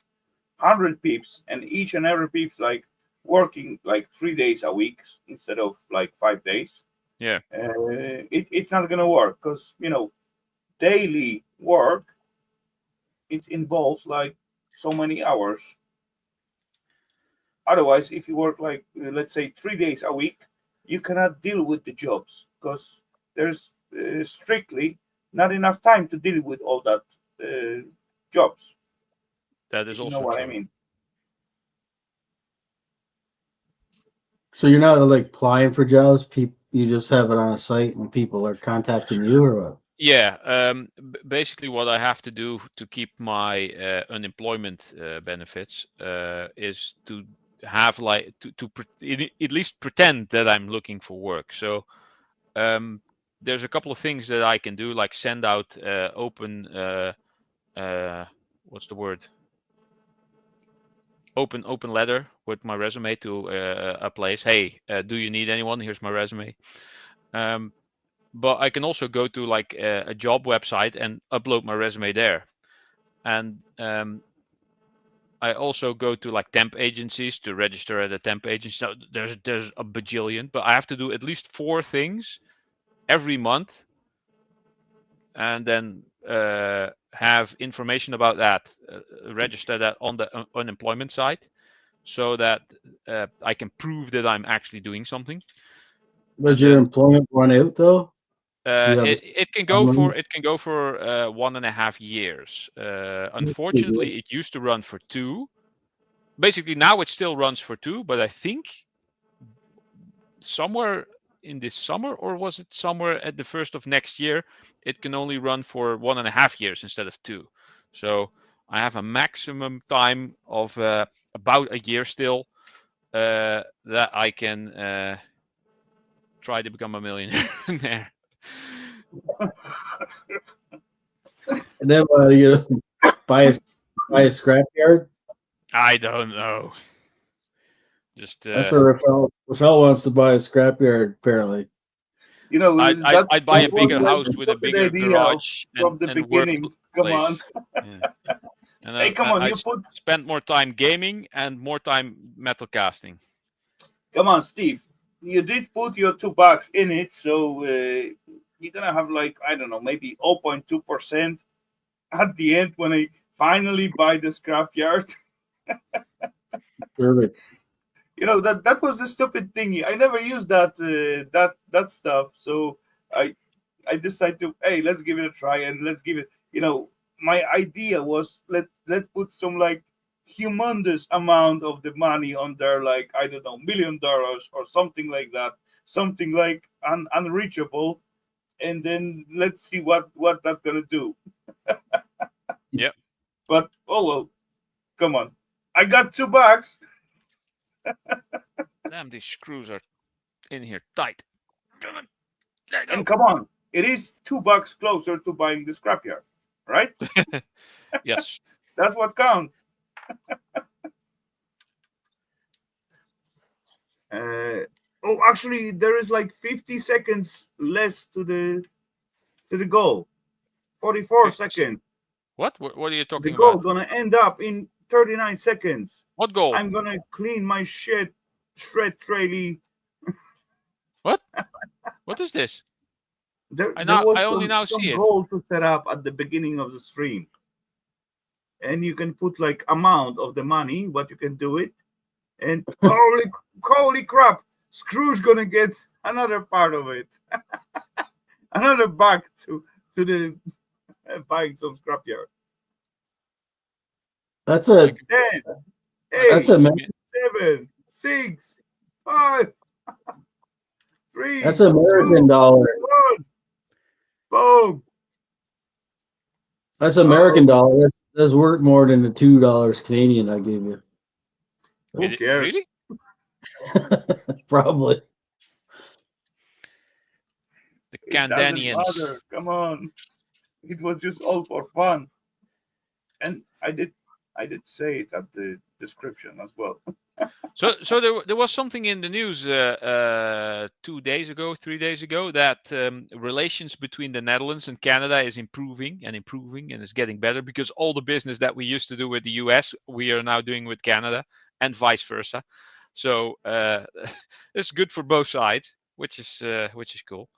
100 peeps, and each and every peeps like working like 3 days a week instead of like 5 days. Yeah. It's not gonna work because daily work, it involves like so many hours. Otherwise, if you work like let's say 3 days a week, you cannot deal with the jobs because there's strictly not enough time to deal with all that jobs. That is also what true. I mean. So you're not like applying for jobs. you just have it on a site and people are contacting you, or what? Yeah, basically what I have to do to keep my unemployment benefits is to have like at least pretend that I'm looking for work. So there's a couple of things that I can do, like send out open what's the word? Open letter with my resume to a place. Hey, do you need anyone? Here's my resume. But I can also go to like a job website and upload my resume there. And I also go to like temp agencies to register at a temp agency. So there's a bajillion, but I have to do at least 4 things every month, and then have information about that, register that on the unemployment site, so that I can prove that I'm actually doing something. Does your employment run out though? It can go for 1.5 years. Unfortunately, it used to run for 2. Basically, now it still runs for 2, but I think somewhere in this summer, or was it somewhere at the first of next year, it can only run for 1.5 years instead of 2. So I have a maximum time of about a year still that I can try to become a millionaire there. And then buy a scrapyard. I don't know. Just That's what Rafal wants to buy a scrapyard. Apparently, I'd buy a bigger was house like with a bigger idea garage from the and beginning. Come on. Yeah. And Hey, come on, I you put. spent more time gaming and more time metal casting. Come on, Steve. You did put your $2 in it, so you're gonna have like, I don't know, maybe 0.2% at the end when I finally buy the scrapyard. perfect. That was the stupid thingy. I never used that stuff, so I decided to, hey, let's give it a try, and let's give it. My idea was let's put some like humongous amount of the money on there, like, I don't know, $1 million or something like that, something like unreachable, and then let's see what that's gonna do. Yep. But oh well, come on, I got $2. Damn, these screws are in here tight. Come on. There you go. And come on, it is $2 closer to buying the scrapyard, right? Yes. That's what counts. Actually, there is like 50 seconds less to the goal. 44 seconds. What are you The talking goal about? gonna end up in 39 seconds. What goal? I'm gonna clean my shred traily. What? What is this? There I was only now some see it. goal to set up at the beginning of the stream, and you can put like amount of the money, what you can do it, and holy crap, Scrooge gonna get another part of it, another back to the buying some scrapyard. That's a 10, that's 8, a 7, 6, 5, 3. that's American 2, dollar. 1. Boom. That's American dollar. That's worth more than the $2 Canadian I gave you. Who cares? Really? Probably. The It doesn't Candanians. matter. Come on. It was just all for fun. And I did say it at the description as well. So there was something in the news 2 days ago, 3 days ago, that relations between the Netherlands and Canada is improving and is getting better, because all the business that we used to do with the US, we are now doing with Canada, and vice versa. So it's good for both sides, which is cool.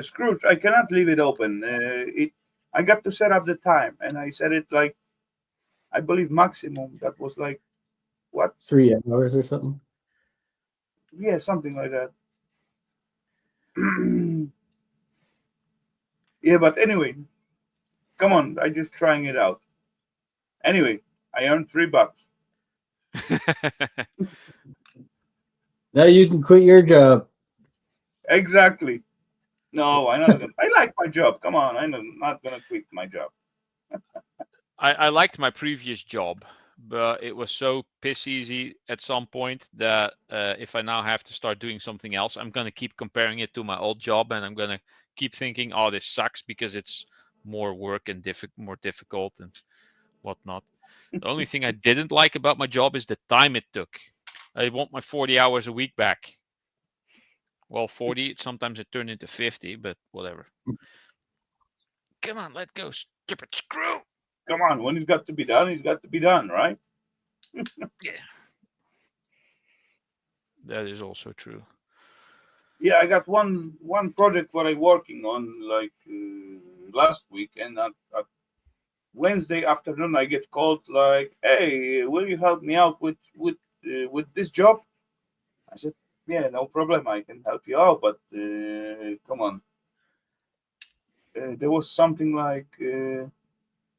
Scrooge, I cannot leave it open. I got to set up the time, and I set it like, I believe maximum. That was like, what? 3 hours or something. Yeah, something like that. Yeah, but anyway, come on. I just trying it out. Anyway, I earned $3. Now you can quit your job. Exactly. No, I'm not gonna. I like my job. Come on, I'm not gonna quit my job. I liked my previous job, but it was so piss easy at some point that if I now have to start doing something else, I'm gonna keep comparing it to my old job, and I'm gonna keep thinking, "Oh, this sucks," because it's more work and more difficult and whatnot. The only thing I didn't like about my job is the time it took. I want my 40 hours a week back. Well, 40. Sometimes it turned into 50, but whatever. Come on, let go, stupid screw. Come on, when it's got to be done, it's got to be done, right? Yeah, that is also true. Yeah, I got one project what I'm working on like last week, and at Wednesday afternoon I get called like, "Hey, will you help me out with this job?" I said, "Yeah, no problem. I can help you out, but come on." There was something like,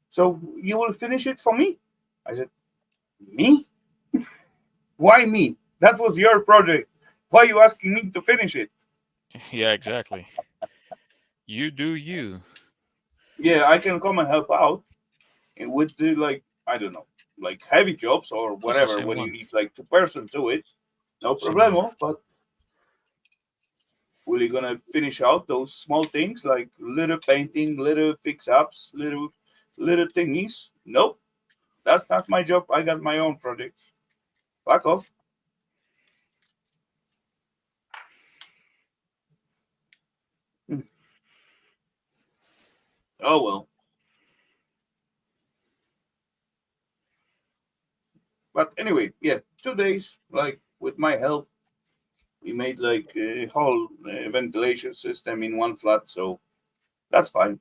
"So you will finish it for me?" I said, "Me? Why me? That was your project. Why are you asking me to finish it?" Yeah, exactly. You do you. Yeah, I can come and help out with the like, I don't know, like heavy jobs or That's the whatever same when you one. need like 2 person to it, no Similar. problemo. But we're gonna finish out those small things like little painting, little fix ups, little thingies. Nope, that's not my job. I got my own projects. Fuck off. Hmm. Oh well. But anyway, yeah, 2 days like with my help, we made like a whole ventilation system in one flat, so that's fine.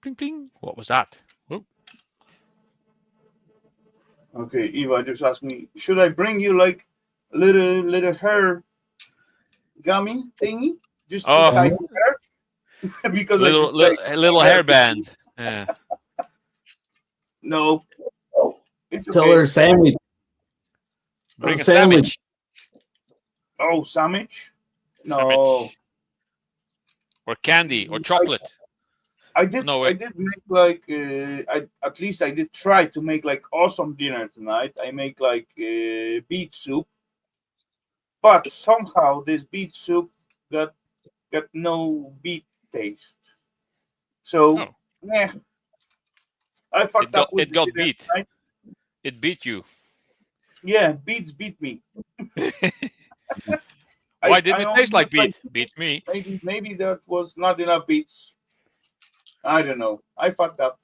Ping, ping. What was that? Oh, Okay, Eva just asked me, should I bring you like a little hair gummy thingy just to oh, tie your hair? Because I little just like little my hair. hairband. Yeah. No, it's Tell okay. her sandwich. Bring a Sandwich. sandwich. Oh, sandwich? No, Sandwich. Or candy or chocolate. I did. No, I wait. did make like at least I did try to make like awesome dinner tonight. I make like beet soup, but somehow this beet soup got no beet taste. So, Oh, yeah, I fucked up with it the got dinner beat. tonight. It beat you. Yeah, beets beat me. Why I didn't it only taste like had like beet? 2 Beat beets. me. Maybe that was not enough beets. I don't know. I fucked up.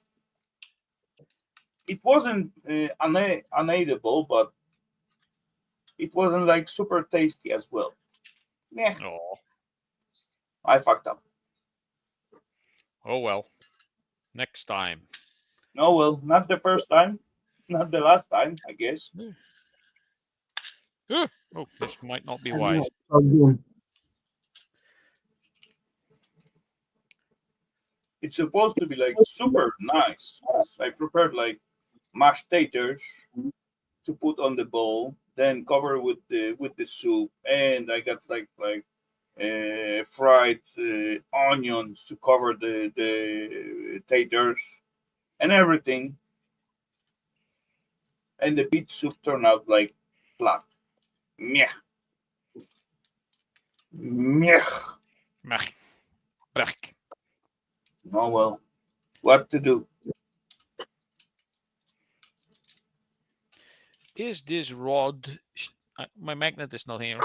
It wasn't unedible, but it wasn't like super tasty as well. Yeah, Oh, I fucked up. oh well. Next time. No, well, not the first time, not the last time, I guess. Oh, this might not be wise. It's supposed to be like super nice because I prepared like mashed taters to put on the bowl, then cover with the soup, and I got like fried onions to cover the taters and everything, and the beet soup turned out like flat. Meh, meh. Mech. Brech. Oh well, what to do? Is this rod? My magnet is not here.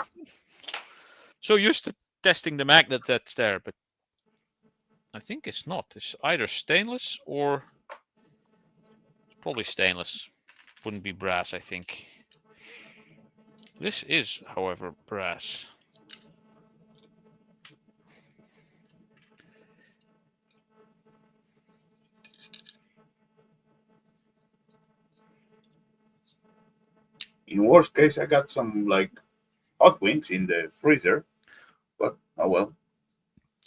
So used to testing the magnet that's there, but I think it's not. It's either stainless or it's probably stainless. Wouldn't be brass, I think. This is, however, brass. In worst case, I got some like hot wings in the freezer, but oh well.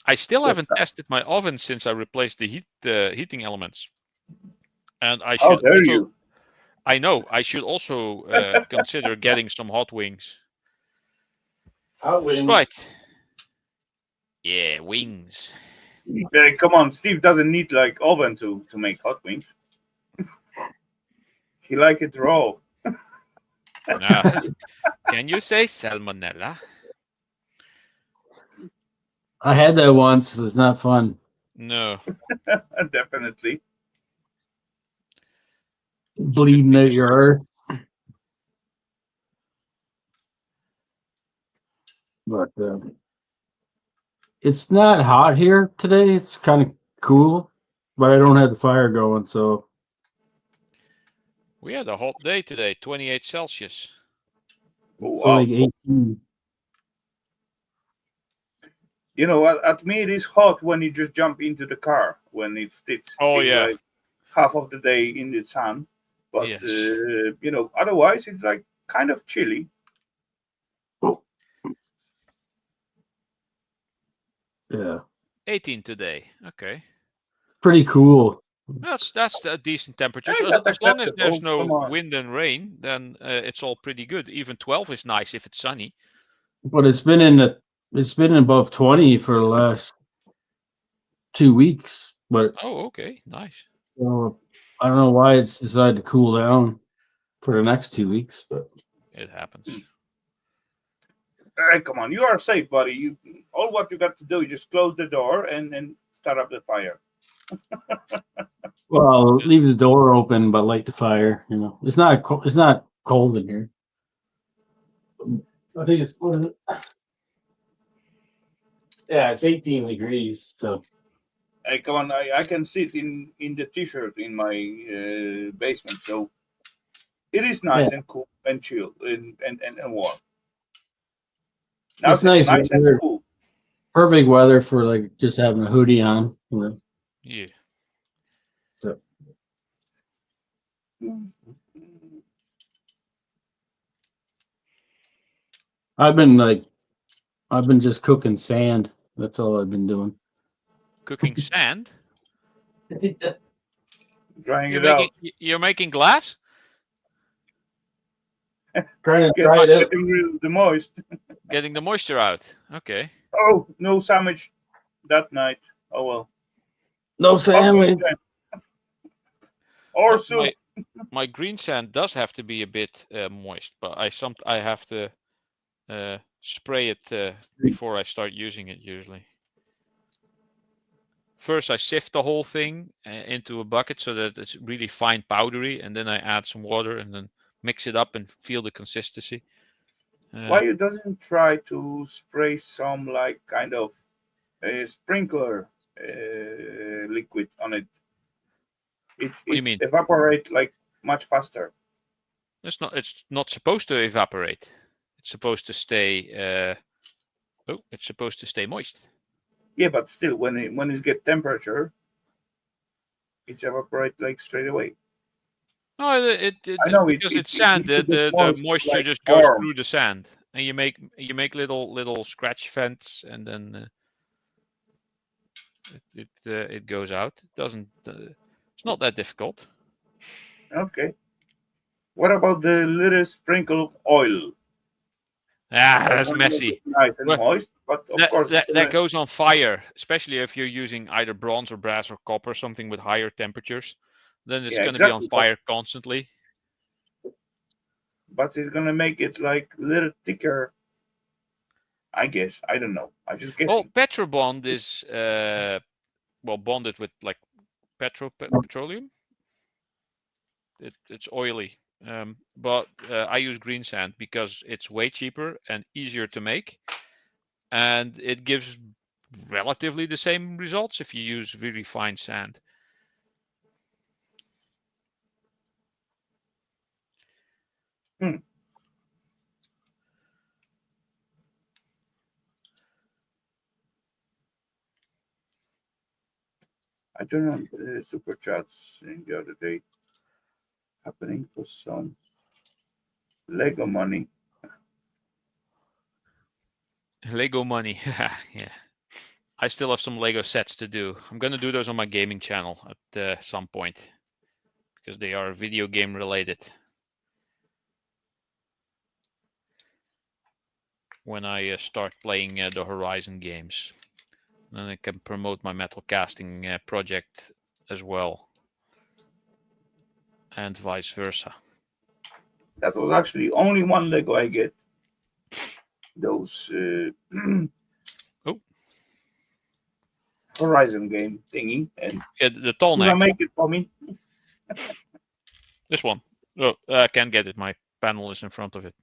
I still haven't tested my oven since I replaced the heating elements, and I How should dare also. you? I know I should also consider getting some hot wings. Hot wings. Right. Yeah, wings. Come on, Steve doesn't need like oven to make hot wings. He like it raw. Can you say salmonella? I had that once. It's not fun. No. Definitely. Bleeding out your earth. But it's not hot here today. It's kind of cool, but I don't have the fire going, so We had a hot day today, 28 Celsius. it's Wow. like 18. You know, at me it is hot when you just jump into the car when it's Oh, yeah. like half of the day in the sun. But Yes. you know, otherwise it's like kind of chilly. Yeah, 18 today. Okay. pretty cool. That's a decent temperature. Hey, So that's as long as acceptable. there's no Come on. wind and rain, then it's all pretty good. Even 12 is nice if it's sunny. But it's been above 20 for the last 2 weeks. But Oh, okay, nice. I don't know why it's decided to cool down for the next 2 weeks. But It happens. Hey, come on, you are safe, buddy. All what you got to do is just close the door and start up the fire. well, I'll leave the door open, but light the fire. You know, it's not cold in here. I think it's what is it? Yeah, it's 18 degrees. So Hey, come on, I can sit in the t-shirt in my basement, so it is nice and cool and chill and warm. Now it's nice and weather. cool. Perfect weather for like just having a hoodie on. You know. Yeah. So I've been just cooking sand. That's all I've been doing. Cooking sand. Drying You're it out. you're making glass? Trying to try it out. Getting rid of the moist. Getting the moisture out. Okay. Oh, no sandwich that night. Oh well. No sandwich. Or Well, soup. my green sand does have to be a bit moist, but I have to spray it before I start using it usually. First, I sift the whole thing into a bucket so that it's really fine powdery, and then I add some water and then mix it up and feel the consistency. Why you doesn't try to spray some like kind of sprinkler liquid on it? It What do you mean? evaporate like much faster. It's not supposed to evaporate. It's supposed to stay. It's supposed to stay moist. Yeah, but still, when it get temperature, it evaporate like straight away. No, I know because it's sand. The moisture just goes through the sand, and you make little scratch vents, and then it goes out. It doesn't. It's not that difficult. Okay. What about the little sprinkle of oil? That's messy. Nice and Well, moist, but of course that goes on fire, especially if you're using either bronze or brass or copper, something with higher temperatures. Then it's going to be on fire constantly. But it's gonna make it like a little thicker. I guess. I don't know. I just guess. Well, Petrobond is bonded with like petroleum. It's oily. But I use green sand because it's way cheaper and easier to make, and it gives relatively the same results if you use really fine sand. I turned on the super chats in the other day. Happening for some Lego money. Lego money. Yeah. I still have some Lego sets to do. I'm gonna do those on my gaming channel at some point because they are video game related. When I start playing the Horizon games, then I can promote my metal casting project as well, and vice versa. That was actually only one Lego I get. Those Oh. Horizon game thingy, and The tall you gonna neck. make it for me? This one. Oh, I can't get it. My panel is in front of it.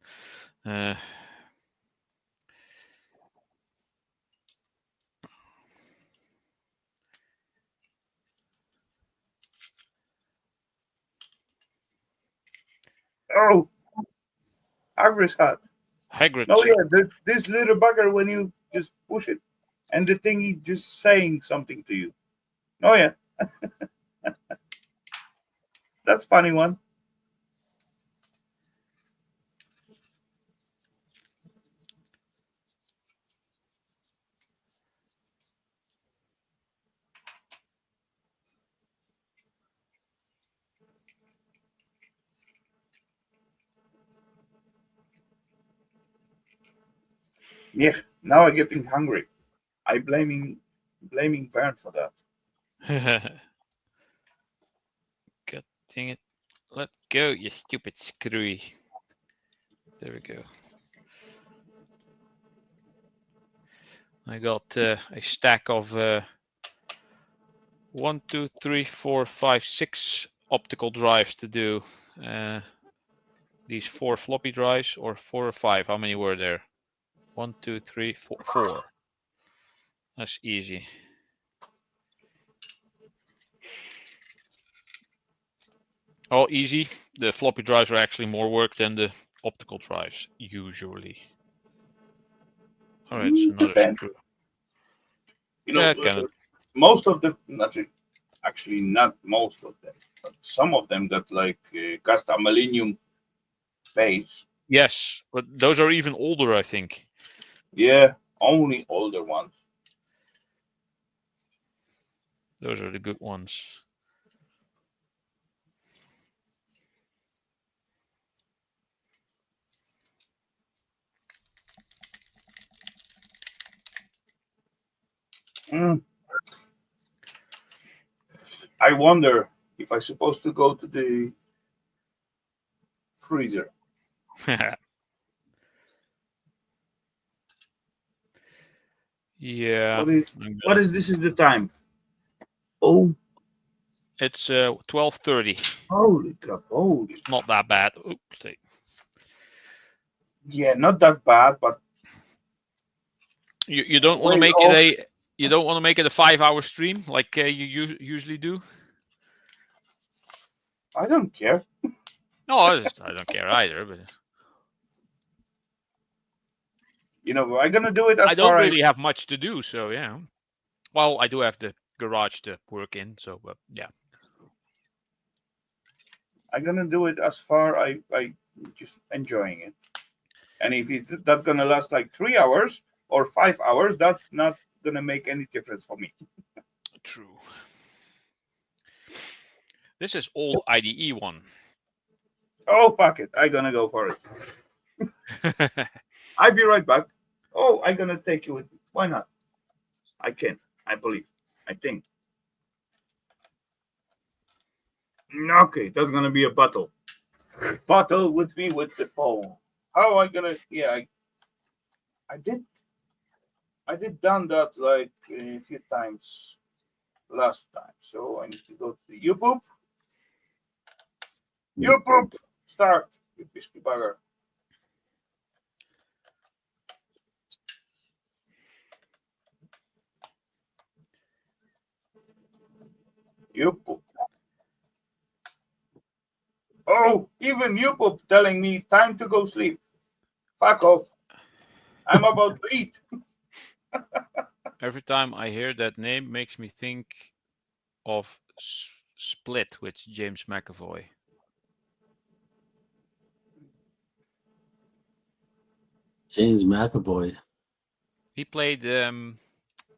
Oh, Hagrid's hat. Hagrid. Oh yeah, this little bugger when you just push it, and the thingy just saying something to you. Oh yeah, that's a funny one. Yeah, now I'm getting hungry. I blaming Bernd for that. God dang it. Let go, you stupid screwy. There we go. I got a stack of 1, 2, 3, 4, 5, 6 optical drives to do. These 4 floppy drives, or 4 or 5. How many were there? 1, 2, 3, 4. 4. That's easy. Oh, easy. The floppy drives are actually more work than the optical drives, usually. All right, it's another Depends. screw. You know, most of them, actually not most of them, but some of them got like custom aluminum base. Yes, but those are even older, I think. Yeah, only older ones. Those are the good ones. I wonder if I'm supposed to go to the freezer. Yeah. What is this? Is the time? Oh, it's 12:30. Holy crap! Holy. Not that bad. Oops. Yeah, not that bad, but You don't want to make it a 5-hour stream like you usually do. I don't care. No, I don't care either. But you know, I'm gonna do it as I don't really have much to do, so yeah. Well, I do have the garage to work in, so but yeah. I'm gonna do it as far I just enjoying it. And if it's that's gonna last like 3 hours or 5 hours, that's not gonna make any difference for me. True. This is old IDE one. Oh fuck it! I'm gonna go for it. I'll be right back. Oh, I'm gonna take you with me. Why not? I can. I believe. I think. Okay, that's gonna be a battle. Battle with me with the phone. How I gonna? Yeah, I did done that like a few times last time. So I need to go to the YouTube. YouTube start. You biscuit bugger. YouTube. Oh, even YouTube telling me time to go sleep. Fuck off. I'm about to eat. Every time I hear that name, makes me think of Split with James McAvoy. James McAvoy. He played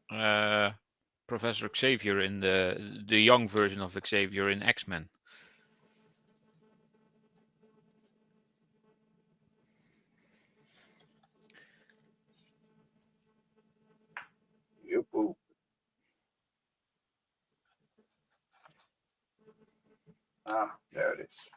Professor Xavier in the young version of Xavier in X-Men. Yoo-hoo. Ah, there it is.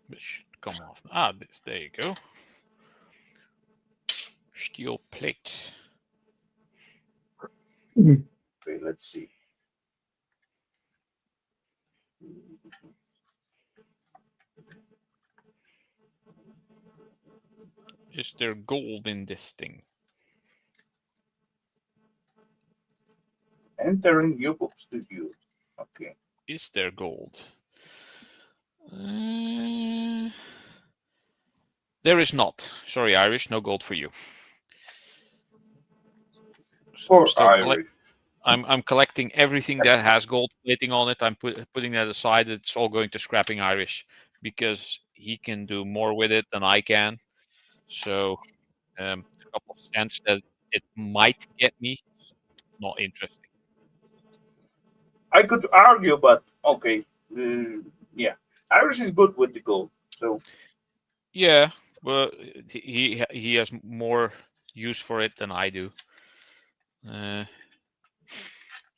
This should come off. Ah, there you go. Steel plate. Okay, let's see. Is there gold in this thing? Entering YouTube Studio. Okay. Is there gold? There is not. Sorry, Irish, no gold for you. Poor Still Irish. I'm collecting everything that has gold plating on it. I'm putting that aside. It's all going to scrapping Irish because he can do more with it than I can. So a couple of cents that it might get me, not interesting. I could argue, but okay. Yeah, Irish is good with the gold. So Yeah, well, he has more use for it than I do.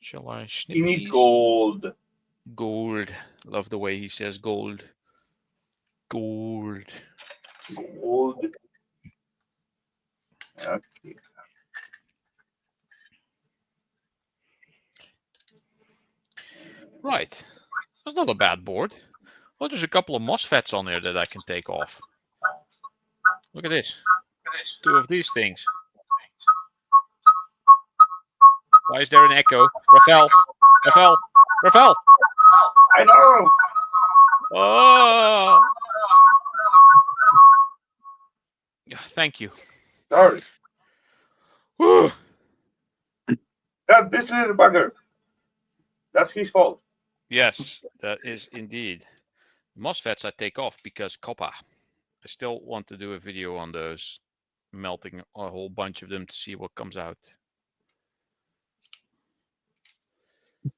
Shall I snip he need these? gold. Gold. Love the way he says gold. Gold. Gold. Okay. Right. That's not a bad board. Oh, there's a couple of MOSFETs on there that I can take off. Look at this. 2 of these things. Why is there an echo? Rafal. Rafal. Rafal. I know. Oh. Thank you. Sorry. Whew. That this little bugger. That's his fault. Yes, that is indeed. MOSFETs I take off because copper. I still want to do a video on those, melting a whole bunch of them to see what comes out.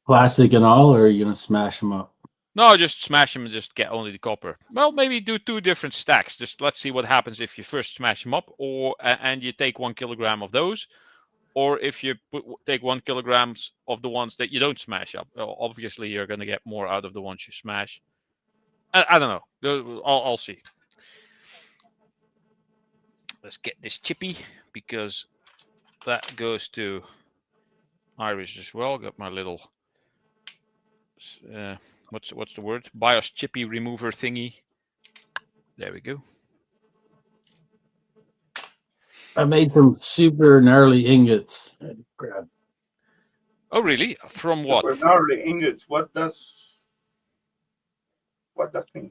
Plastic and all, or are you gonna smash them up? No, just smash them and just get only the copper. Well, maybe do 2 different stacks. Just let's see what happens if you first smash them up, or and you take 1 kilogram of those, or if you take 1 kilograms of the ones that you don't smash up. Obviously, you're going to get more out of the ones you smash. I don't know. I'll see. Let's get this chippy because that goes to Irish as well. Got my little what's the word? BIOS chippy remover thingy. There we go. I made some super gnarly ingots. Oh, really? From what? Super gnarly ingots. What does mean?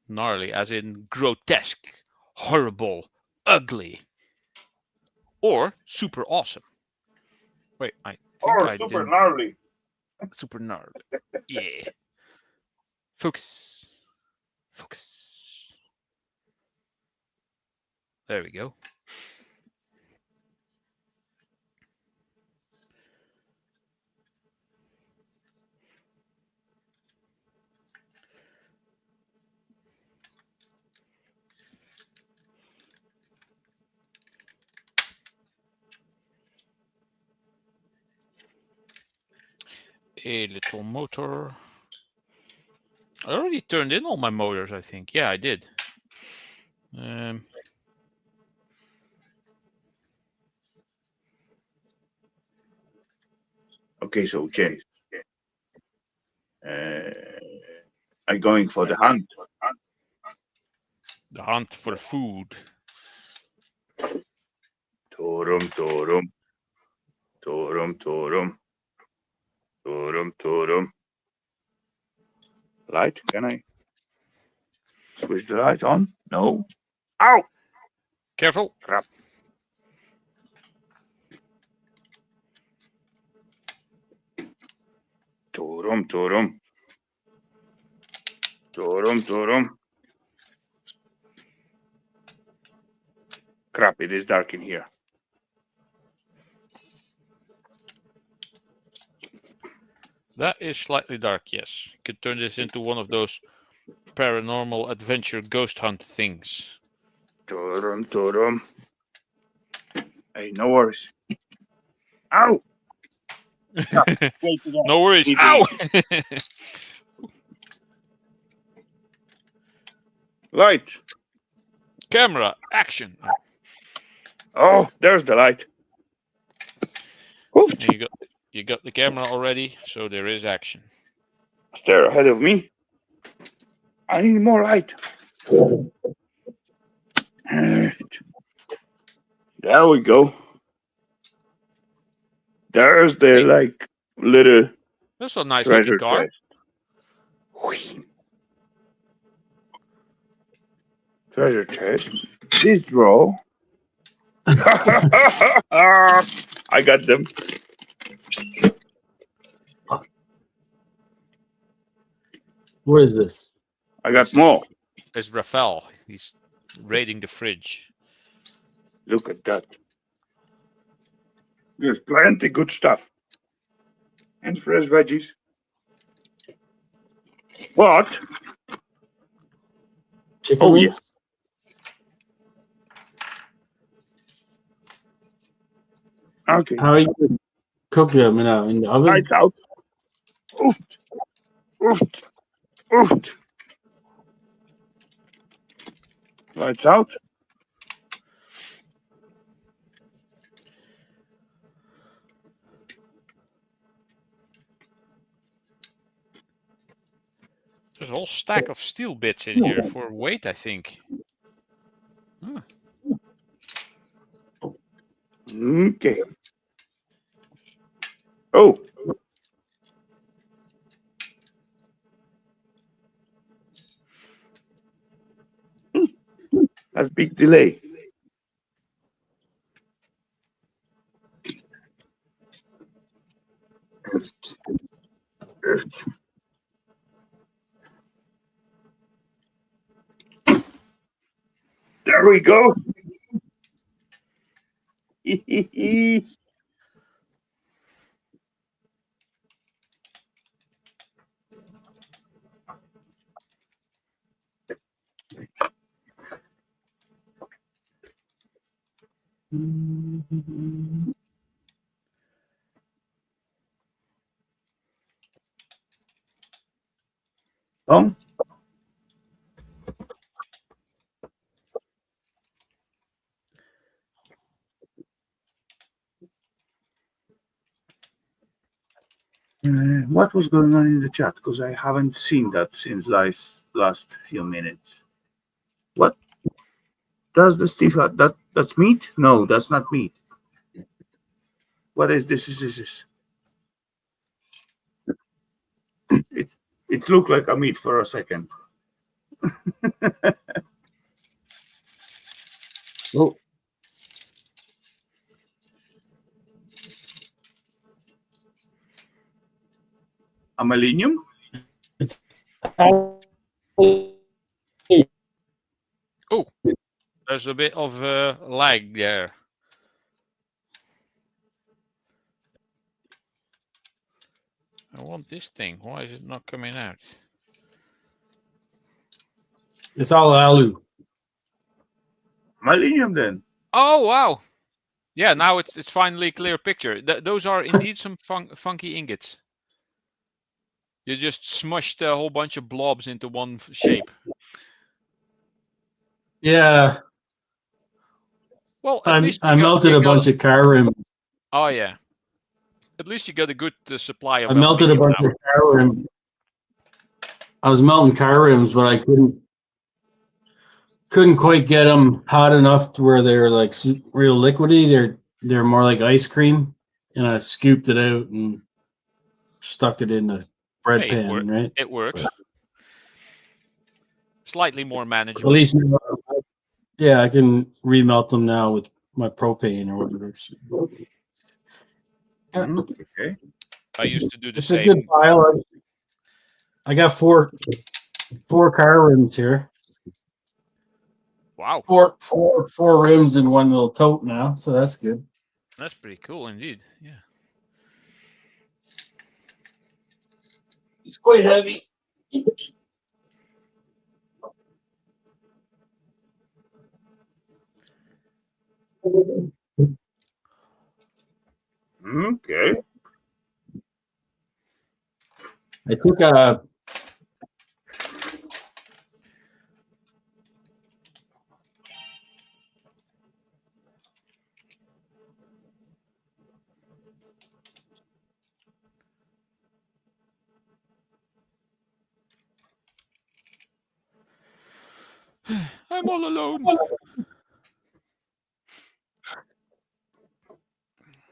Gnarly, as in grotesque, horrible, ugly, or super awesome. Wait, I think Or I super didn't. gnarly. Super gnarly. Yeah. Focus. Focus. There we go. A little motor. I already turned in all my motors, I think. Yeah, I did. Okay, so gents, I'm going for the hunt. The hunt for food. Torum, torum. Torum, torum. Torum, torum. Light, can I switch the light on? No. Ow! Careful. Crap. Torum, torum. Torum, torum. Crap, it is dark in here. That is slightly dark, yes. You could turn this into one of those paranormal adventure ghost hunt things. Turum. Hey, no worries. Ow! Wait to that. No worries. Need to- Ow! Light. Camera, action. Oh, there's the light. Oof. And you got the camera already, so there is action. Stare ahead of me. I need more light. There we go. There's the Hey. little That's a nice treasure looking car. chest. Whee. Treasure chest. This draw. I got them. What is this? I got more. It's Rafal. He's raiding the fridge. Look at that. There's plenty good stuff. And fresh veggies. What? Chicken Oh, wings? Okay. How are you gonna cook them in the oven? Lights out. Oof. Oof. Oof. Lights out. There's a whole stack of steel bits in here for weight, I think. Huh. Okay. Oh. That's big delay. There we go. Tom? What was going on in the chat? Because I haven't seen that since last few minutes. What does the Steve that's meat? No, that's not meat. What is this? It looked like a meat for a second. Oh. A millennium? Oh, there's a bit of lag there. I want this thing. Why is it not coming out? It's all alu. Millennium then. Oh wow! Yeah, now it's finally a clear picture. Those are indeed some funky ingots. You just smushed a whole bunch of blobs into one shape. Yeah. Well, at least I melted a bunch of car rims. Oh yeah. At least you got a good supply of. I melted a bunch of car rims. I was melting car rims, but I couldn't quite get them hot enough to where they were like real liquidy. They're more like ice cream, and I scooped it out and stuck it in the bread pan. Right? It works. Slightly more manageable. At least, yeah, I can remelt them now with my propane or whatever. Okay. I used to do the It's same. a good pile. I got four car rims here. Wow, Four rims and one little tote now, so that's good. that's pretty cool indeed. Yeah. It's quite heavy. Okay. I took a I'm all alone.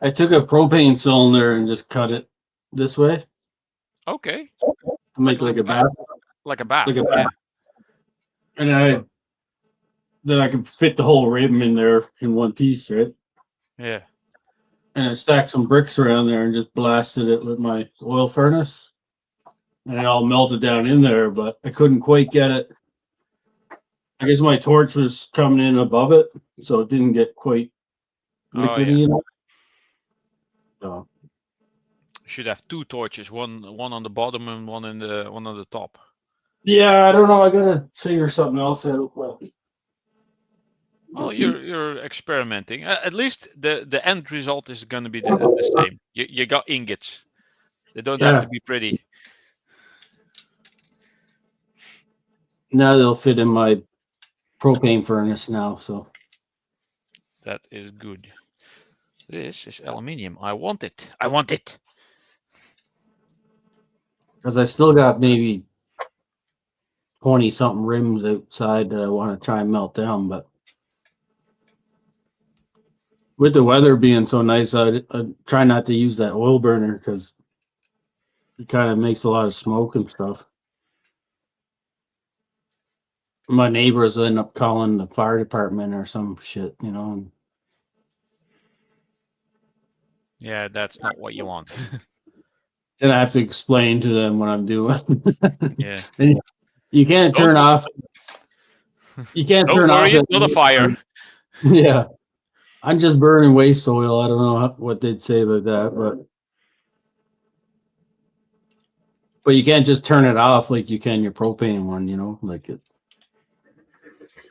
propane cylinder and just cut it this way Okay. to make like a bath, Like a bath. like a Yeah. bath. And then I could fit the whole rim in there in one piece, right? Yeah. And I stacked some bricks around there and just blasted it with my oil furnace, and it all melted down in there. But I couldn't quite get it. I guess my torch was coming in above it, so it didn't get quite Oh, liquidy yeah. enough. So Should have two torches, one on the bottom and one on the top. yeah, I don't know. I gotta figure something else out. Well, Well, you're experimenting. At least the end result is going to be the same. You got ingots. They don't have yeah, to be pretty. now they'll fit in my propane furnace now. So That is good. This is aluminium. I want it. I want it. because I still got maybe 20 something rims outside that I want to try and melt down, but with the weather being so nice, I try not to use that oil burner because it kind of makes a lot of smoke and stuff. My neighbors end up calling the fire department or some shit, you know. And Yeah, that's not what you want. then I have to explain to them what I'm doing. Yeah. And you can't turn off. You can't Don't turn off. worry, it's not a fire. Yeah, I'm just burning waste oil. I don't know what they'd say about that, but you can't just turn it off like you can your propane one. You know, like it.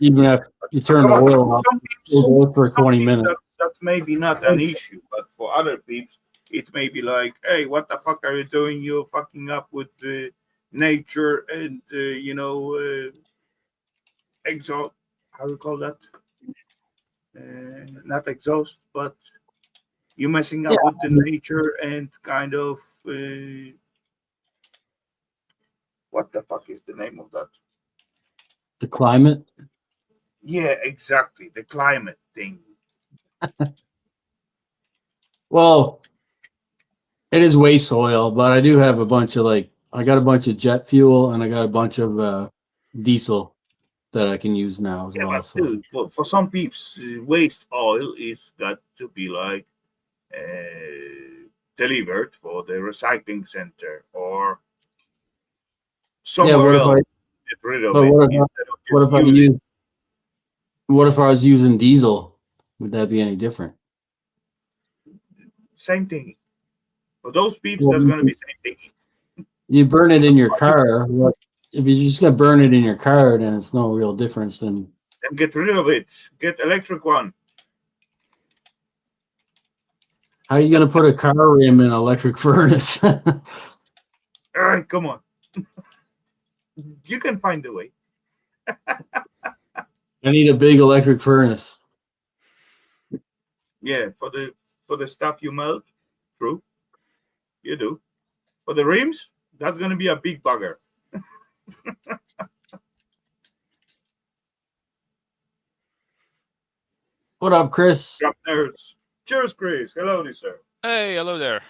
Even if you turn the oil off, it'll go for 20 minutes. That's maybe not an issue, but for other people, it may be like, hey, what the fuck are you doing? You're fucking up with nature and, exhaust. How do you call that? Not exhaust, but you're messing up with the nature and kind of. What the fuck is the name of that? The climate. Yeah, exactly. The climate thing. Well, it is waste oil, but I do have a bunch of I got a bunch of jet fuel and I got a bunch of diesel that I can use now as Yeah, well. but So still, for some people, waste oil is got to be like delivered for the recycling center or somewhere else. Get rid of but it what instead of what just if I using use? What if I was using diesel? Would that be any different? same thing. For those people, that's gonna be same thing. You burn it in your car. If you're just gonna burn it in your car, then it's no real difference. Then Get rid of it. Get electric one. how are you gonna put a car rim in an electric furnace? All right, come on. You can find a way. I need a big electric furnace. Yeah, for the stuff you melt, true. You do. For the rims, that's gonna be a big bugger. What up, Chris? Drop nerds. Cheers, Chris. Hello, sir. Hey, hello there.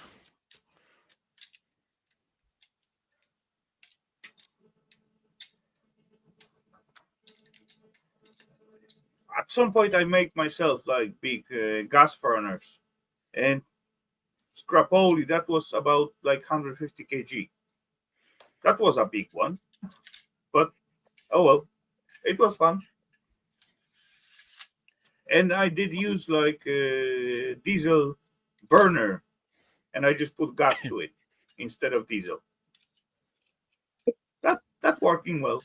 At some point, I make myself like big gas furnace, and scrapoli. That was about like 150 kg. That was a big one, but oh well, it was fun. And I did use like diesel burner, and I just put gas to it instead of diesel. That's working well.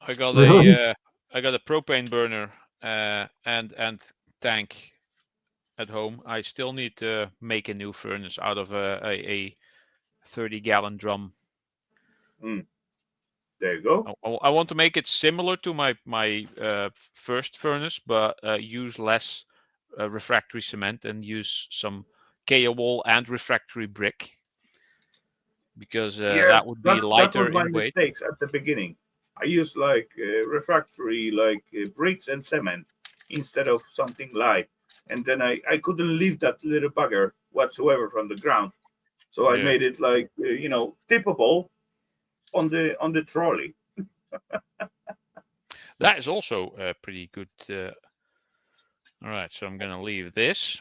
I got Really? I got a propane burner and tank at home. I still need to make a new furnace out of a 30-gallon drum. There you go. I want to make it similar to my first furnace, but use less refractory cement and use some K-wall and refractory brick, because that would be that lighter was my in weight. mistakes at the beginning. I used like refractory, like bricks and cement instead of something light, and then I couldn't leave that little bugger whatsoever from the ground, so I Yeah. made it like tippable on the trolley. That is also pretty good. All right, so I'm gonna leave this.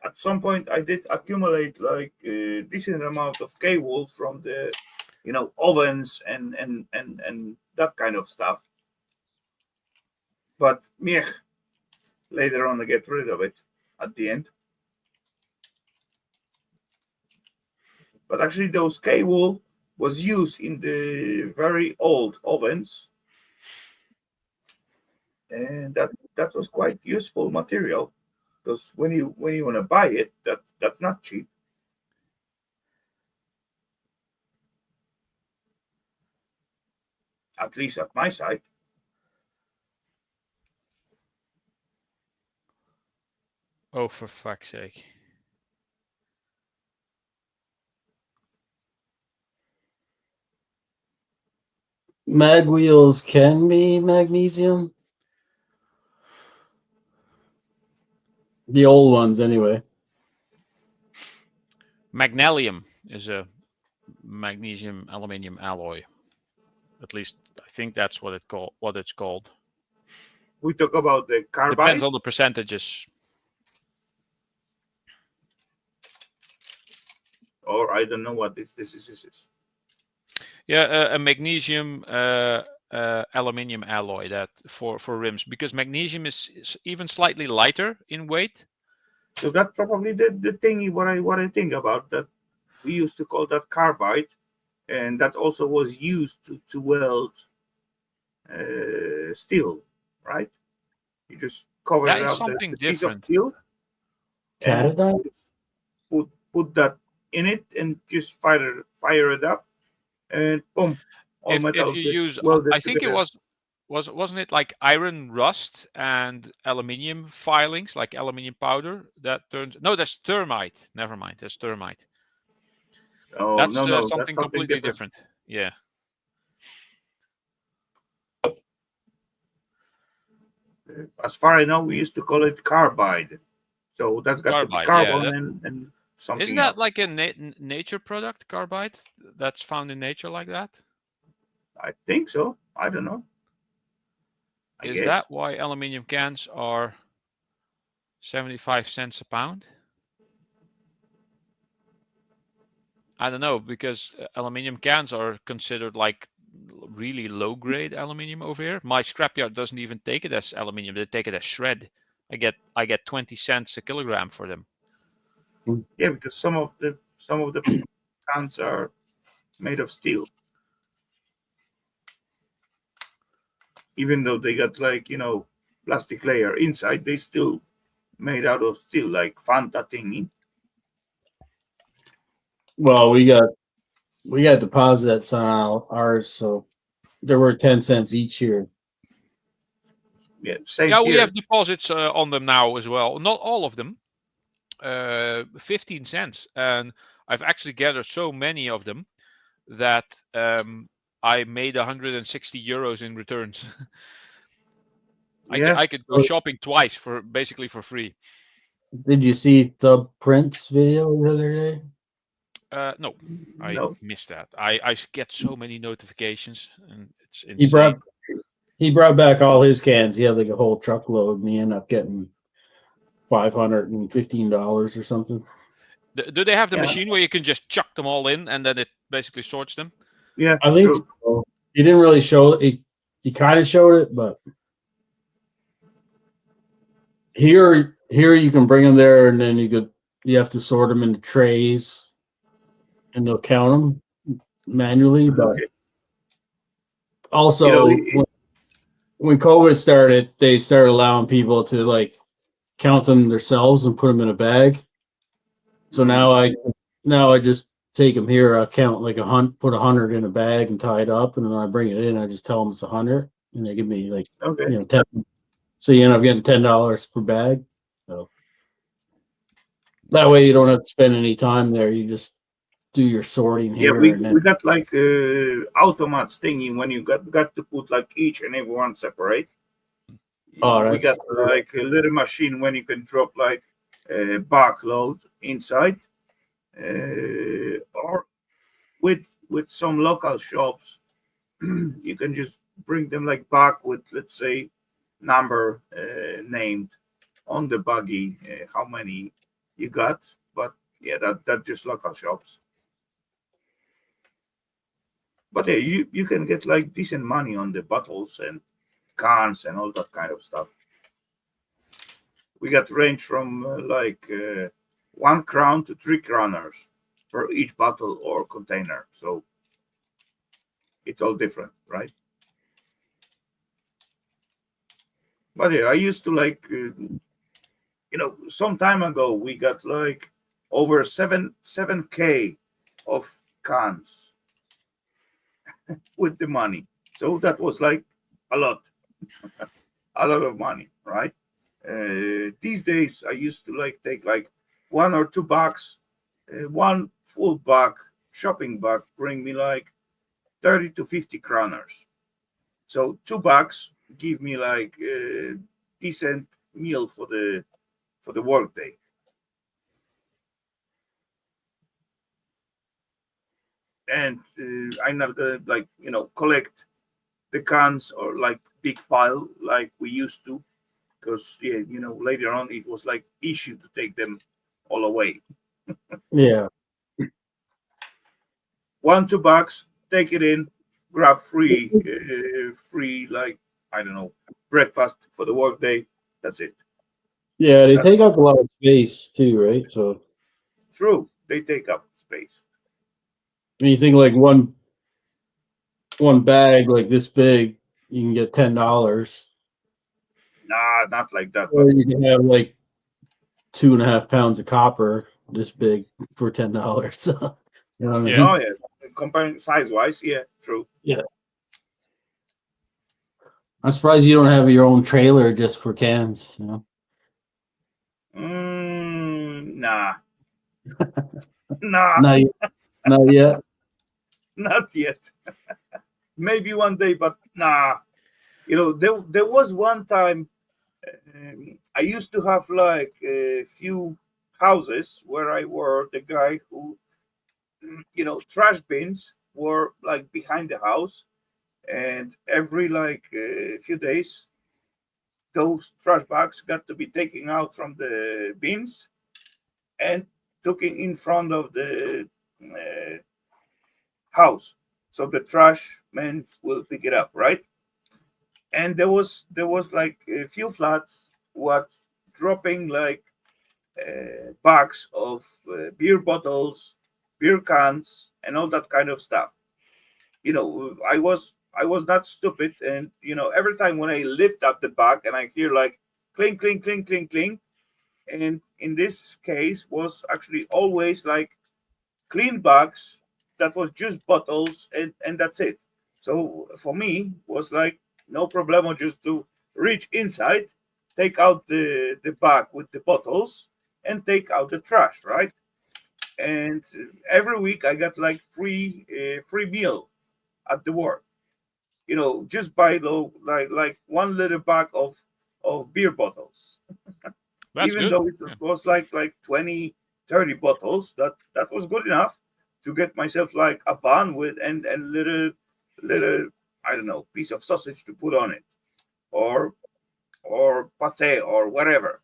At some point, I did accumulate like a decent amount of K-wool from the ovens and that kind of stuff. But later on I get rid of it at the end. But actually those K-wool was used in the very old ovens, and that was quite useful material, because when you want to buy it, that's not cheap. At least at my site. Oh, for fuck's sake. Mag wheels can be magnesium. The old ones, anyway. Magnesium is a magnesium aluminium alloy. At least I think that's what it's called. We talk about the carbide. Depends on the percentages. Or I don't know what this is. Yeah, a magnesium aluminium alloy that for rims, because magnesium is even slightly lighter in weight. So that's probably the thing what I think about, that we used to call that carbide, and that also was used to weld steel, right? You just cover That it is up something the piece of different. steel, and Catadine? put that in it and just fire it up, and boom, all metal If you gets use, welded I think together. it wasn't it like iron rust and aluminium filings, like aluminium powder that turns? No, that's thermite. Never mind, that's thermite. Oh, That's no, something that's something completely different. Yeah. As far as I know, we used to call it carbide. So that's got Carbide, to be yeah, carbon and something Isn't that else. like a nature product, carbide? That's found in nature like that? I think so. I don't know. I Is guess. that why aluminium cans are 75 cents a pound? I don't know, because aluminium cans are considered like really low grade aluminium over here. My scrapyard doesn't even take it as aluminium; they take it as shred. I get 20 cents a kilogram for them. Yeah, because some of the cans are made of steel. Even though they got like plastic layer inside, they still made out of steel, like Fanta thingy. Well, we got deposits on ours, so there were 10 cents each year. Yeah, same Yeah, here. we have deposits on them now as well. Not all of them. 15 cents, and I've actually gathered so many of them that I made 160 euros in returns. Yeah. I could go shopping twice for basically for free. Did you see the Prince video the other day? No, I No. missed that. I get so many notifications, and it's insane. He brought back all his cans. He had like a whole truckload, and he ended up getting $515 or something. Do they have the Yeah. machine where you can just chuck them all in and then it basically sorts them? Yeah, I think true. so. He didn't really show it. you kind of showed it, but here you can bring them there, and then you have to sort them into trays, and they'll count them manually. But Okay. also, You know, when COVID started, they started allowing people to like count them themselves and put them in a bag. So now I just take them here. I count like put 100 in a bag and tie it up, and then I bring it in. I just tell them it's 100, and they give me like okay. 10. So you end up getting $10 per bag. So that way you don't have to spend any time there. You just do your sorting Yeah, here, and then we got like automats thingy when you got to put like each and every one separate. We that's got like a little machine when you can drop like a bark load inside, or with some local shops, you can just bring them like back with, let's say, number named on the buggy, how many you got. But yeah, that just local shops. But yeah, you can get like decent money on the bottles and cans and all that kind of stuff. We got range from like 1 crown to 3 crowners for each bottle or container. So it's all different, right? But yeah, I used to like, some time ago we got like over 7K of cans with the money. So that was like a lot, a lot of money, right? These days I used to like take like 1 or 2 bags, one full bag, shopping bag, bring me like 30 to 50 kroners. So 2 bags give me like a decent meal for the work day. And I'm not gonna like collect the cans or like big pile like we used to, because yeah, later on it was like issue to take them all away. yeah. 1 2 bags, take it in, grab free like, I don't know, breakfast for the workday. That's it. Yeah, they That's take up a lot of space too, right? So true. They take up space. when you think like one bag like this big, you can get $10. Nah, not like that. But Or you can have like 2.5 pounds of copper this big for $10. You know what I Yeah. mean? oh yeah, comparing size wise, yeah, true. Yeah. I'm surprised you don't have your own trailer just for cans, Nah, nah, Not yet. Not yet. not yet. Maybe one day, but nah. There was one time I used to have like a few houses where I were the guy who, trash bins were like behind the house, and every like a few days, those trash bags got to be taken out from the bins and taken in front of the uh, house, so the trash men will pick it up, right? And there was like a few flats what dropping like bags of beer bottles, beer cans, and all that kind of stuff. I was not stupid, and every time when I lift up the bag and I hear like clink, clink, clink, clink, clink, and in this case was actually always like clean bags that was just bottles, and that's it. So for me was like no problem just to reach inside, take out the bag with the bottles, and take out the trash, right? And every week I got like free meal at the work. Just buy like 1 liter bag of beer bottles. That's Even good. though it Yeah. was like 20, 30 bottles, that was good enough to get myself like a bun with and little, I don't know, piece of sausage to put on it, or pate or whatever.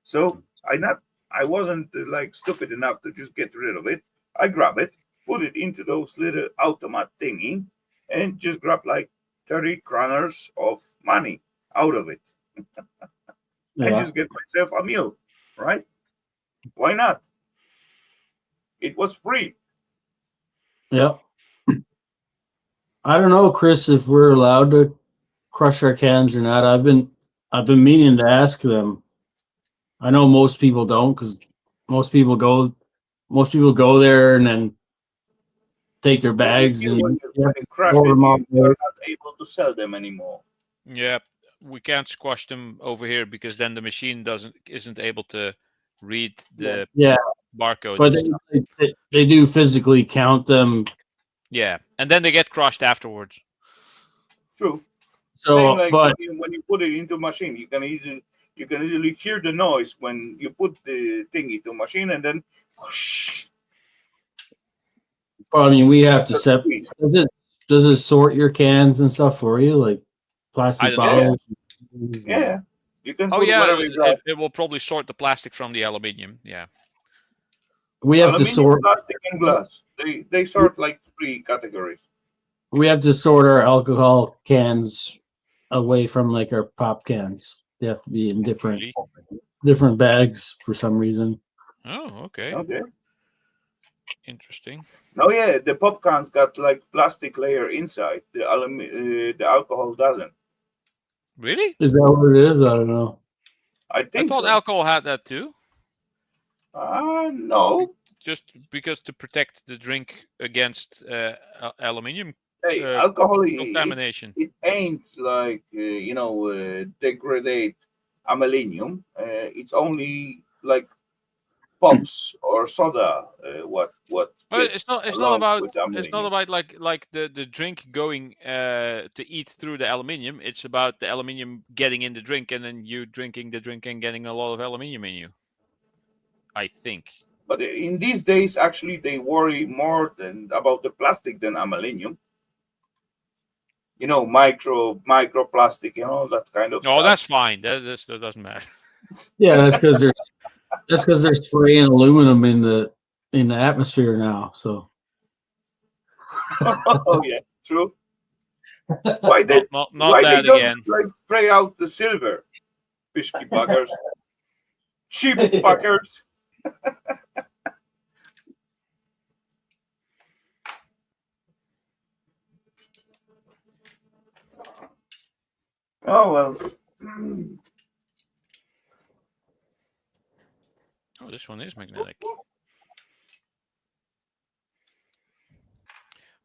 So I wasn't like stupid enough to just get rid of it. I grab it, put it into those little automat thingy, and just grab like 30 kroners of money out of it. I Yeah. just get myself a meal, right? Why not? It was free. Yeah. I don't know, Chris, if we're allowed to crush our cans or not. I've been meaning to ask them. I know most people don't, because most people go there and then take their The big bags deal and when you crush store it, them out you're there. not able to sell them anymore. Yeah, we can't squash them over here because then the machine isn't able to read the Yeah, barcode. but And stuff. they do physically count them. Yeah, and then they get crushed afterwards. True. Same So, like but when you put it into machine, you can easily hear the noise when you put the thing into machine, and then whoosh, I mean, we have to just set. squeeze. Does it sort your cans and stuff for you, like I plastic don't know. bottles? Yeah, you can Oh put yeah, whatever you got. it will probably sort the plastic from the aluminium. Yeah. We have to Aluminium, sort. plastic, and glass. They sort like 3 categories. We have to sort our alcohol cans away from like our pop cans. They have to be in Really? different bags for some reason. Oh, okay. Okay. Interesting. No, yeah, the popcorn's got like plastic layer inside. The alcohol doesn't. Really? Is that what it is? I don't know. I I think thought so. alcohol had that too. No. Just because to protect the drink against aluminium Hey, uh, alcohol contamination. it ain't like degraded aluminium. It's only like pops or soda. What Well, gets along with it's not aluminium. about like the drink going to eat through the aluminium. It's about the aluminium getting in the drink and then you drinking the drink and getting a lot of aluminium in you. I think. But in these days, actually, they worry more than about the plastic than aluminium. Microplastic, that kind of No, stuff. that's fine. That doesn't matter. Yeah, that's because they're spraying aluminum in the atmosphere now. So Oh yeah, true. Why they Not that don't again. like spray out the silver? Pisky buggers, cheap fuckers. Oh well. Oh, this one is magnetic.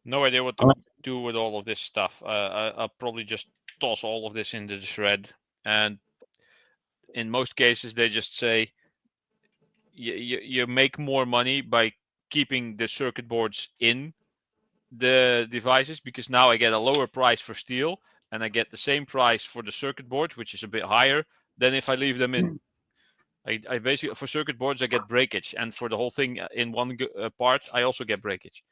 No idea what to do with all of this stuff. I'll probably just toss all of this into the shred. And in most cases, they just say you make more money by keeping the circuit boards in the devices because now I get a lower price for steel and I get the same price for the circuit boards, which is a bit higher than if I leave them in. I basically for circuit boards I get breakage, and for the whole thing in one part I also get breakage.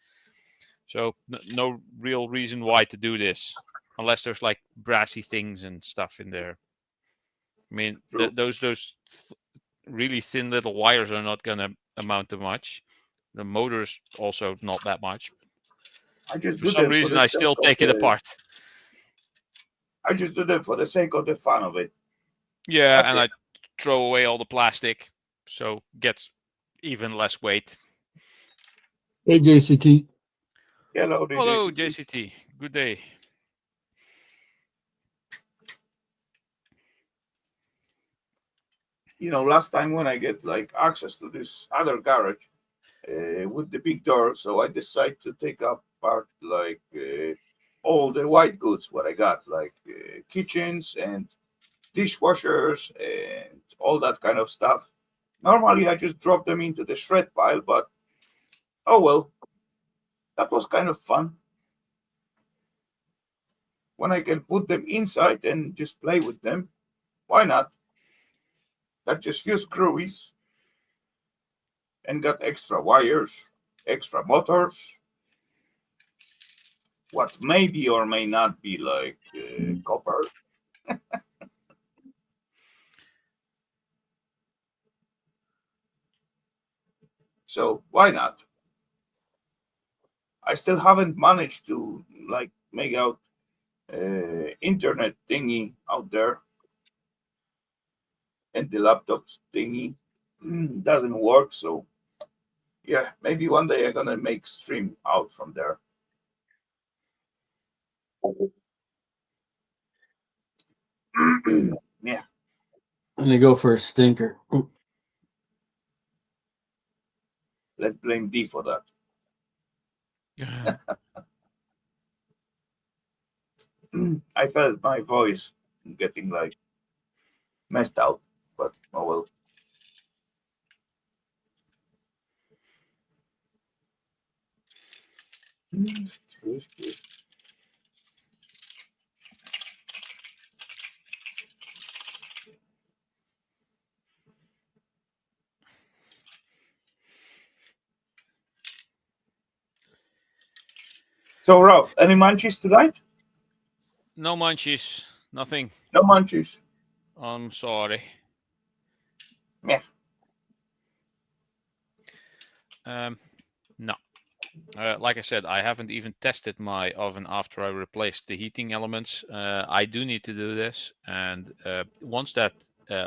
So no real reason why to do this, unless there's like brassy things and stuff in there. I mean, those really thin little wires are not gonna amount to much. The motor's also not that much. I just For do some them for reason, the I sake still of take it apart. I just do them for the sake of the fun of it. Yeah, That's and it. I throw away all the plastic, so gets even less weight. hey, JCT. Hello, Hello, JCT. Good day. Last time when I get like access to this other garage with the big door, so I decide to take apart like all the white goods what I got, like kitchens and dishwashers and all that kind of stuff. Normally, I just drop them into the shred pile, but oh well, that was kind of fun when I can put them inside and just play with them. Why not? Got just few screwies and got extra wires, extra motors, what maybe or may not be like copper. So why not? I still haven't managed to like make out internet thingy out there, and the laptops thingy doesn't work. So yeah, maybe one day I'm gonna make stream out from there. Yeah, And they go for a stinker. Ooh. let's blame D for that. I felt my voice getting like messed out, but oh well. So Ralph, any munchies tonight? No munchies, nothing. No munchies. I'm sorry. Yeah. No. Like I said, I haven't even tested my oven after I replaced the heating elements. I do need to do this, and once that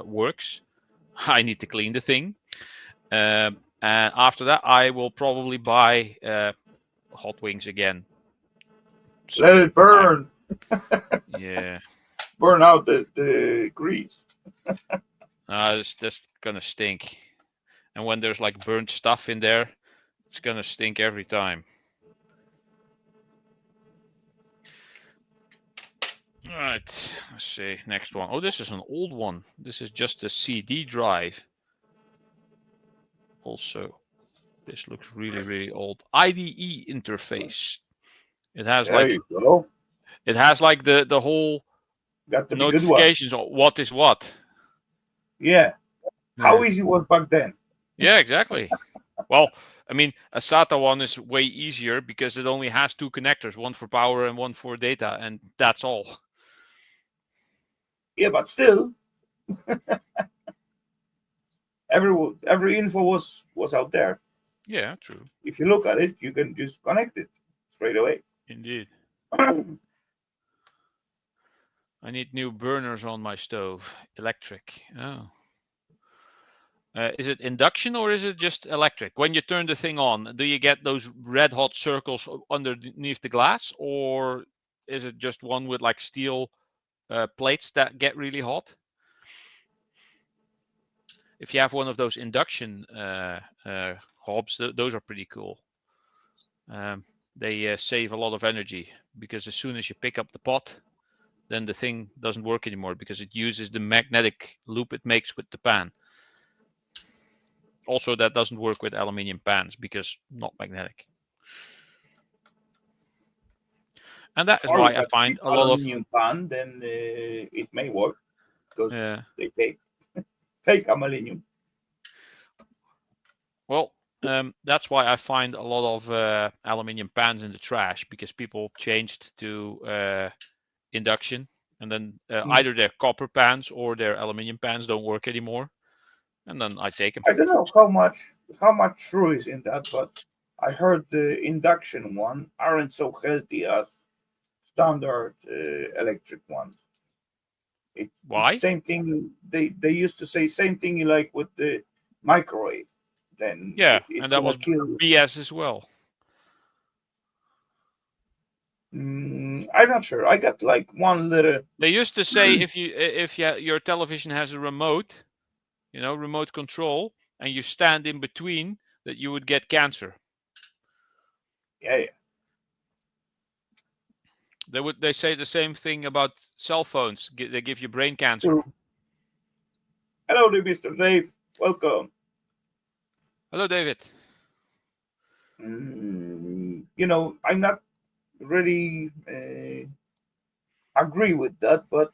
works, I need to clean the thing. And after that, I will probably buy hot wings again. Let it burn. Yeah. Burn out the grease. It's just gonna stink. And when there's like burnt stuff in there, it's gonna stink every time. All right, let's see. Next one. Oh, this is an old one. This is just a CD drive. Also, this looks really, really old. IDE interface. It has There like you go. it has like the whole Got to be good one. notifications of what is what. Yeah. How easy was back then? Yeah, exactly. Well, I mean, a SATA one is way easier because it only has two connectors, one for power and one for data, and that's all. Yeah, but still, every info was out there. Yeah, true. If you look at it, you can just connect it straight away. Indeed. I need new burners on my stove. Electric. Oh. Is it induction or is it just electric? When you turn the thing on, do you get those red hot circles underneath the glass, or is it just one with like steel plates that get really hot? If you have one of those induction hobs, those are pretty cool. They save a lot of energy because as soon as you pick up the pot, then the thing doesn't work anymore because it uses the magnetic loop it makes with the pan. Also, that doesn't work with aluminium pans because not magnetic. And that is why I find a lot of aluminium pan, then it may work because they fake aluminium. Well, that's why I find a lot of aluminium pans in the trash because people changed to induction, and then either their copper pans or their aluminium pans don't work anymore, and then I take them. I don't know how much true is in that, but I heard the induction one aren't so healthy as standard electric ones. Why? Same thing. They used to say same thing like with the microwave. Then yeah, and that was BS as well. I'm not sure. I got like one little. They used to say if your television has a remote, remote control, and you stand in between, that you would get cancer. Yeah. They say the same thing about cell phones. They give you brain cancer. True. Hello, Mr. Dave. Welcome. Hello, David. I'm not really agree with that, but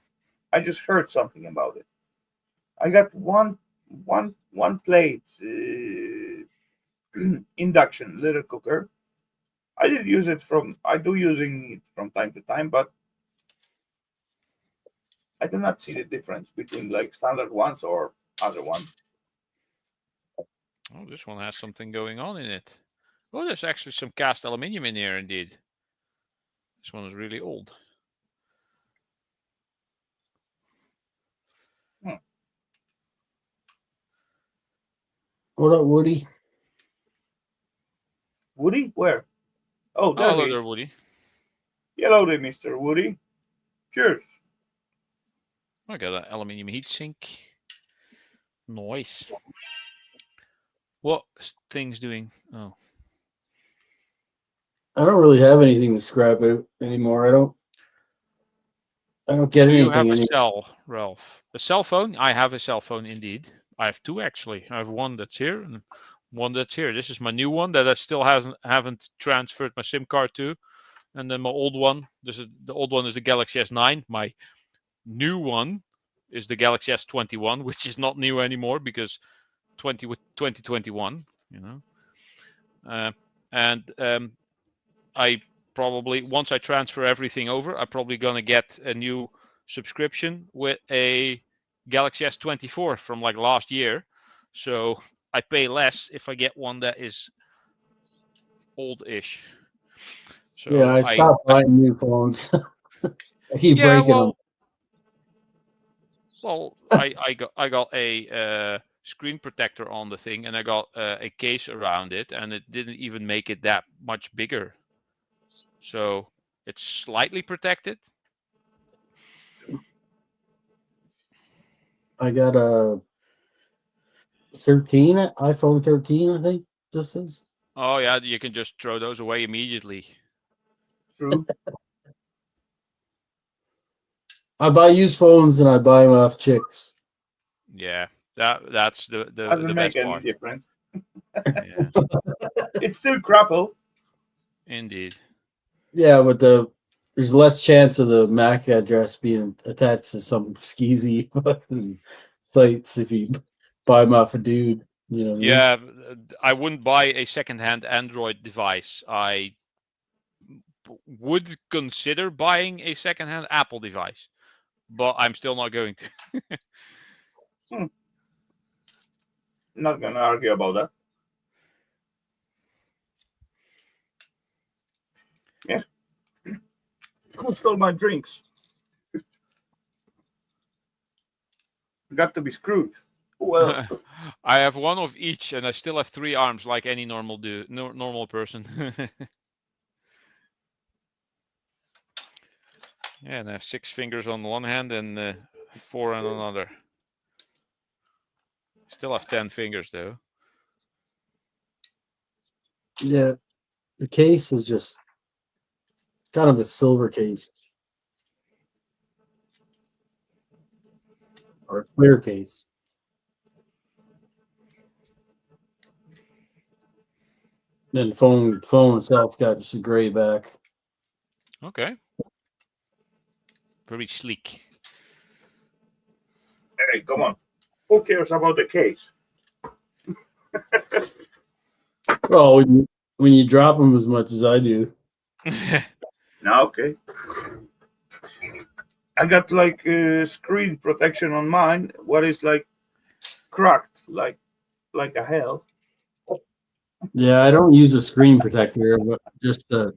I just heard something about it. I got one plate induction little cooker. I do using it from time to time, but I do not see the difference between like standard ones or other ones. Oh, this one has something going on in it. Oh, there's actually some cast aluminium in here indeed. This one is really old. What up, Woody? Woody, where? Oh, Oh, there hello he there, is. Woody. Hello there, Mr. Woody. Cheers. I got an aluminium heatsink. Nice. What thing's doing? Oh, I don't really have anything to scrap out anymore. I don't get do you anything have a anymore. cell, Ralph? A cell phone? I have a cell phone indeed. I have two actually. I have one that's here and one that's here. This is my new one that I still haven't transferred my SIM card to, and then my old one. The old one is the Galaxy S9. My new one is the Galaxy S21, which is not new anymore because 2021. You know, and I probably once I transfer everything over, I'm probably gonna get a new subscription with a Galaxy S24 from like last year. So I pay less if I get one that is old-ish. So Yeah, I stopped buying new phones. I keep yeah, breaking them. well, I got a screen protector on the thing, and I got a case around it, and it didn't even make it that much bigger. So it's slightly protected. I got a 13, iPhone 13, I think this is. Oh yeah, you can just throw those away immediately. True. I buy used phones and I buy them off chicks. Yeah, that's the Doesn't make best any part. difference. Yeah, It's still crapple. indeed. Yeah, but there's less chance of the MAC address being attached to some skeezy fucking sites if you buy them off a dude. You know what I mean? Yeah, I wouldn't buy a second-hand Android device. I would consider buying a second-hand Apple device, but I'm still not going to. Not gonna argue about that. Yes. Who stole my drinks? Got to be Scrooge. Well, I have one of each, and I still have 3 arms like any normal person. Yeah, and I have 6 fingers on one hand and 4 on another. Still have 10 fingers though. Yeah, the case is just kind of a silver case or a clear case. Then the phone itself got just a gray back. Okay. Very sleek. hey, come on. Who cares about the case? Well, when you drop them as much as I do. No, okay. I got like screen protection on mine. What is like cracked, like a hell. Yeah, I don't use a screen protector, but just But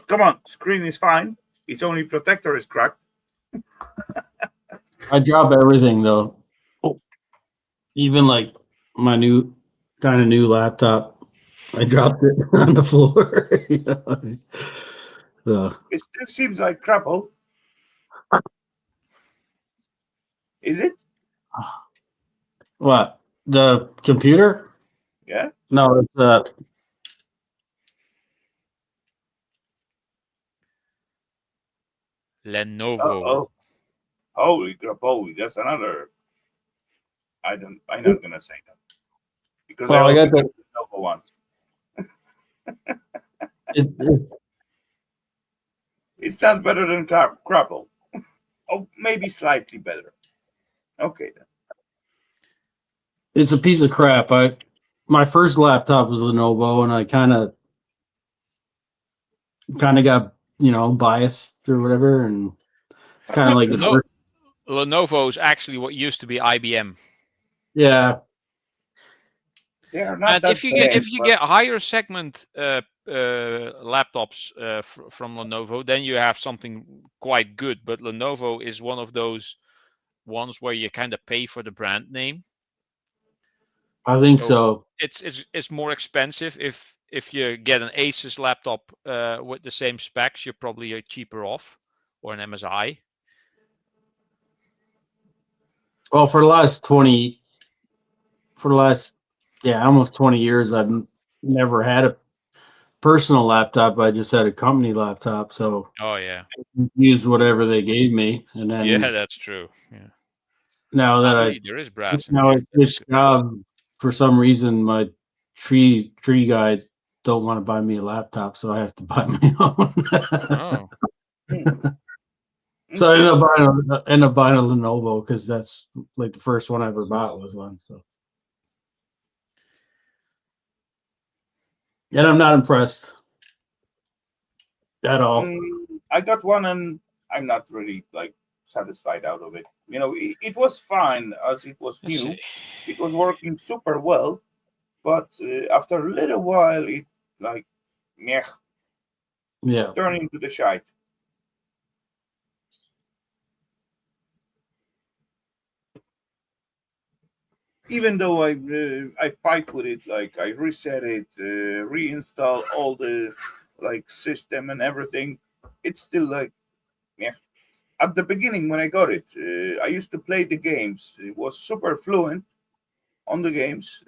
come on, screen is fine. Its only protector is cracked. I drop everything though. Oh, even like my new laptop, I dropped it on the floor. You know what I mean? So, It still seems like crapple. Is it? what, the computer? Yeah. No, it's Lenovo. Oh, holy crapoli! That's another. I'm not gonna say that because well, I got the Lenovo one. it, It's not better than crapple. Oh, maybe slightly better. Okay then. it's a piece of crap. My first laptop was Lenovo, and I kind of got biased or whatever, and it's kind of like the first. Lenovo is actually what used to be IBM. Yeah, They are not And that if you bad, get higher segment laptops from Lenovo, then you have something quite good. But Lenovo is one of those ones where you kind of pay for the brand name. I think So so. it's more expensive if you get an Asus laptop with the same specs. You're probably cheaper off, or an MSI. Well, for the last almost 20 years, I've never had a personal laptop. I just had a company laptop, so Oh yeah, I used whatever they gave me. And then yeah, that's true. Yeah. now that I There is brass in now I here. That's switched good. jobs, for some reason my tree guy don't want to buy me a laptop, so I have to buy my own. Oh, So I ended up buying a Lenovo because that's like the first one I ever bought was one. So, and I'm not impressed at all. I got one, and I'm not really like satisfied out of it. It was fine as it was let's new. see. It was working super well, but after a little while, it like meh, Yeah, turned into the shite. Even though I fight with it, like I reset it, reinstall all the like system and everything, it's still like yeah. At the beginning when I got it, I used to play the games. It was super fluent on the games.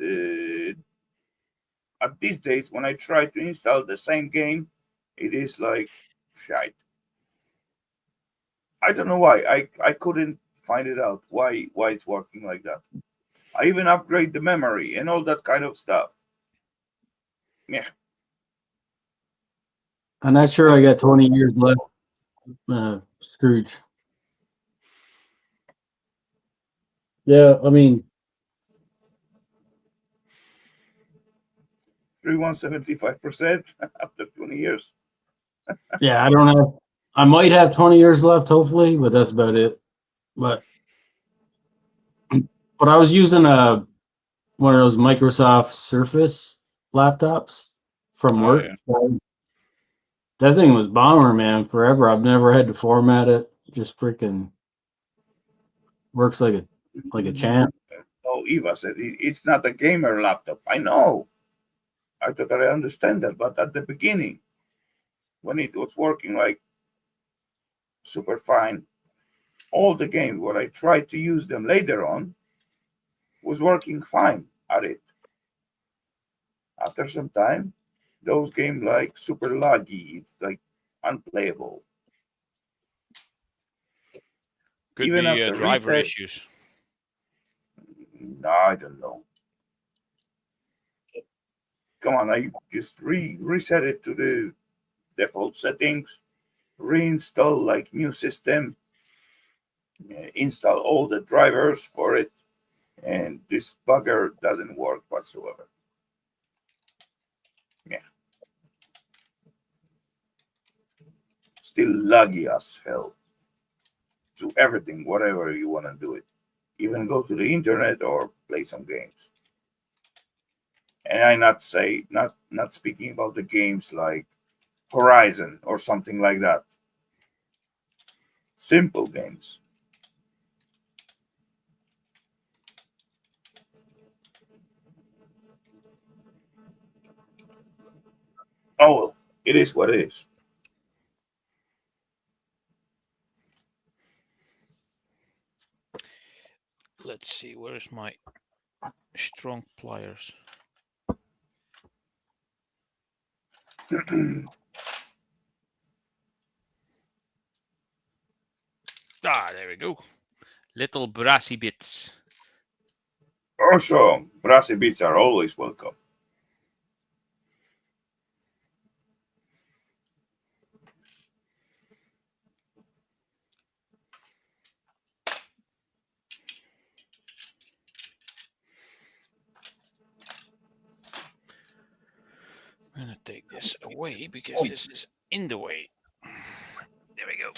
At these days, when I try to install the same game, it is like shite. I don't know why. I couldn't find it out why it's working like that. I even upgrade the memory and all that kind of stuff. Yeah. I'm not sure I got 20 years left, Scrooge. Yeah, I mean, 3175% after 20 years. yeah, I don't know. I might have 20 years left, hopefully, but that's about it. But I was using one of those Microsoft Surface laptops from Oh work. yeah. That thing was bomber, man, forever. I've never had to format it. Just freaking works like a champ. Oh, Eva said it's not a gamer laptop. I know. I totally understand that. But at the beginning, when it was working like super fine, all the games when I tried to use them later on was working fine at it. After some time, those games like super laggy, it's like unplayable. Could Even be after driver reset, issues. no, I don't know. Come on, I just reset it to the default settings, reinstall like new system, install all the drivers for it, and this bugger doesn't work whatsoever. Yeah, still laggy as hell to everything, whatever you want to do it. Even go to the internet or play some games. And I not speaking about the games like Horizon or something like that. Simple games. Oh well, it is what it is. Let's see. Where is my strong pliers? Ah, there we go. Little brassy bits. Also, brassy bits are always welcome. I'm gonna take this away because this is in the way. There we go.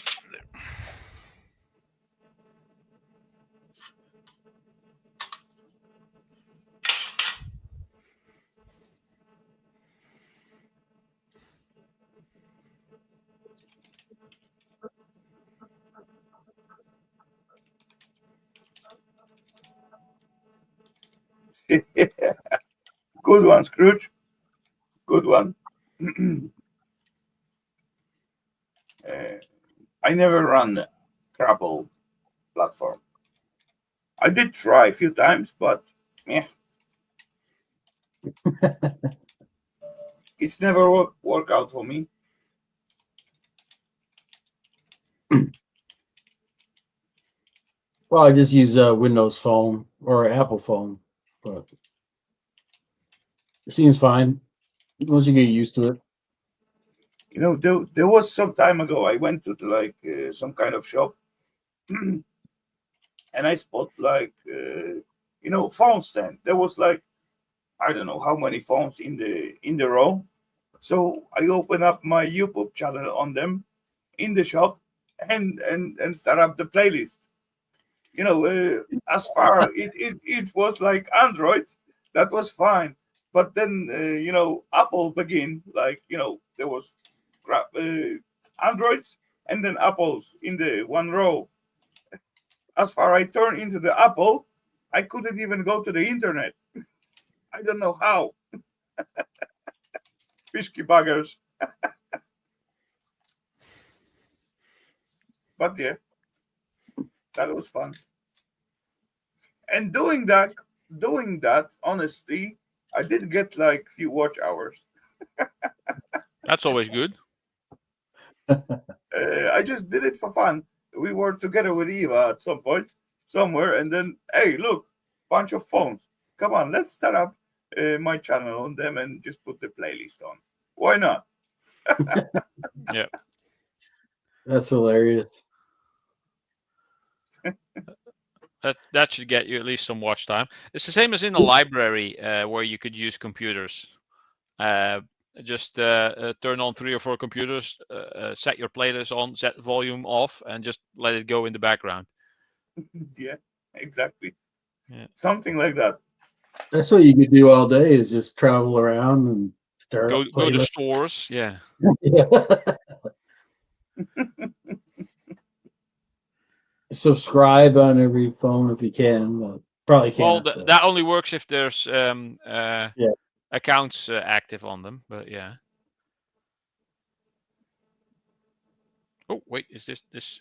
Good one, Scrooge. Good one. I never run the Crapple platform. I did try a few times, but yeah, it's never work out for me. Well, I just use a Windows Phone or Apple phone, but it seems fine once you get used to it. You know, there was some time ago I went to some kind of shop, and I spot phone stand. There was like I don't know how many phones in the row. So I open up my YouTube channel on them in the shop and start up the playlist. As far it was like Android, that was fine. But then Apple begin there was Androids and then Apples in the one row. As far I turn into the Apple, I couldn't even go to the internet. I don't know how. Pisky buggers. But yeah, that was fun. And doing that, honestly, I did get like few watch hours. That's always good. I just did it for fun. We were together with Eva at some point, somewhere, and then, hey, look, bunch of phones. Come on, let's start up my channel on them and just put the playlist on. Why not? Yeah. That's hilarious. That should get you at least some watch time. It's the same as in the library where you could use computers. Just turn on 3 or 4 computers, set your playlist on, set the volume off, and just let it go in the background. Yeah, exactly. Yeah. Something like that. That's what you could do all day is just travel around and start Go up to playlist. stores. Yeah. Yeah. Subscribe on every phone if you can. Well, probably Well, can't. that only works if there's Yeah. accounts active on them. But yeah. Oh wait, this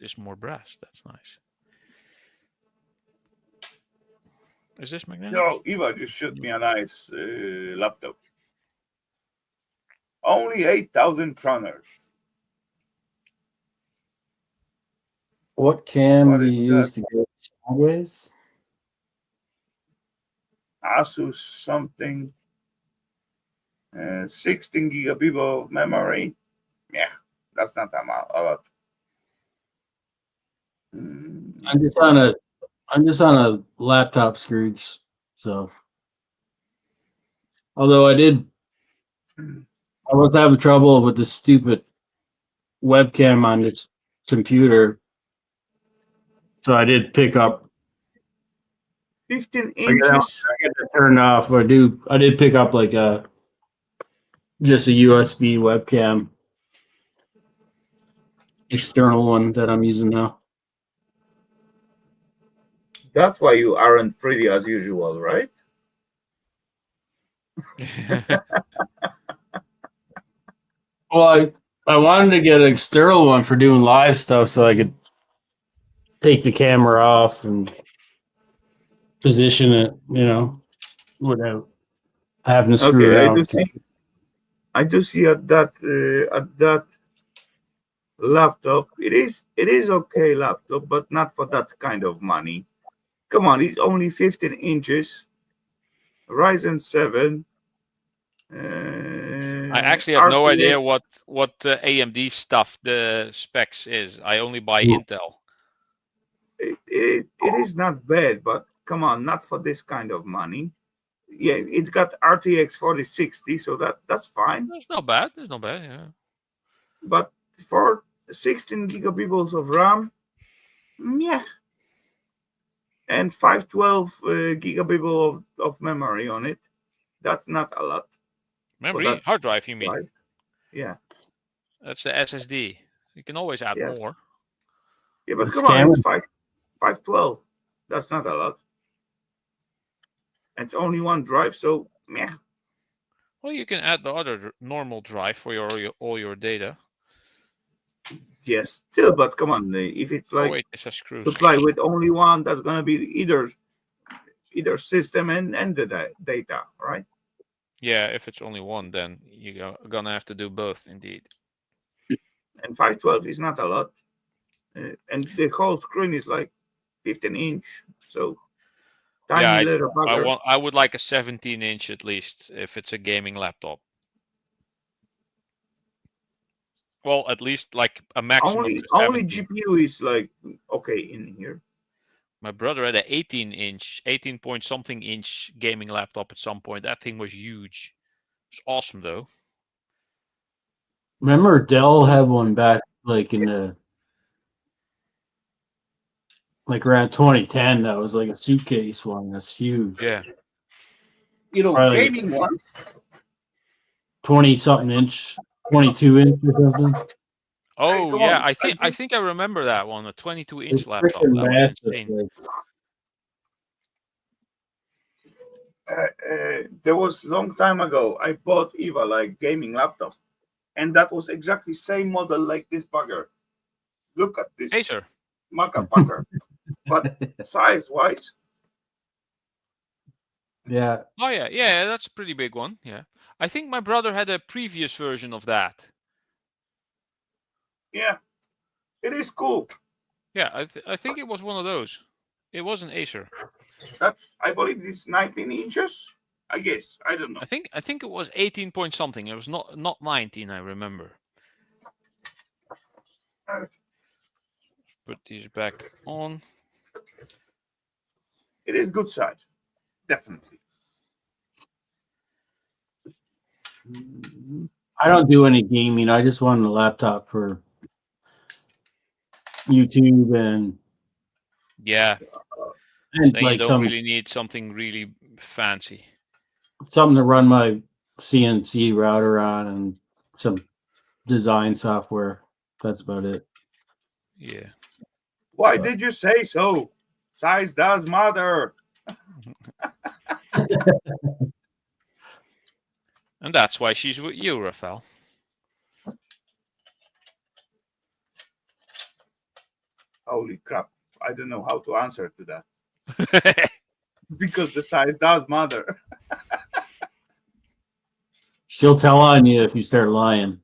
is more brass? That's nice. Is this magnetic? No, Eva just showed me a nice laptop. Only 8,000 kroners. What cam What do is you use to go sideways? Asus something. 16 gigabit of memory. Yeah, that's not a lot. I'm just on a laptop, Scrooge. So, although I was having trouble with the stupid webcam on this computer, so I did pick up. 15 I inches. got to turn it off, but I did pick up like just a USB webcam, external one that I'm using now. That's why you aren't pretty as usual, right? Well, I wanted to get an external one for doing live stuff, so I could take the camera off and position it, without having to screw Okay, around. I do see at that laptop. It is okay laptop, but not for that kind of money. Come on, it's only 15 inches. Ryzen 7. I actually have no RTX. idea what AMD stuff the specs is. I only buy Intel. It is not bad, but come on, not for this kind of money. Yeah, it's got RTX 4060, so that's fine. It's not bad. It's not bad. Yeah. But for 16 gigabits of RAM, yeah, and 512 gigabits of memory on it, that's not a lot. Memory, hard drive, you mean? Right? Yeah. That's the SSD. You can always add more. Yeah, but come on, it's 512. That's not a lot. It's only one drive, so yeah. Well, you can add the other normal drive for all your data. Yes, still, but come on, if it's Oh like wait, it says screws. supply with only one, that's gonna be either system and the data, right? Yeah, if it's only one, then you're gonna have to do both, indeed. And 512 is not a lot, and the whole screen is like 15-inch, so tiny Yeah, little bugger. I would like a 17-inch at least if it's a gaming laptop. Well, at least like a maximum Only to only 17. GPU is like okay in here. My brother had an 18-inch, 18 point something inch gaming laptop at some point. That thing was huge. It's awesome though. Remember Dell had one back like in the like around 2010. That was like a suitcase one. That's huge. Yeah. You know, Probably gaming ones. 20 something inch, 22 inch or something. Oh come yeah, on, I think I remember that one, a 22-inch It's laptop. freaking That was massive. insane. Like, there was long time ago. I bought Eva like gaming laptop, and that was exactly same model like this bugger. Look at this Acer. motherfucker, but size wise, yeah. Oh yeah, yeah, that's a pretty big one. Yeah. I think my brother had a previous version of that. yeah, it is cool. Yeah, I think it was one of those. It was an Acer. That's I believe it's 19 inches. I guess I don't know. I think it was 18 point something. It was not 19. I remember. Put these back on. It is good size, definitely. I don't do any gaming. I just want a laptop for YouTube and Yeah. and Then you like don't really need something really fancy. something to run my CNC router on and some design software. That's about it. Yeah. Why did you say so? Size does matter. And that's why she's with you, Rafal. Holy crap. I don't know how to answer to that. Because the size does matter. She'll tell on you if you start lying.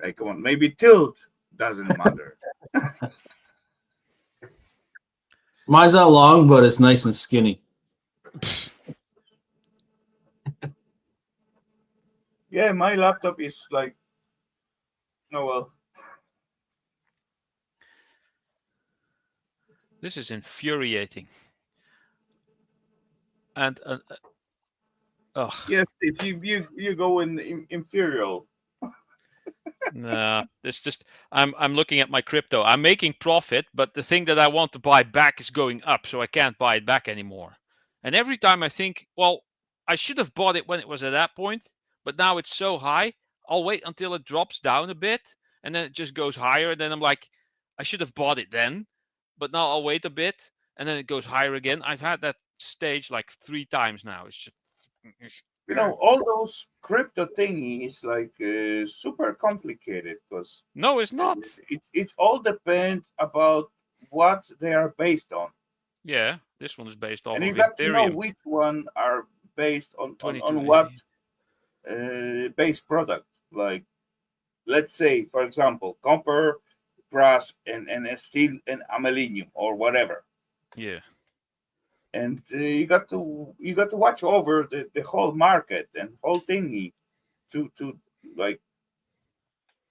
Hey, come on. Maybe tilt doesn't matter. Mine's not long, but it's nice and skinny. Yeah, my laptop is like, oh well. This is infuriating. And Yes, if you go in inferior. nah, this just I'm looking at my crypto. I'm making profit, but the thing that I want to buy back is going up, so I can't buy it back anymore. And every time I think, well, I should have bought it when it was at that point, but now it's so high. I'll wait until it drops down a bit, and then it just goes higher. And then I'm like, I should have bought it then, but now I'll wait a bit, and then it goes higher again. I've had that stage like 3 times now. It's just You know, all those crypto thingy is like super complicated because no, it's not. It's all depends about what they are based on. Yeah, this one is based off And of you got to know Ethereum. which one are based on 2280. what base product. Like, let's say, for example, copper, brass, and steel and aluminum or whatever. Yeah. And you got to watch over the whole market and whole thingy to like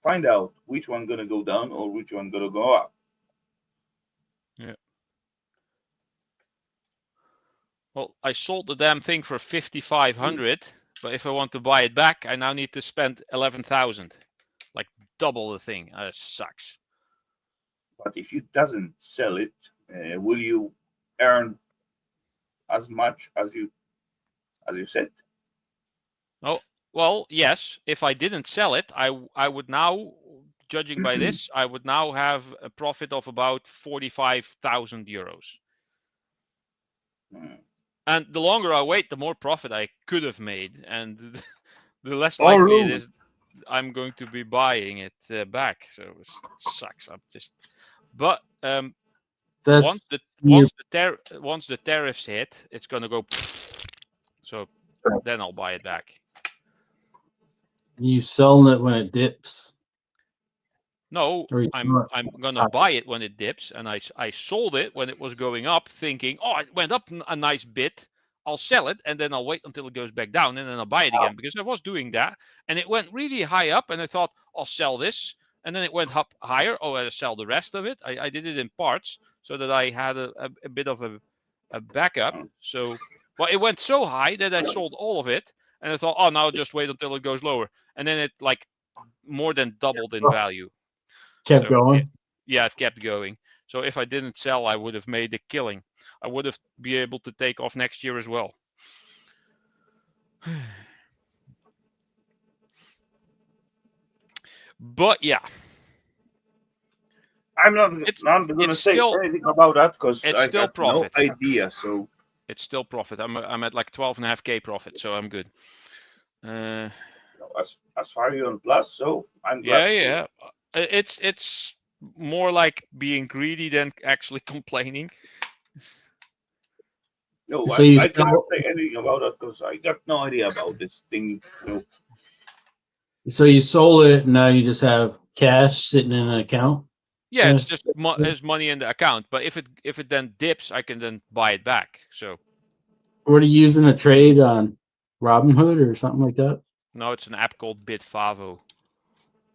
find out which one gonna go down or which one gonna go up. Yeah. Well, I sold the damn thing for 5,500, but if I want to buy it back, I now need to spend 11,000, like double the thing. That sucks. But if you doesn't sell it, will you earn as much as you said? Oh, well, yes. If I didn't sell it, I would now, judging by this, I would now have a profit of about 45,000 euros. And the longer I wait, the more profit I could have made, and the less Or likely it lose. is I'm going to be buying it back. So it sucks. I'm just, but That's once the tariffs hit, it's gonna go. So then I'll buy it back. you selling it when it dips. No, Or you I'm gonna buy it when it dips, and I sold it when it was going up, thinking, oh, it went up a nice bit. I'll sell it, and then I'll wait until it goes back down, and then I'll buy it again, because I was doing that, and it went really high up, and I thought I'll sell this, and then it went up higher. Oh, I'll sell the rest of it. I did it in parts so that I had a bit of a backup. So, well, it went so high that I sold all of it, and I thought, oh, now I'll just wait until it goes lower, and then it like more than doubled in value. kept So, going. yeah, it kept going. So if I didn't sell, I would have made a killing. I would have be able to take off next year as well. But yeah, I'm not going to it's say still- anything about that because it's I still got no profit. idea. So it's still profit. I'm at like 12.5K profit, so I'm good. as far as you're on plus, so I'm glad. Yeah. It's more like being greedy than actually complaining. No, So you I cannot sell- say anything about it because I got no idea about this thing. So you sold it, and now you just have cash sitting in an account. Yeah, it's Yes. just it's money in the account. But if it then dips, I can then buy it back. So What are you using a trade on Robinhood or something like that? no, it's an app called Bitfavo.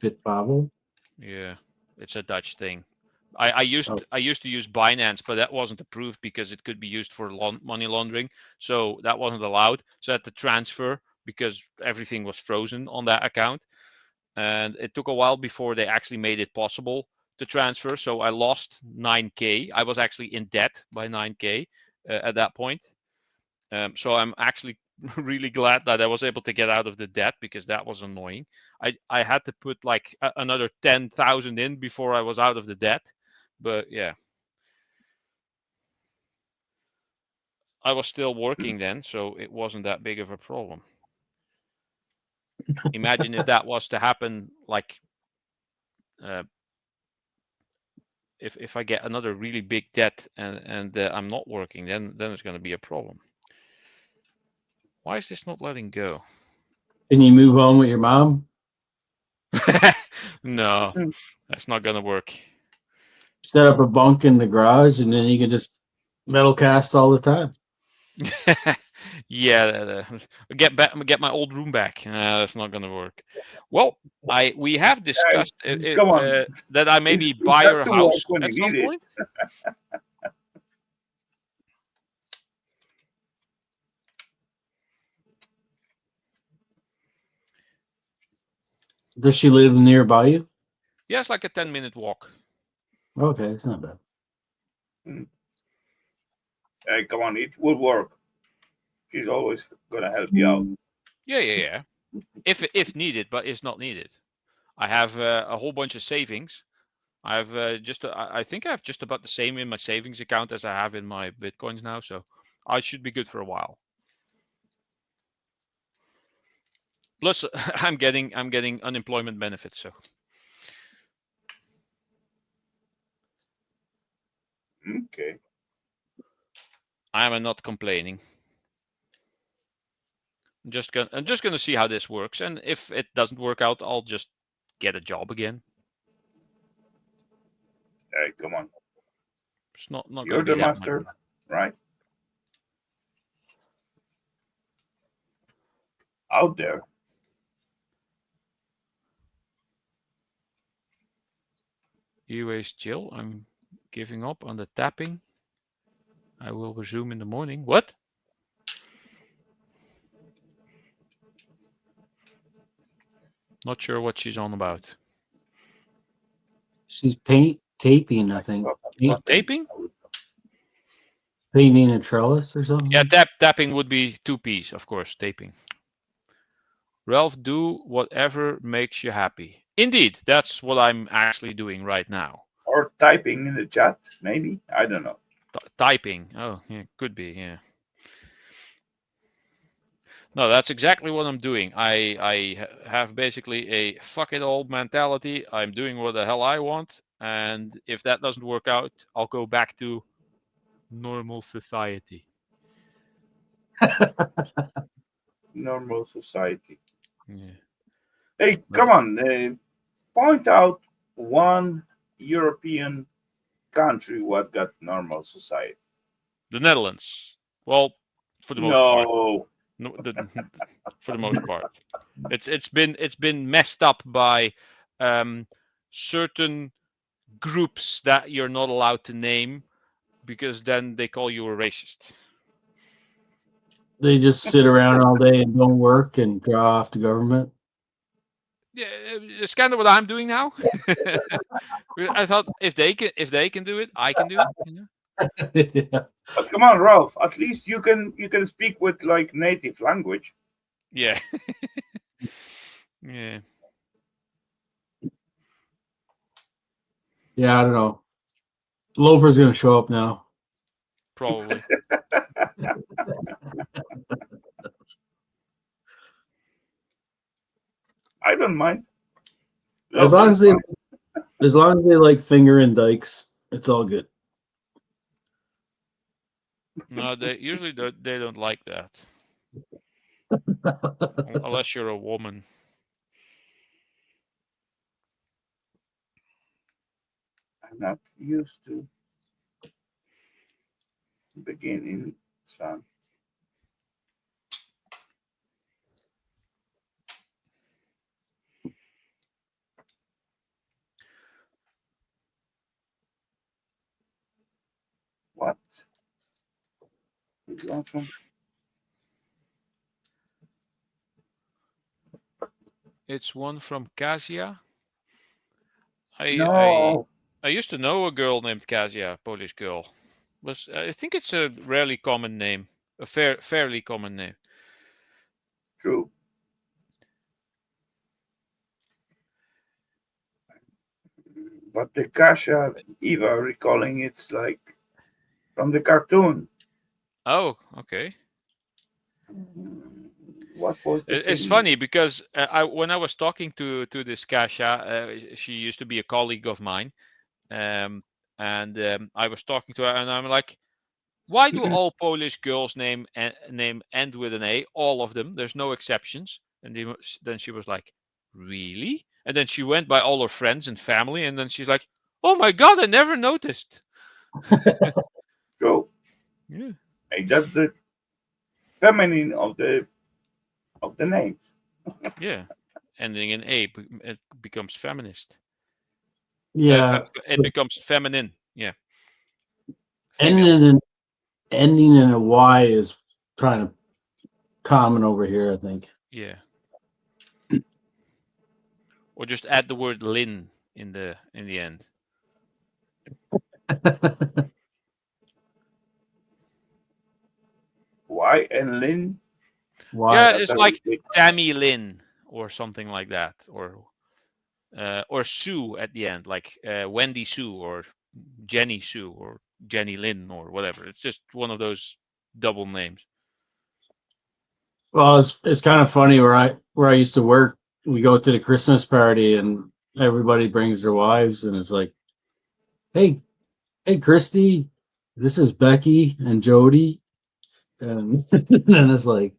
Bitfavo. Yeah, it's a Dutch thing. I used to use Binance, but that wasn't approved because it could be used for money laundering. So that wasn't allowed. So I had to transfer because everything was frozen on that account. And it took a while before they actually made it possible to transfer. So I lost 9K. I was actually in debt by 9K at that point. So I'm actually really glad that I was able to get out of the debt, because that was annoying. I had to put like another 10,000 in before I was out of the debt. But yeah, I was still working then, so it wasn't that big of a problem. Imagine if that was to happen, like if I get another really big debt and I'm not working, then it's going to be a problem. Why is this not letting go? Can you move on with your mom? No, that's not going to work. Set up a bunk in the garage, and then you can just metal cast all the time. Yeah, get my old room back. That's not going to work. Well, we have discussed Come on. that I maybe It's buy got your to house work when at you some need it. point. Does she live nearby you? Yeah, it's like a 10-minute walk. Okay, it's not bad. Hey, come on, it will work. She's always gonna help you out. Yeah. If needed, but it's not needed. I have a whole bunch of savings. I have I think I have just about the same in my savings account as I have in my Bitcoins now, so I should be good for a while. Plus, I'm getting unemployment benefits, so Okay. I am not complaining. I'm just gonna see how this works, and if it doesn't work out, I'll just get a job again. Hey, come on. It's not You're gonna be the that master, much. right? Out there. Anyways, chill. I'm giving up on the tapping. I will resume in the morning. What? Not sure what she's on about. She's taping, I think. Taping? Painting a trellis or something. Yeah, tapping would be 2Ps, of course. Taping. Ralph, do whatever makes you happy. Indeed, that's what I'm actually doing right now. Or typing in the chat, maybe. I don't know. Typing. Oh, yeah, could be. Yeah. No, that's exactly what I'm doing. I have basically a fuck it all mentality. I'm doing what the hell I want, and if that doesn't work out, I'll go back to normal society. Normal society. Yeah. Hey, come on. Point out one European country what got normal society. The Netherlands. Well, for the most part. No. No, for the most part, it's been messed up by certain groups that you're not allowed to name because then they call you a racist. They just sit around all day and don't work and draw off the government. Yeah, it's kind of what I'm doing now. I thought if they can do it, I can do it. You know? Yeah. But come on, Ralph. At least you can speak with like native language. Yeah. Yeah. Yeah, I don't know. Loafer's gonna show up now. Probably. I don't mind. As long as they like fingering dykes, it's all good. No, they usually they don't like that unless you're a woman. I'm not used to beginning sun. What? Is one from It's one from Kasia. I no. used to know a girl named Kasia, Polish girl. I think it's a rarely common name, a fairly common name. True. But the Kasha Eva recalling it's like from the cartoon. Oh, okay. What was the It's thing? funny because when I was talking to this Kasia, she used to be a colleague of mine, and I was talking to her, and I'm like, why do all Polish girls name end with an A? All of them. There's no exceptions. And then she was like, really? And then she went by all her friends and family, and then she's like, oh my god, I never noticed. So Yeah. hey, that's the feminine of the names. Yeah. Ending in A, it becomes feminist. Yeah, It becomes feminine. Yeah. ending Female. ending in a Y is kind of common over here, I think. Yeah. Or just add the word Lin in the end. Y and Lin. Y. Yeah, That it's doesn't like make Tammy Lynn or something like that, or Sue at the end, like Wendy Sue or Jenny Sue or Jenny Lynn or whatever. It's just one of those double names. Well, it's kind of funny where I used to work. We go to the Christmas party and everybody brings their wives, and it's like, hey, Christy, this is Becky and Jody, and then it's like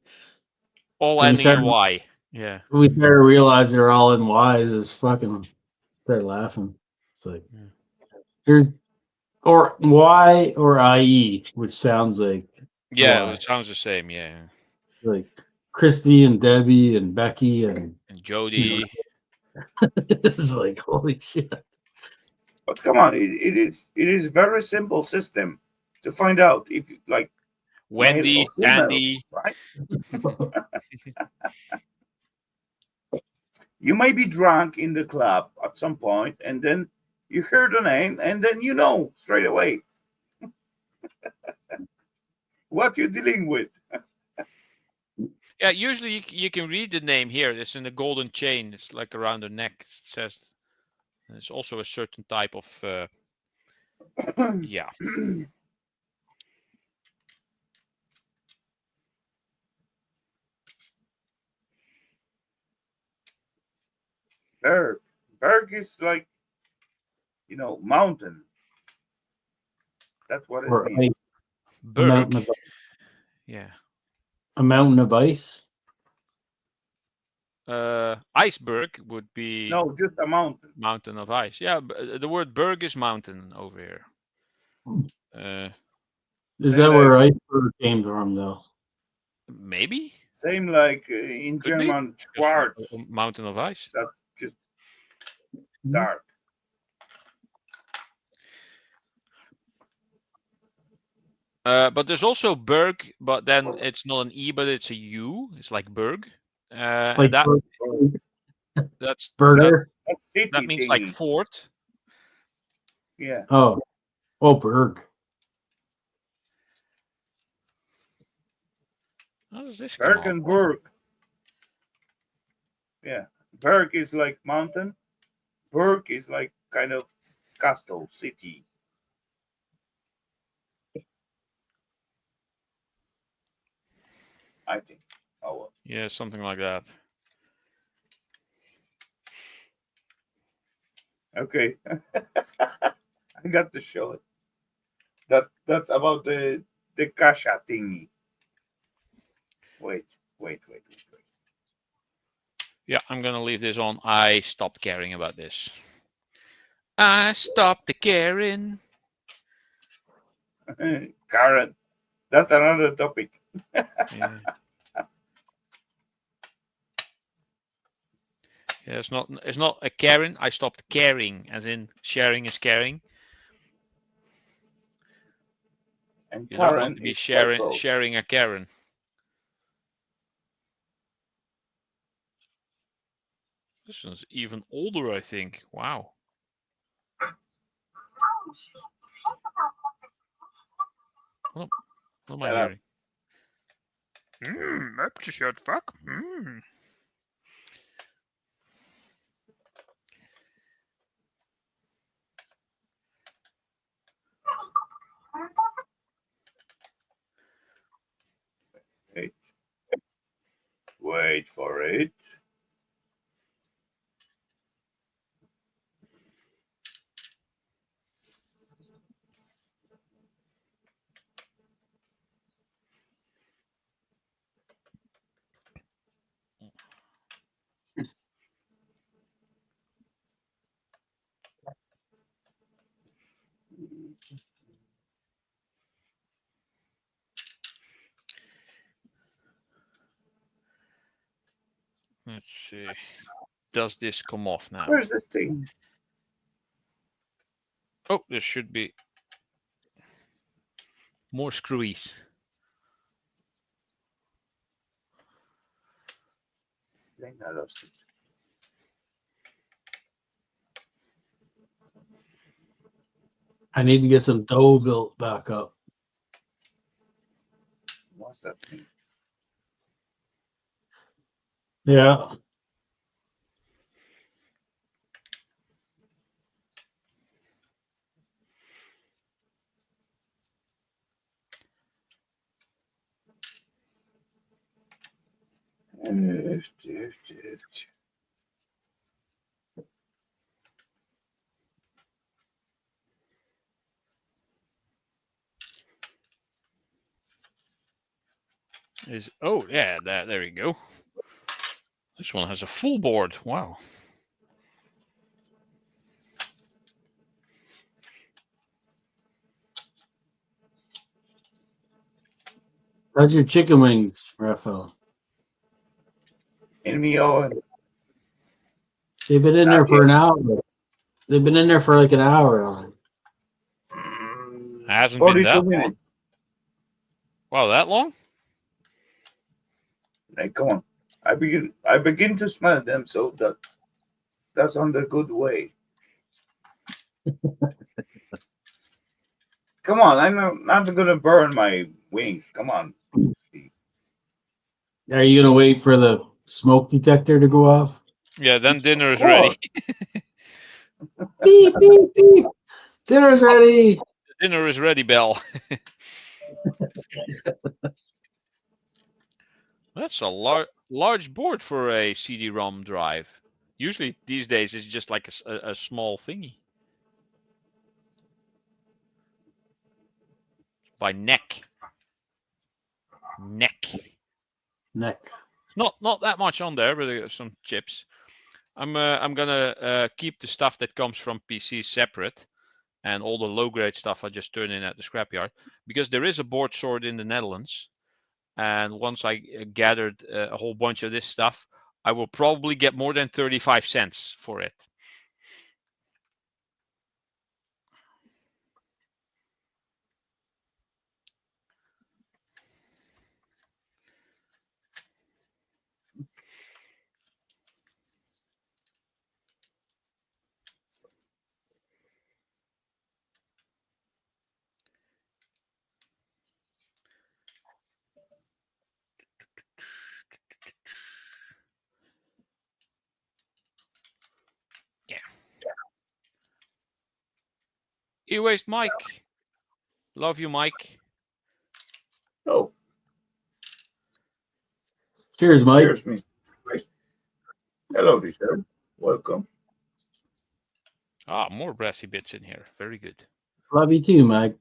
All then ending in Y. Yeah. we started realizing they're all in Y's. Is fucking start laughing. It's like Yeah. here's or Y or IE, which sounds like Yeah, Y. it sounds the same. Yeah. Like Christy and Debbie and Becky and And Jody. it's like holy shit. But come on, it is very simple system to find out if like male Wendy, or female, Sandy. right? You may be drunk in the club at some point, and then you hear the name, and then you know straight away what you're dealing with. Yeah, usually you can read the name here. It's in the golden chain. It's like around the neck. It says it's also a certain type of yeah. Berg. Berg is like, mountain. That's what it Or means. a mountain Berg. of Yeah. a mountain of ice. Iceberg would be No, just a mountain. mountain of ice. Yeah, the word berg is mountain over here. Is Say that like- where iceberg came from, though? Maybe Same like in Could be. German, just Schwarz. a mountain of ice. That's just dark. But there's also berg, but then it's not an e, but it's a u. It's like berg. Like And that's burger? That's city that means like thingy. fort. Yeah. Oh, berg. How does this come Berg off? and Berg. Yeah. Berg is like mountain. Berg is like kind of castle, city. I think. Oh, well. Yeah, something like that. Okay. I got to show it. That's about the kasha thingy. Wait. Yeah, I'm gonna leave this on. I stopped caring about this. I stopped caring. Karen. That's another topic. Yeah. Yeah, it's not a Karen. I stopped caring, as in sharing is caring. And You don't Karen want to be is like both. sharing a Karen. This one's even older, I think. Wow. What am I Shut up. hearing? Up to shut fuck. Wait for it. Let's see. Does this come off now? Where's the thing? Oh, there should be more screwies. I think I lost it. I need to get some dough built back up. What's that thing? Yeah. Oh yeah, there you go. This one has a full board. Wow. How's your chicken wings, Rafal? In me oven. They've been in there for an hour. They've been in there for like an hour. Alan. Hasn't been 42 that long. minutes. Wow, that long? Hey, come on. I begin to smell them, so that's on the good way. Come on, I'm not gonna burn my wings. Come on. Are you gonna wait for the smoke detector to go off? Yeah, then dinner is Of course. ready. Beep beep beep. Dinner's ready. Dinner is ready, Bell. That's a large board for a CD-ROM drive. Usually these days it's just like a small thingy. By neck. Neck. Not that much on there, but some chips. I'm gonna keep the stuff that comes from PC separate, and all the low grade stuff I just turn in at the scrapyard, because there is a board sort in the Netherlands, and once I gathered a whole bunch of this stuff, I will probably get more than 35 cents for it. Yeah. E-waste Mike. Love you, Mike. Oh, Cheers, Mike. cheers, Mr. Christ. Hello, sir. Welcome. Ah, more brassy bits in here. Very good. Love you too, Mike.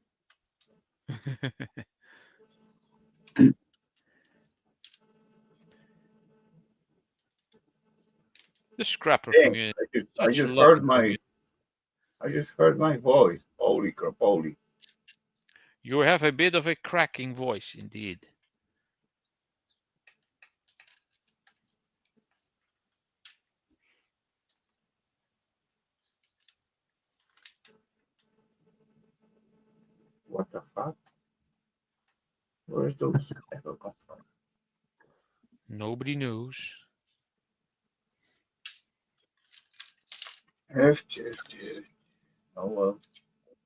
The scrapper Dang, community. I Such a just lovely heard my community. I just heard my voice. Holy crap, holy. You have a bit of a cracking voice indeed. What the fuck? Where's those echo come from? Nobody knows. Oh well.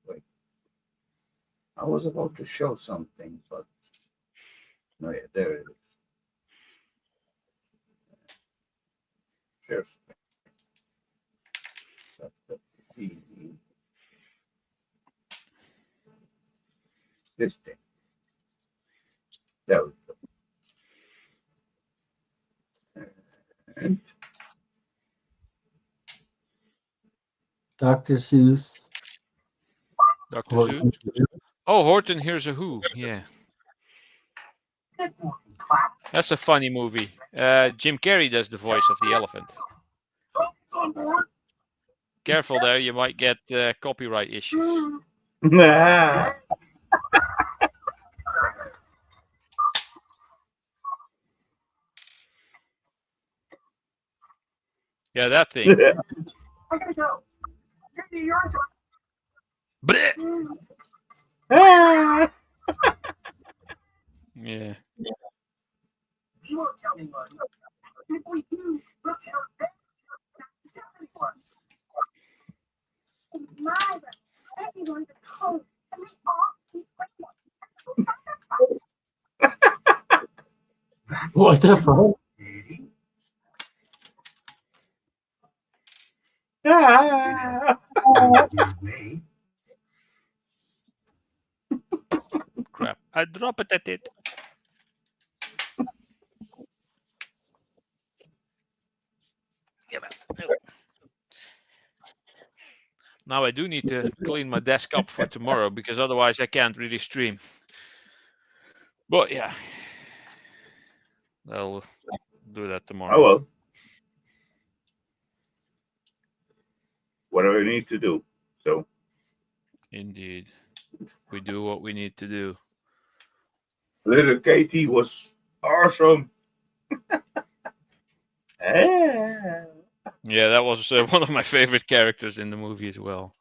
Wait. I was about to show something, but no, yeah, there it is. Share screen. That's the TV. This thing. There we go. And Dr. Seuss. Dr. Seuss. Oh, Horton Hears a Who. Yeah. That's a funny movie. Jim Carrey does the voice of the elephant. Careful there, you might get copyright issues. nah. Yeah, that thing. I gotta go. Blech. Ah. Yeah. We won't tell anyone. If we do, we'll tell them not to tell anyone. Myra, everyone's a code, and we all keep What the fuck? Ah. Crap. I drop it at it. Now I do need to clean my desk up for tomorrow, because otherwise I can't really stream. But yeah, I'll do that tomorrow. Oh well. Whatever you need to do. So Indeed. We do what we need to do. little Katie was awesome. Ah. Yeah, that was one of my favorite characters in the movie as well.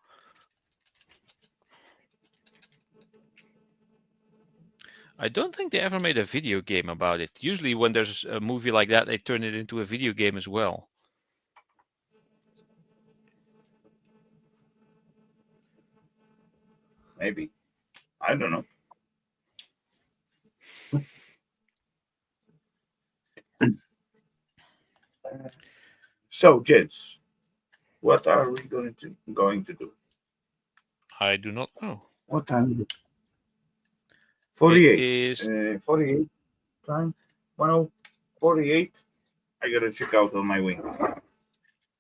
I don't think they ever made a video game about it. Usually when there's a movie like that, they turn it into a video game as well. Maybe. I don't know. So, gents, what are we going to do? I do not know. What time is it? 48. It is 48 time. 10:48. I gotta check out on my wing.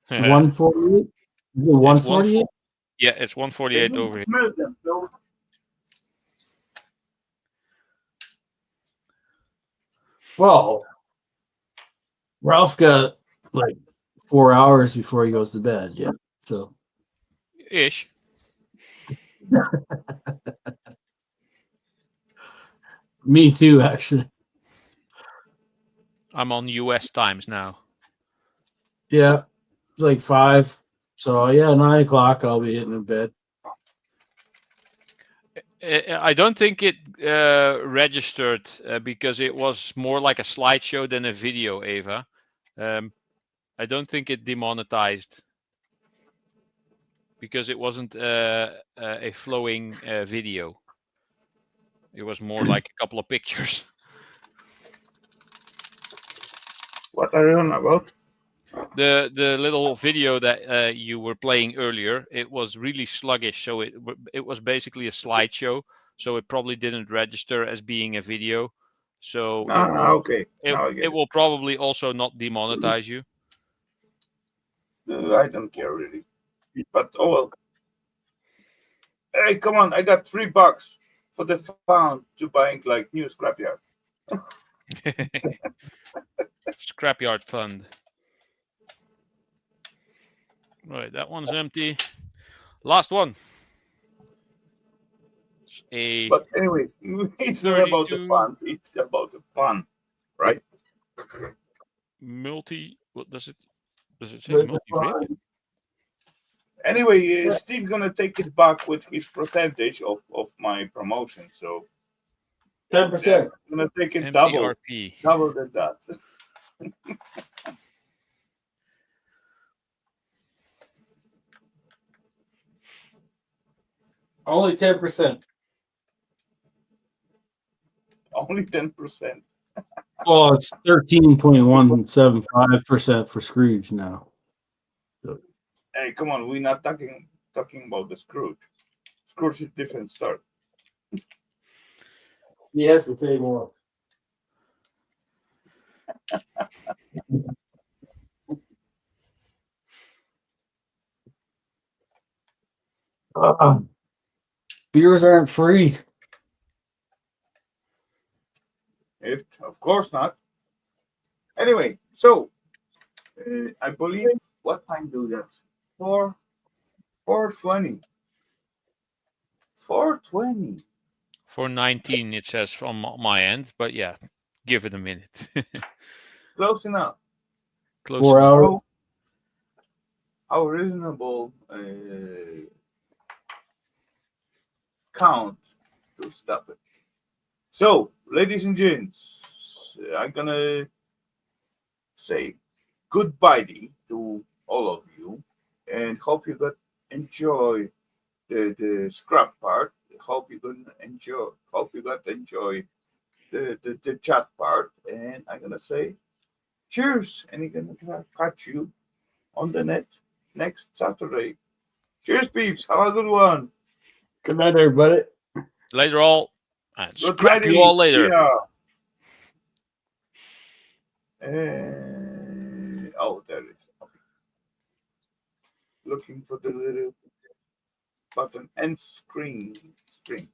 148. Is it 148? Yeah, it's They 148 need over to here. smell them. So Well, Ralph got like 4 hours before he goes to bed. Yeah. So Ish. me too, actually. I'm on US times now. Yeah. It's like 5. So yeah, 9 o'clock I'll be hitting the bed. I don't think it registered because it was more like a slideshow than a video, Ava. I don't think it demonetized because it wasn't a flowing video. It was more like a couple of pictures. what are you on about? The little video that you were playing earlier, it was really sluggish, so it was basically a slideshow, so it probably didn't register as being a video. So Okay. Now I it get it. will probably also not demonetize you. I don't care really. But oh well. Hey, come on! I got $3 for the fund to buying like new scrapyard. Scrapyard fund. Right, that one's empty. Last one. It's a But anyway, it's not about the 32 fun. It's about the fun, right? multi. What does it say? Multi rip? Anyway, Steve gonna take it back with his percentage of my promotion. So 10%. yeah, gonna take it double MTRP. than that. Only 10%. Only 10%. Well, it's 13.175% for Scrooge now. Hey, come on, we're not talking about the Scrooge. Scrooge is different story. He has to pay more. Beers aren't free. If of course not. Anyway, so I believe what time do that? 4:20. 4:20. 419 it says from my end, but yeah, give it a minute. Close enough. Close 4 enough. hours. How reasonable count to stop it. So, ladies and gents, I'm gonna say goodbye to all of you, and hope you got enjoy the scrap part. Hope you gonna enjoy. Hope you got enjoy the chat part, and I'm gonna say cheers, and I'm gonna catch you on the net next Saturday. Cheers, peeps. Have a good one. Good night, everybody. Later all. And Good scrap you night. all later. Yeah. Oh, there it is. Okay. Looking for the little button end screen string.